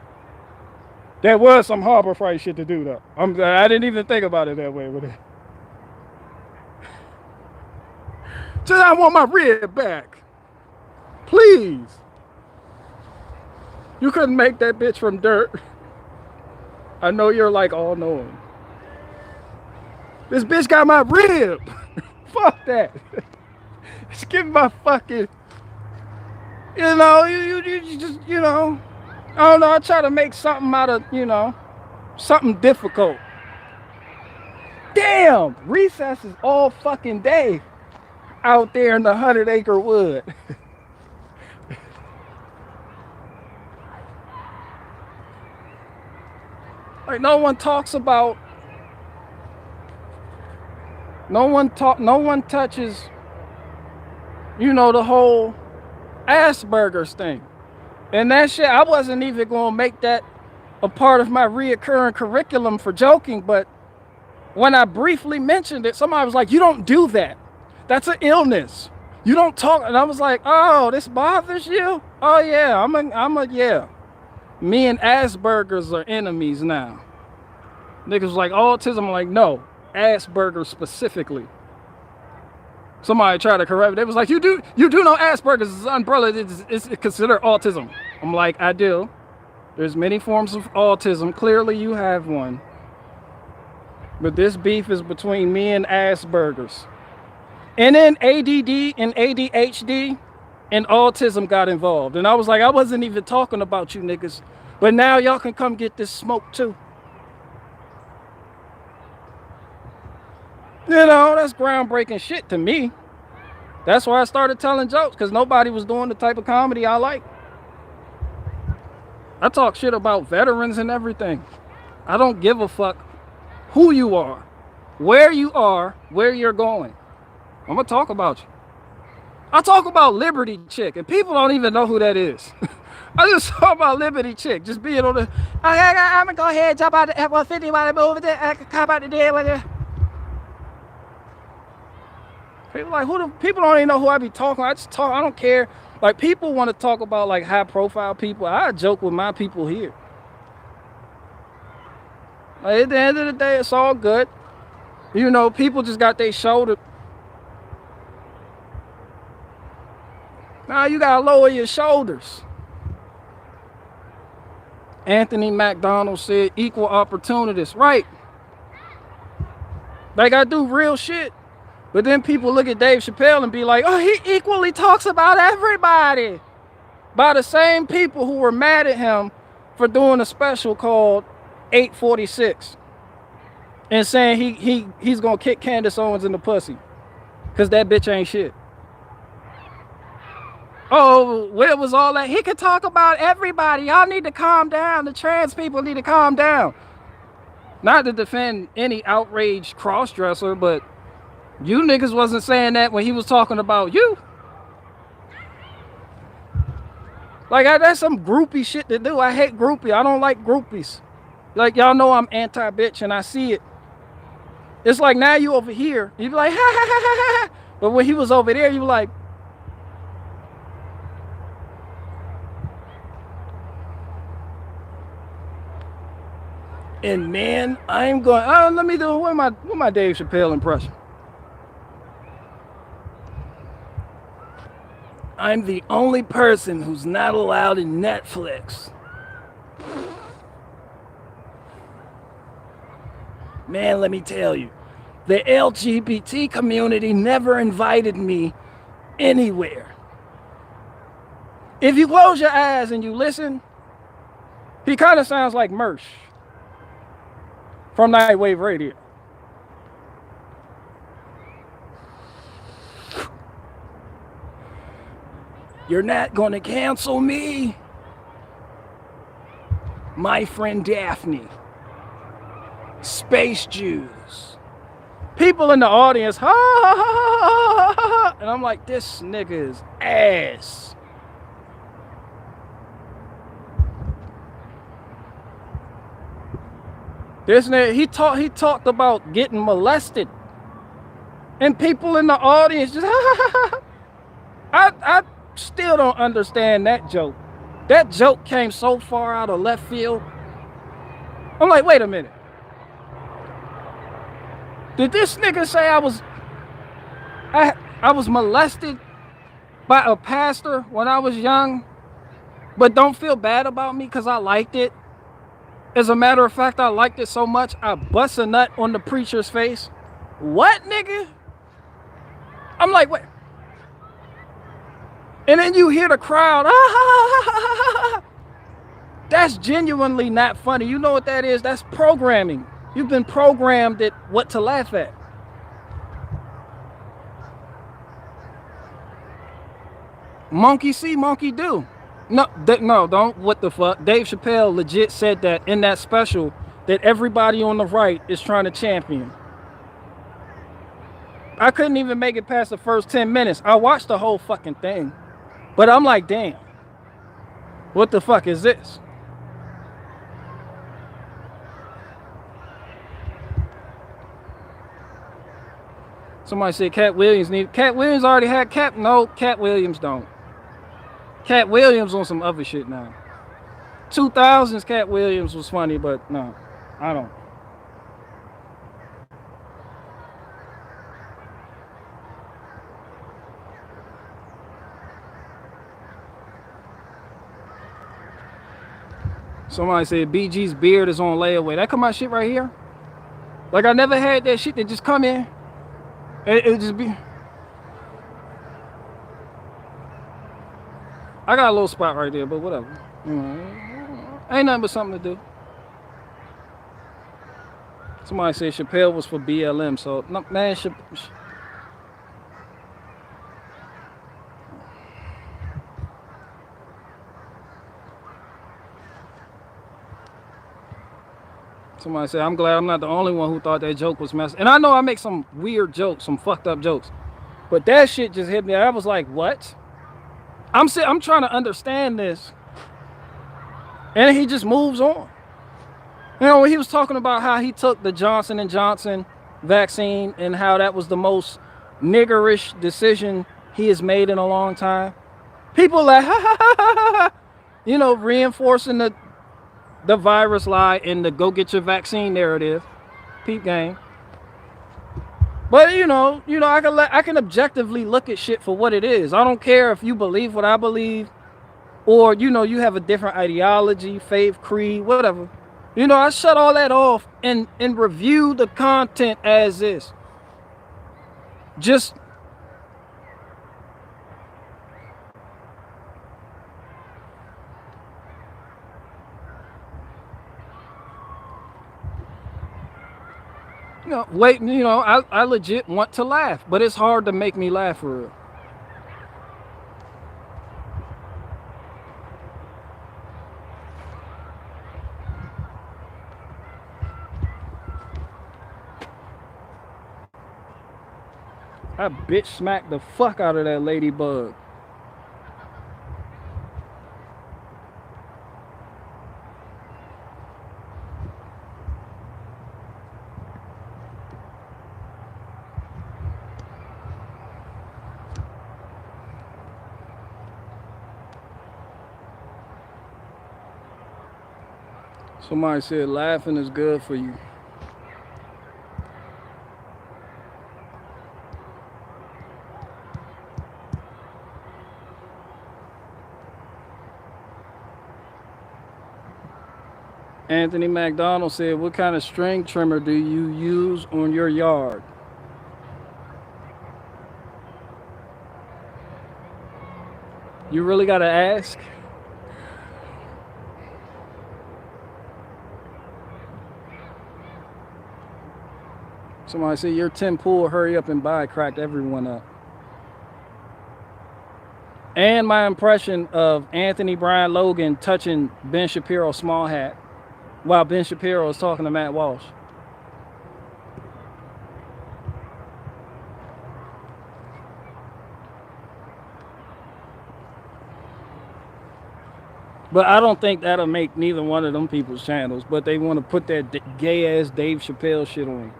There was some Harbor Freight shit to do, though. I didn't even think about it that way with it. Just, I want my rib back. Please. You couldn't make that bitch from dirt. I know you're like all knowing. This bitch got my rib. Fuck that. Just give me my fucking, you know, you just, you know, I don't know, I try to make something out of, you know, something difficult. Damn, recess is all fucking day out there in the 100-acre wood. Like no one talks about, no one touches, you know, the whole Asperger's thing. And that shit, I wasn't even gonna make that a part of my reoccurring curriculum for joking, but when I briefly mentioned it, somebody was like, you don't do that. That's an illness. You don't talk. And I was like, oh, this bothers you? Oh yeah, yeah. Me and Asperger's are enemies now. Niggas like autism, I'm like, no, Asperger's specifically. Somebody tried to correct it. They was like, you do know Asperger's is umbrella, it's considered autism. I'm like, I do. There's many forms of autism. Clearly you have one. But this beef is between me and Asperger's. And then ADD and ADHD and autism got involved. And I was like, I wasn't even talking about you niggas. But now y'all can come get this smoke too. You know, that's groundbreaking shit to me. That's why I started telling jokes, because nobody was doing the type of comedy I like. I talk shit about veterans and everything. I don't give a fuck who you are, where you're going. I'm gonna talk about you. I talk about Liberty Chick, and people don't even know who that is. I just talk about Liberty Chick, just being on the. I'm gonna go ahead and jump out the F-150 while I move over there. I can cop out the dead with it. People like people don't even know who I be talking. I just talk. I don't care. Like people want to talk about like high profile people. I joke with my people here. Like, at the end of the day, it's all good. You know, people just got their shoulder. Now you gotta lower your shoulders. Anthony McDonald said equal opportunities. Right. Like I do real shit. But then people look at Dave Chappelle and be like, oh, he equally talks about everybody. By the same people who were mad at him for doing a special called 846. And saying he's gonna kick Candace Owens in the pussy. Cause that bitch ain't shit. Oh, where was all that? He could talk about everybody. Y'all need to calm down. The trans people need to calm down. Not to defend any outraged cross-dresser, but you niggas wasn't saying that when he was talking about you. Like, that's some groupie shit to do. I hate groupie. I don't like groupies. Like, y'all know I'm anti-bitch and I see it. It's like now you over here. You be like, ha, ha, ha, ha, ha. But when he was over there, you be like, and man, I'm going, let me do what my Dave Chappelle impression. I'm the only person who's not allowed in Netflix. Man, let me tell you, the LGBT community never invited me anywhere. If you close your eyes and you listen, he kind of sounds like Mersh from Nightwave Radio. You're not gonna cancel me, my friend Daphne. Space Jews. People in the audience, ha ha ha ha ha ha, and I'm like, this nigga is ass. This nigga, he talked about getting molested, and people in the audience just, ha ha ha ha. I still don't understand that joke. That joke came so far out of left field. I'm like, wait a minute. Did this nigga say I was molested by a pastor when I was young, but don't feel bad about me because I liked it? As a matter of fact, I liked it so much, I bust a nut on the preacher's face. What, nigga? I'm like, wait. And then you hear the crowd. That's genuinely not funny. You know what that is? That's programming. You've been programmed at what to laugh at. Monkey see, monkey do. No, don't. What the fuck? Dave Chappelle legit said that in that special that everybody on the right is trying to champion. I couldn't even make it past the first 10 minutes. I watched the whole fucking thing. But I'm like, damn, what the fuck is this? Somebody said Cat Williams Cat Williams already had Cat. No, Cat Williams don't. Cat Williams on some other shit now. 2000s Cat Williams was funny, but no, I don't. Somebody said BG's beard is on layaway. That come out shit right here. Like I never had that shit that just come in. It just be. I got a little spot right there, but whatever. Ain't nothing but something to do. Somebody said Chappelle was for BLM, so no, man. Somebody said, I'm glad I'm not the only one who thought that joke was messed. And I know I make some weird jokes, some fucked up jokes. But that shit just hit me. I was like, what? I'm trying to understand this. And he just moves on. You know, he was talking about how he took the Johnson & Johnson vaccine and how that was the most niggerish decision he has made in a long time. People like, ha, ha, ha, ha, ha, you know, reinforcing the virus lie and the go get your vaccine narrative. Peep game. But you know, I can objectively look at shit for what it is. I don't care if you believe what I believe, or you know, you have a different ideology, faith, creed, whatever. You know, I shut all that off and review the content as is. Just you know, wait, you know, I legit want to laugh, but it's hard to make me laugh for real. I bitch smacked the fuck out of that ladybug. Somebody said laughing is good for you. Anthony McDonald said, what kind of string trimmer do you use on your yard? You really gotta ask? Somebody said, your Tim Pool, hurry up and buy, cracked everyone up. And my impression of Anthony Brian Logan touching Ben Shapiro's small hat while Ben Shapiro is talking to Matt Walsh. But I don't think that'll make neither one of them people's channels, but they want to put that gay-ass Dave Chappelle shit on.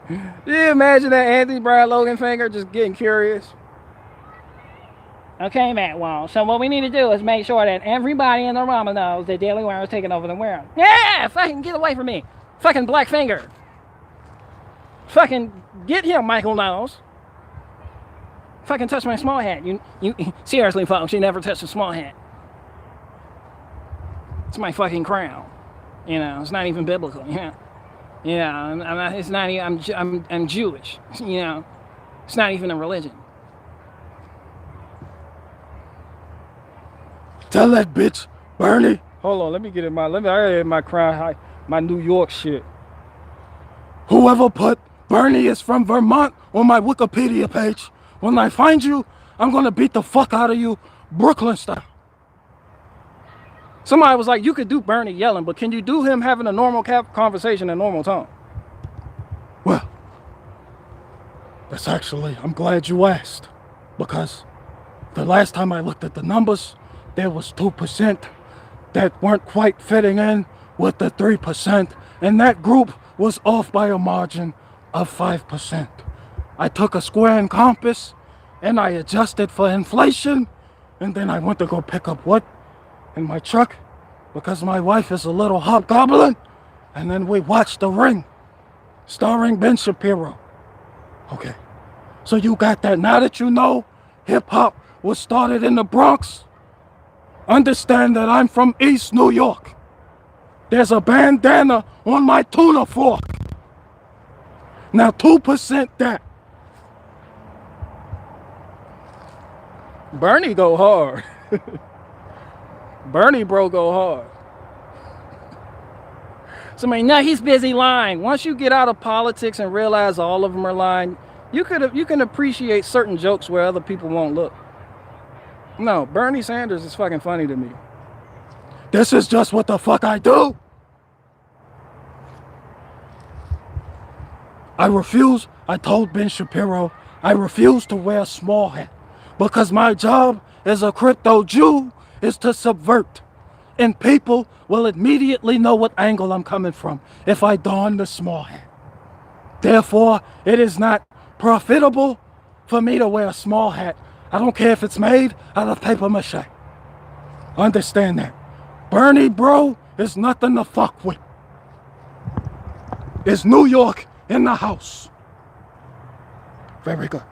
Do you imagine that Anthony Brian Logan finger just getting curious? Okay, Matt Walsh. So what we need to do is make sure that everybody in the Rama knows that Daily Wire is taking over the world. Yeah! Fucking get away from me. Fucking black finger. Fucking get him, Michael Knowles. Fucking touch my small hat. You seriously, folks, you never touched a small hat. It's my fucking crown. You know, it's not even biblical. Yeah, it's not even, I'm Jewish. You know, it's not even a religion. Tell that bitch, Bernie. Hold on, let me get in my crown high, my New York shit. Whoever put Bernie is from Vermont on my Wikipedia page, when I find you, I'm gonna beat the fuck out of you, Brooklyn style. Somebody was like, you could do Bernie yelling, but can you do him having a normal conversation in normal tone? Well, that's actually, I'm glad you asked, because the last time I looked at the numbers, there was 2% that weren't quite fitting in with the 3%, and that group was off by a margin of 5%. I took a square and compass, and I adjusted for inflation, and then I went to go pick up wood in my truck, because my wife is a little hobgoblin, and then we watched The Ring, starring Ben Shapiro. Okay, so you got that. Now that you know hip-hop was started in the Bronx, understand that I'm from East New York. There's a bandana on my tuna fork. Now 2% that. Bernie go hard. Bernie bro go hard. Somebody, no, he's busy lying. Once you get out of politics and realize all of them are lying, you can appreciate certain jokes where other people won't look. No, Bernie Sanders is fucking funny to me. This is just what the fuck I do. I told Ben Shapiro, I refuse to wear a small hat because my job as a crypto Jew is to subvert. And people will immediately know what angle I'm coming from if I don the small hat. Therefore, it is not profitable for me to wear a small hat. I don't care if it's made out of paper mache. Understand that. Bernie, bro, is nothing to fuck with. It's New York in the house. Very good.